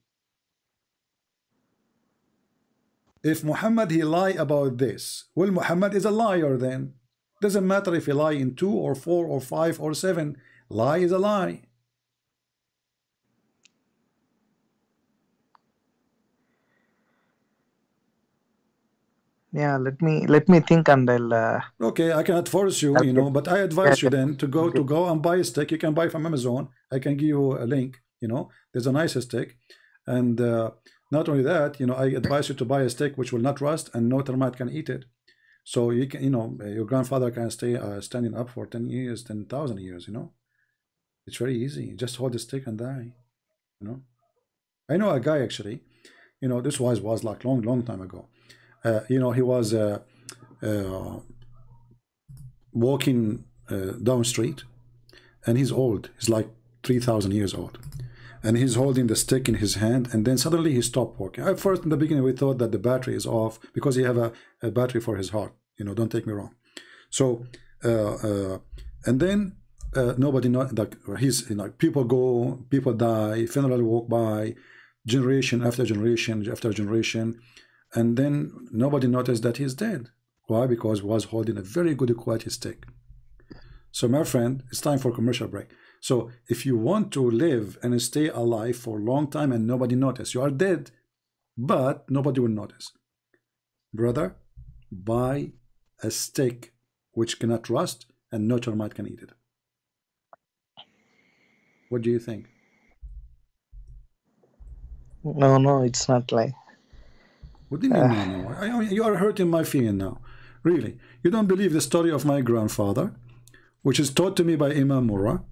G: If Muhammad he lie about this, well, Muhammad is a liar then. Doesn't matter if he lie in 2 or 4 or 5 or 7. Lie is a lie.
J: Yeah, let me think, and I'll.
G: Okay, I cannot force you, you know, but I advise you then to go and buy a stick. You can buy from Amazon. I can give you a link. You know, there's a nice stick, and not only that, you know, I advise you to buy a stick which will not rust and no termite can eat it. So you can, you know, your grandfather can stay standing up for 10 years, 10,000 years. You know, it's very easy. Just hold the stick and die. You know, I know a guy actually. You know, this was like long time ago. You know, he was walking down street, and he's old. He's like 3,000 years old, and he's holding the stick in his hand. And then suddenly he stopped walking. At first, in the beginning, we thought that the battery is off because he have a battery for his heart. You know, don't take me wrong. So, and then nobody know that he's, you know, people go, people die, funeral walk by, generation after generation after generation. And then nobody noticed that he's dead. Why? Because he was holding a very good quality stick. So my friend, it's time for commercial break. So if you want to live and stay alive for a long time and nobody notice, you are dead, but nobody will notice. Brother, buy a stick which cannot rust and no termite can eat it. What do you think?
J: No, it's not like.
G: What do you mean no? You are hurting my feeling now. Really. You don't believe the story of my grandfather, which is taught to me by Imam Murrah,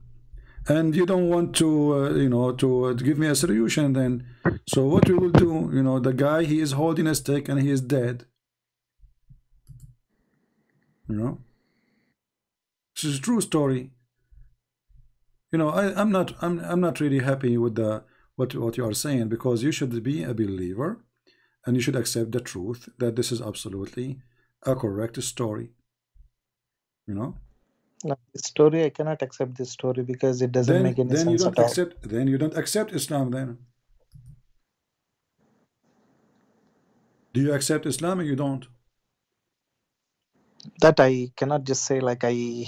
G: and you don't want to, you know, to give me a solution then. So what we will do, you know, the guy, he is holding a stick and he is dead. You know, this is a true story. You know, I'm not really happy with the what you are saying, because you should be a believer and you should accept the truth that this is absolutely a correct story. You know.
J: No, this story, I cannot accept this story because it doesn't make any sense at all.
G: Then you don't accept Islam then. Do you accept Islam or you don't?
J: That I cannot just say like I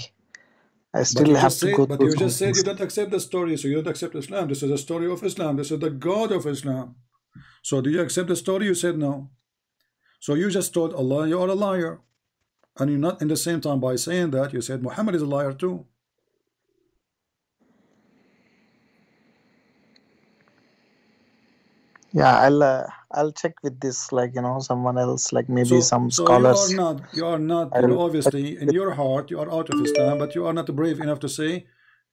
J: still have to go through.
G: But you just said you don't accept the story, so you don't accept Islam. This is the story of Islam. This is the God of Islam. So do you accept the story? You said no. So you just told Allah you are a liar. And you're not in the same time by saying that you said Muhammad is a liar too.
J: Yeah, I'll check with this, like, you know, someone else, like maybe some scholars.
G: You are not you know, obviously in your heart you are out of Islam, but you are not brave enough to say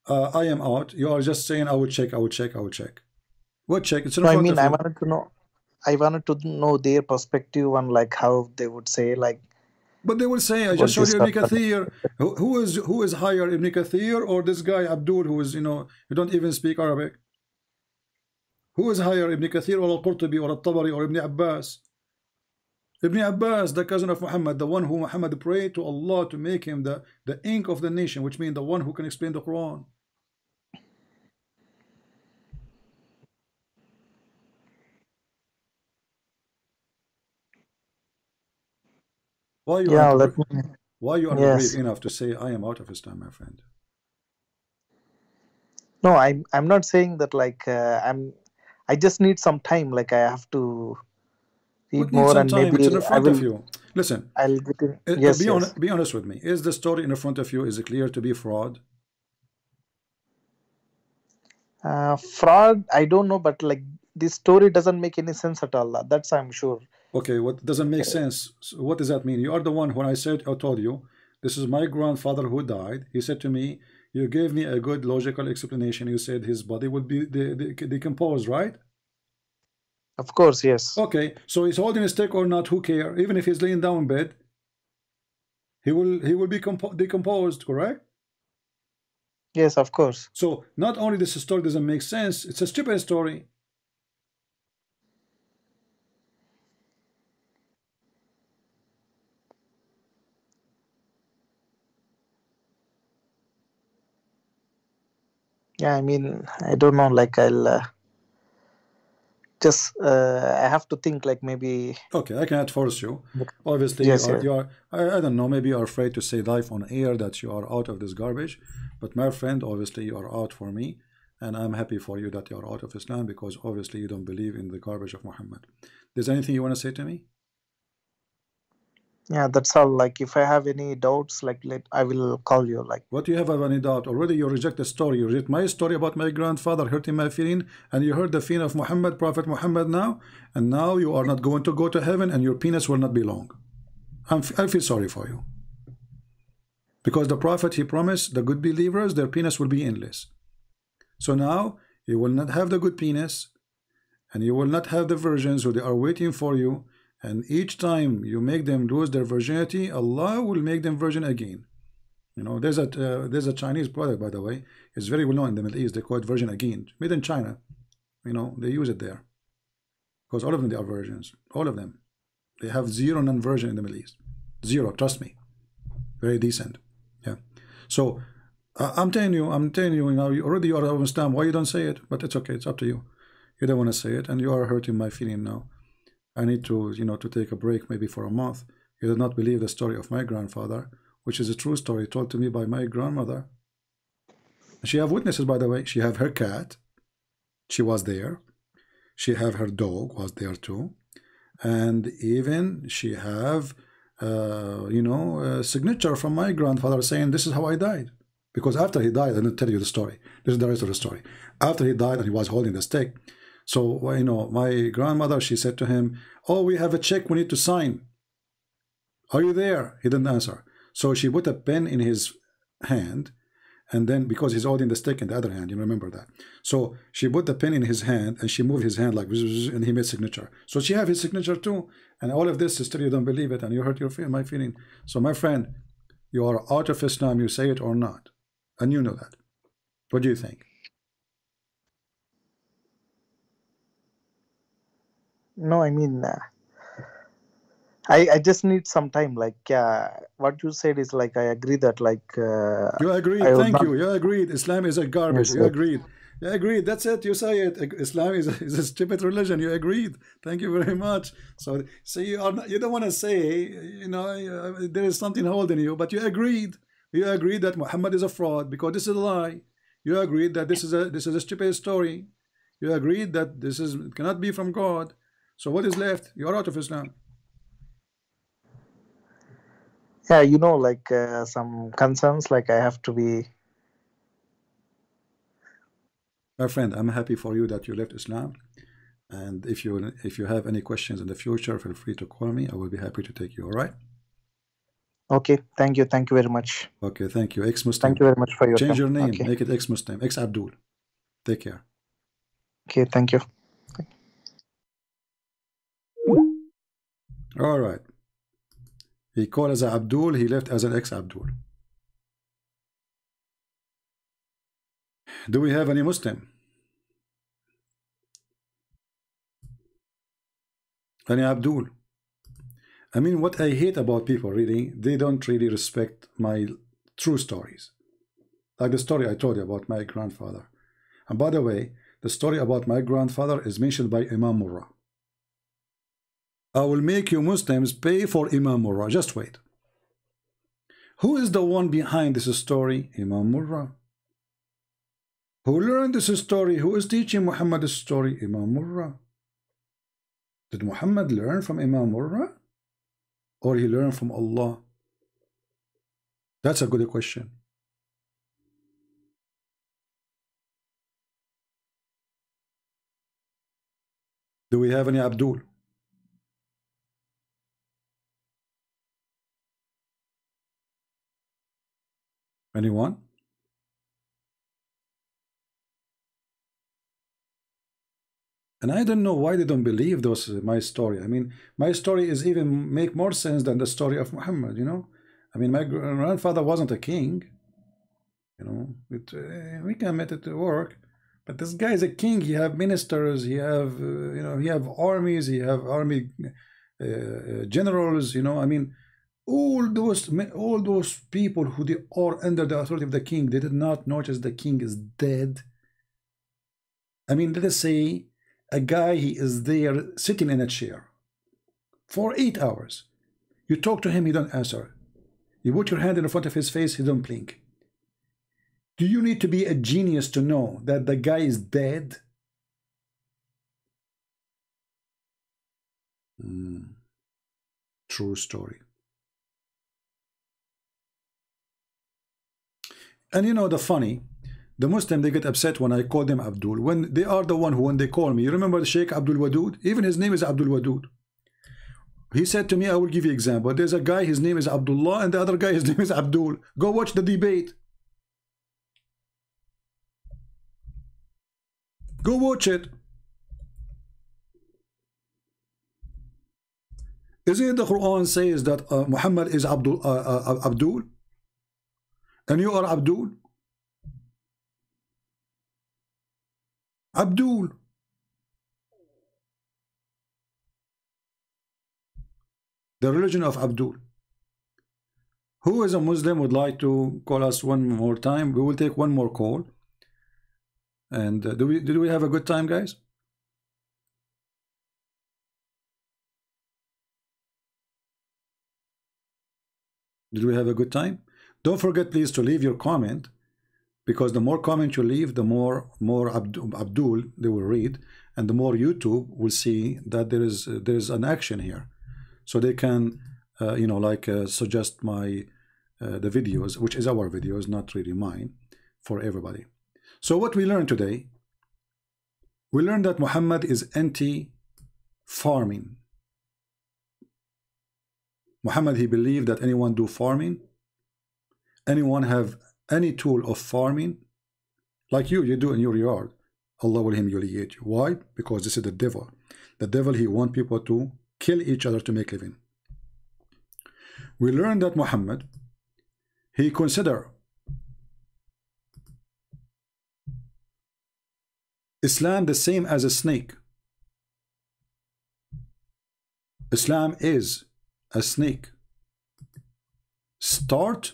G: I am out. You are just saying I will check. What check? It's in front of you.
J: I wanted to know their perspective on like how they would say, like.
G: But they will say, I just showed you Ibn Kathir. Who is higher, Ibn Kathir or this guy Abdul, who is, you know, you don't even speak Arabic? Who is higher, Ibn Kathir or Al-Qurtubi or Al-Tabari or Ibn Abbas? Ibn Abbas, the cousin of Muhammad, the one who Muhammad prayed to Allah to make him the ink of the nation, which means the one who can explain the Quran. Why you are brave enough to say I am out of Islam, my friend?
J: No, I'm not saying that, like, I just need some time, like I have to read more and maybe
G: it's in front of you. Listen,
J: I'll get in.
G: Be honest with me. Is the story in front of you, is it clear to be fraud?
J: Fraud, I don't know, but like this story doesn't make any sense at all. That's I'm sure.
G: Okay, what doesn't make sense? So what does that mean? You are the one, when I told you, this is my grandfather who died. He said to me, you gave me a good logical explanation. You said his body would be decomposed, right?
J: Of course, yes.
G: Okay, so he's holding a stick or not, who cares? Even if he's laying down in bed, he will be decomposed, correct?
J: Yes, of course.
G: So not only this story doesn't make sense, it's a stupid story.
J: Yeah, I mean, I don't know, like I'll just I have to think, like maybe.
G: Okay, I cannot force you. Obviously, you are I don't know, maybe you are afraid to say live on air that you are out of this garbage. But my friend, obviously you are out for me, and I'm happy for you that you are out of Islam, because obviously you don't believe in the garbage of Muhammad. There's anything you want to say to me?
J: Yeah, that's all. Like, if I have any doubts, like, I will call you. Like,
G: what do you have any doubt? Already you reject the story. You reject my story about my grandfather hurting my feeling, and you heard the feeling of Muhammad, Prophet Muhammad now, and now you are not going to go to heaven, and your penis will not be long. I feel sorry for you, because the Prophet, he promised the good believers their penis will be endless. So now you will not have the good penis, and you will not have the virgins who they are waiting for you. And each time you make them lose their virginity, Allah will make them virgin again. You know, there's a Chinese product, by the way. It's very well known in the Middle East. They call it virgin again, made in China. You know, they use it there because all of them, they are virgins. All of them. They have zero non-virgin in the Middle East. Zero, trust me. Very decent. Yeah. So I'm telling you, you know, already you are out of Islam. Why you don't say it? But it's okay. It's up to you. You don't want to say it, and you are hurting my feeling now. I need to, you know, to take a break maybe for a month. You did not believe the story of my grandfather, which is a true story told to me by my grandmother. She have witnesses, by the way. She have her cat. She was there. She have her dog was there too. And even she have, you know, a signature from my grandfather saying, this is how I died. Because after he died, I didn't tell you the story. This is the rest of the story. After he died and he was holding the stick, so, you know, my grandmother, she said to him, oh, we have a check we need to sign. Are you there? He didn't answer. So she put a pen in his hand, and then, because he's holding the stick in the other hand, you remember that. So she put the pen in his hand, and she moved his hand like, and he made signature. So she have his signature too. And all of this, sister, you don't believe it, and you hurt my feeling. So my friend, You are out of Islam, you say it or not. And you know that. What do you think?
J: No, I mean, I just need some time. Like, what you said is like, I agree that like.
G: You agreed. Thank you. You agreed. Islam is a garbage.
J: Yes,
G: you agreed. You agreed. That's it. You say it. Islam is a stupid religion. You agreed. Thank you very much. So you are not, you don't want to say, you know, there is something holding you, but you agreed. You agreed that Muhammad is a fraud because this is a lie. You agreed that this is a stupid story. You agreed that this cannot be from God. So what is left? You are out of Islam.
J: Yeah, you know, like some concerns, like I have to be.
G: My friend, I'm happy for you that you left Islam. And if you have any questions in the future, feel free to call me. I will be happy to take you. All right?
J: Okay, thank you very much.
G: Okay, thank you. Ex-Muslim.
J: Thank you very much for your
G: Change
J: time.
G: your name.
J: Okay.
G: Make it ex-Muslim. Ex-Abdul. Take care.
J: Okay, thank you.
G: All right. He called as a Abdul. He left as an ex-Abdul. Do we have any Muslim? Any Abdul? I mean, what I hate about people, really, they don't really respect my true stories. Like the story I told you about my grandfather. And by the way, the story about my grandfather is mentioned by Imam Murrah. I will make you Muslims pay for Imam Murrah. Just wait. Who is the one behind this story? Imam Murrah. Who learned this story? Who is teaching Muhammad this story? Imam Murrah. Did Muhammad learn from Imam Murrah? Or he learned from Allah? That's a good question. Do we have any Abdul? Anyone? And I don't know why they don't believe my story. I mean, my story is even make more sense than the story of Muhammad, you know. I mean, my grandfather wasn't a king, you know. We can make it work, but this guy is a king. He have ministers. He have, you know, he have armies. He have army generals. You know, I mean, all those people who they are under the authority of the king, they did not notice the king is dead. I mean, let us say a guy, he is there sitting in a chair for 8 hours. You talk to him, he don't answer. You put your hand in front of his face, he don't blink. Do you need to be a genius to know that the guy is dead? True story. And you know the funny, the Muslim, they get upset when I call them Abdul. When they are the one who, when they call me, you remember the Sheikh Abdul Wadud? Even his name is Abdul Wadud. He said to me, I will give you an example. There's a guy, his name is Abdullah, and the other guy, his name is Abdul. Go watch the debate. Go watch it. Isn't it the Quran says that Muhammad is Abdul? And you are Abdul? Abdul. The religion of Abdul. Who is a Muslim would like to call us one more time? We will take one more call. And did we have a good time, guys? Did we have a good time? Don't forget, please, to leave your comment, because the more comments you leave, the more Abdul they will read, and the more YouTube will see that there is an action here, so they can you know, like suggest my the videos, which is our videos, not really mine, for everybody. So what we learned today, we learned that Muhammad is anti-farming. Muhammad, he believed that anyone do farming, anyone have any tool of farming, like you do in your yard, Allah will humiliate you. Why? Because this is the devil. The devil, he wants people to kill each other to make living. We learned that Muhammad, he consider Islam the same as a snake. Islam is a snake. Start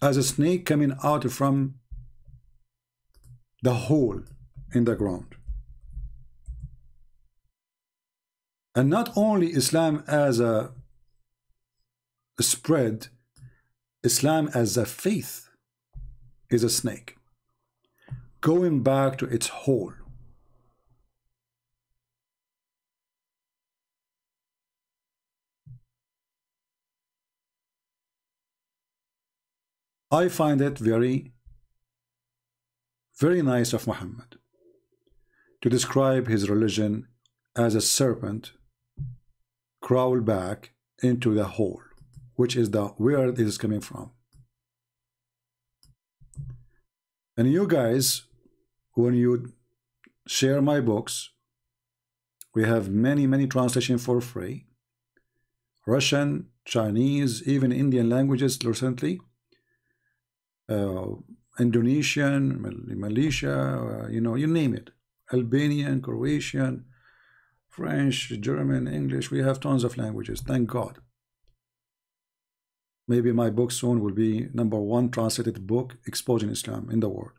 G: as a snake coming out from the hole in the ground. And not only Islam as a spread, Islam as a faith is a snake going back to its hole. I find it very, very nice of Muhammad to describe his religion as a serpent crawl back into the hole, which is the where this is coming from. And you guys, when you share my books, we have many translations for free. Russian, Chinese, even Indian languages recently. Indonesian, Malaysia, you know, you name it. Albanian, Croatian, French, German, English. We have tons of languages, thank God. Maybe my book soon will be #1 translated book exposing Islam in the world.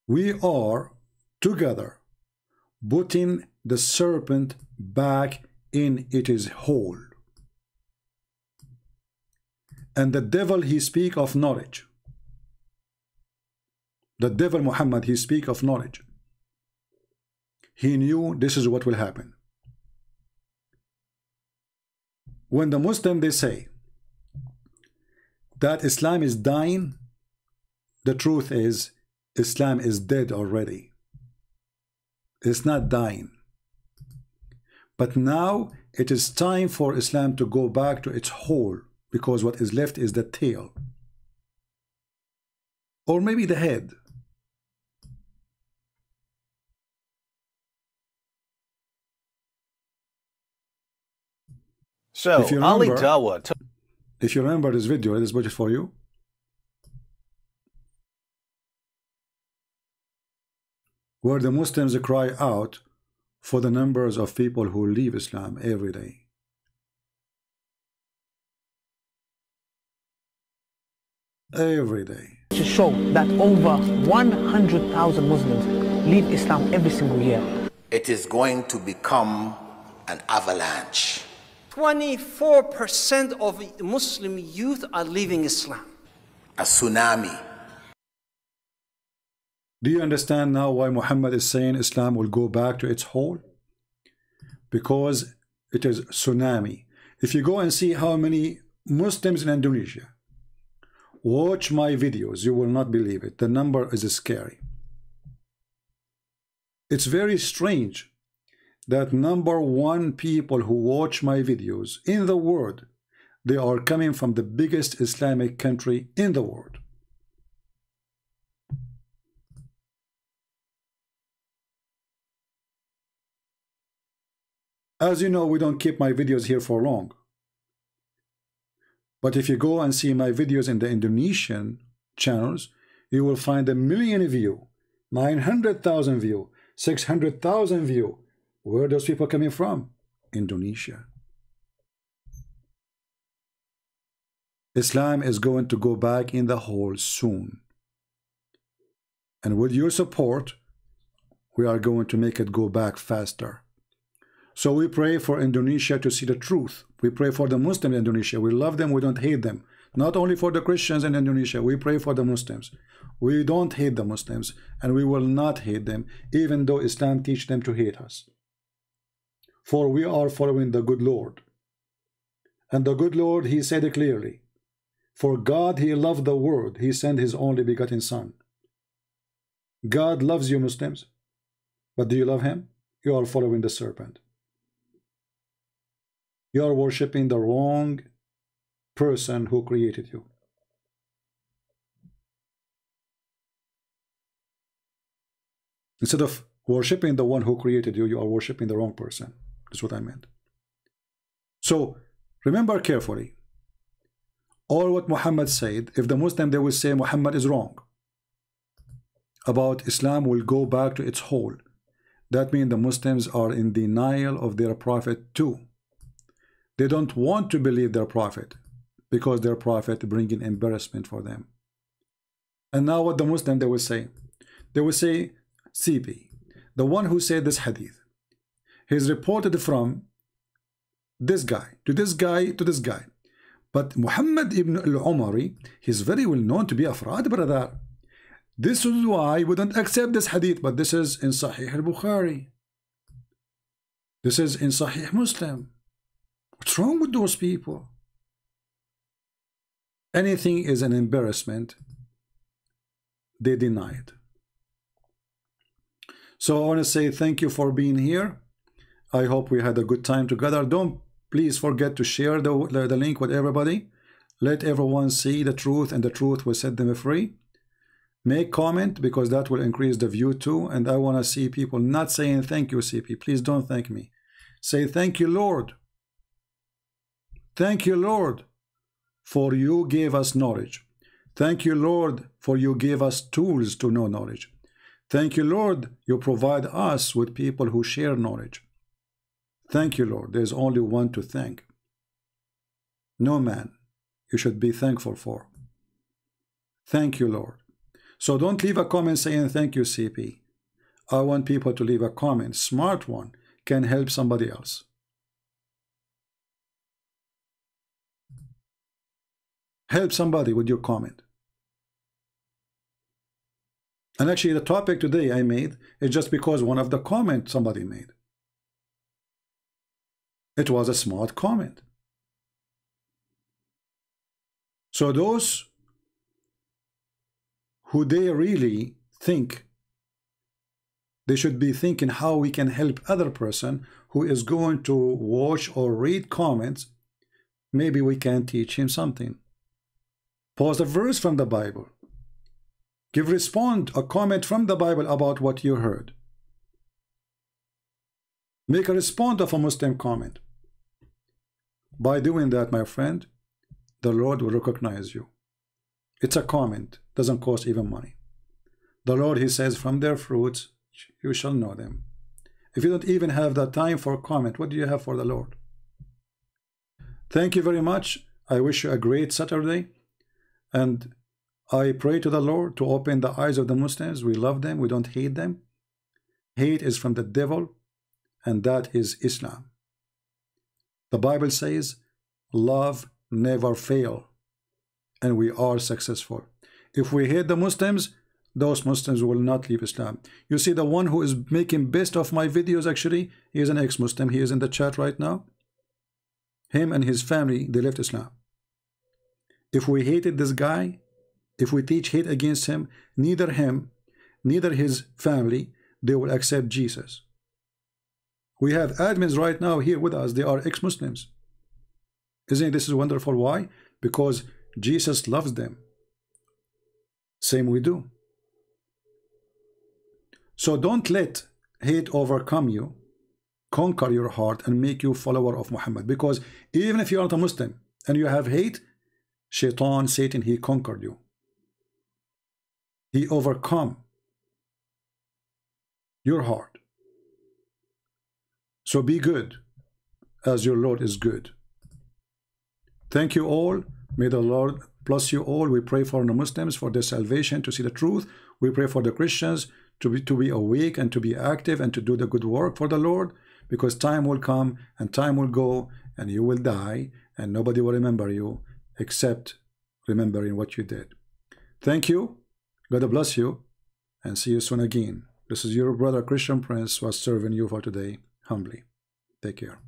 G: We are together putting the serpent back in its hole. And the devil, he speak of knowledge. The devil Muhammad, he speak of knowledge. He knew this is what will happen. When the Muslim, they say that Islam is dying, the truth is Islam is dead already. It's not dying. But now it is time for Islam to go back to its hole, because what is left is the tail. Or maybe the head.
K: So, Ali Dawah.
G: If you remember this video, it is budget for you. Where the Muslims cry out for the numbers of people who leave Islam every day. Every day.
L: To show that over 100,000 Muslims leave Islam every single year.
M: It is going to become an avalanche.
N: 24% of Muslim youth are leaving Islam.
M: A tsunami.
G: Do you understand now why Muhammad is saying Islam will go back to its hole? Because it is tsunami. If you go and see how many Muslims in Indonesia watch my videos, you will not believe it. The number is scary. It's very strange that #1 people who watch my videos in the world, they are coming from the biggest Islamic country in the world. As you know, we don't keep my videos here for long. But if you go and see my videos in the Indonesian channels, you will find 1 million view, 900,000 view, 600,000 view. Where are those people coming from? Indonesia. Islam is going to go back in the hole soon. And with your support, we are going to make it go back faster. So we pray for Indonesia to see the truth. We pray for the Muslims in Indonesia. We love them, we don't hate them. Not only for the Christians in Indonesia, we pray for the Muslims. We don't hate the Muslims, and we will not hate them, even though Islam teaches them to hate us. For we are following the good Lord. And the good Lord, he said it clearly. For God, he loved the world. He sent his only begotten son. God loves you, Muslims. But do you love him? You are following the serpent. You are worshiping the wrong person who created you. Instead of Worshipping the one who created you, you are worshipping the wrong person. That's what I meant. So remember carefully, all what Muhammad said, if the Muslim, they will say Muhammad is wrong about Islam, will go back to its whole. That means the Muslims are in denial of their prophet too. They don't want to believe their prophet because their prophet bringing embarrassment for them. And now what the Muslim, they will say? They will say, CP, the one who said this hadith, he's reported from this guy to this guy to this guy. But Muhammad ibn al-Umari, he's very well known to be a fraud, brother. This is why we don't accept this hadith, but this is in Sahih al-Bukhari. This is in Sahih Muslim. What's wrong with those people? Anything is an embarrassment, they deny it. So I want to say thank you for being here. I hope we had a good time together. Don't please forget to share the link with everybody. Let everyone see the truth, and the truth will set them free. Make comment, because that will increase the view too. And I want to see people not saying thank you, CP. Please don't thank me. Say thank you, Lord. Thank you, Lord, for you gave us knowledge. Thank you, Lord, for you gave us tools to know knowledge. Thank you, Lord, you provide us with people who share knowledge. Thank you, Lord. There's only one to thank. No man you should be thankful for. Thank you, Lord. So don't leave a comment saying thank you, CP. I want people to leave a comment. Smart one can help somebody else. Help somebody with your comment. And actually the topic today I made is just because one of the comments somebody made. It was a smart comment. So those who they really think they should be thinking how we can help other person who is going to watch or read comments, maybe we can teach him something. Pause a verse from the Bible. Respond a comment from the Bible about what you heard. Make a response of a Muslim comment. By doing that, my friend, the Lord will recognize you. It's a comment, doesn't cost even money. The Lord, he says, from their fruits you shall know them. If you don't even have the time for a comment, what do you have for the Lord? Thank you very much. I wish you a great Saturday, and I pray to the Lord to open the eyes of the Muslims. We love them, we don't hate them. Hate is from the devil, and that is Islam. The Bible says love never fails, and we are successful. If we hate the Muslims, those Muslims will not leave Islam. You see, the one who is making best of my videos, actually, he is an ex-Muslim. He is in the chat right now. Him and his family, they left Islam. If we hated this guy, if we teach hate against him, neither him, neither his family, they will accept Jesus. We have admins right now here with us. They are ex-Muslims. Isn't this wonderful? Why? Because Jesus loves them. Same we do. So don't let hate overcome you, conquer your heart, and make you follower of Muhammad. Because even if you are not a Muslim and you have hate, Shaitan, Satan, he conquered you. He overcome your heart. So be good as your Lord is good. Thank you all. May the Lord bless you all. We pray for the Muslims, for their salvation, to see the truth. We pray for the Christians to be awake and to be active and to do the good work for the Lord, because time will come and time will go and you will die and nobody will remember you except remembering what you did. Thank you. God bless you, and see you soon again. This is your brother Christian Prince, was serving you for today humbly. Take care.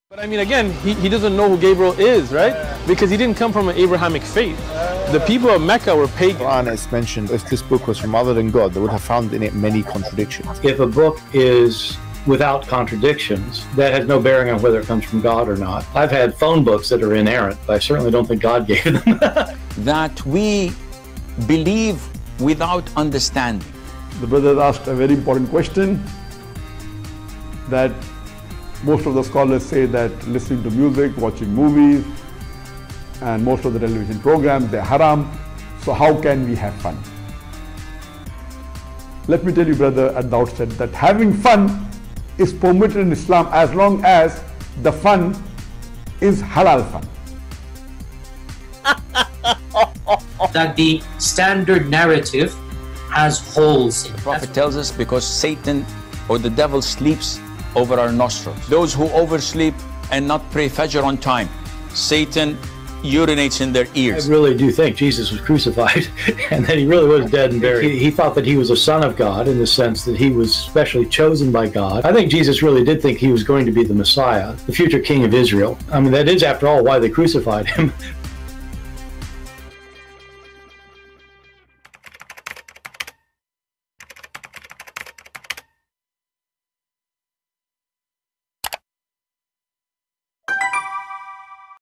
A: But I mean, again, he doesn't know who Gabriel is, right? Because he didn't come from an Abrahamic faith. The people of Mecca were pagan.
B: The Quran is mentioned, if this book was from other than God, they would have found in it many contradictions.
C: If a book is without contradictions, that has no bearing on whether it comes from God or not. I've had phone books that are inerrant, but I certainly don't think God gave them.
D: That we believe without understanding.
E: The brother asked a very important question, that most of the scholars say that listening to music, watching movies, and most of the television programs, they're haram. So how can we have fun? Let me tell you, brother, at the outset that having fun is permitted in Islam as long as the fun is halal fun.
F: That the standard narrative has holes in it.
D: The Prophet tells us because Satan or the devil sleeps over our nostrils. Those who oversleep and not pray Fajr on time, Satan urinates in their ears.
C: I really do think Jesus was crucified and that he really was dead and buried. He thought that he was a son of God in the sense that he was specially chosen by God. I think Jesus really did think he was going to be the Messiah, the future king of Israel. I mean, that is, after all, why they crucified him.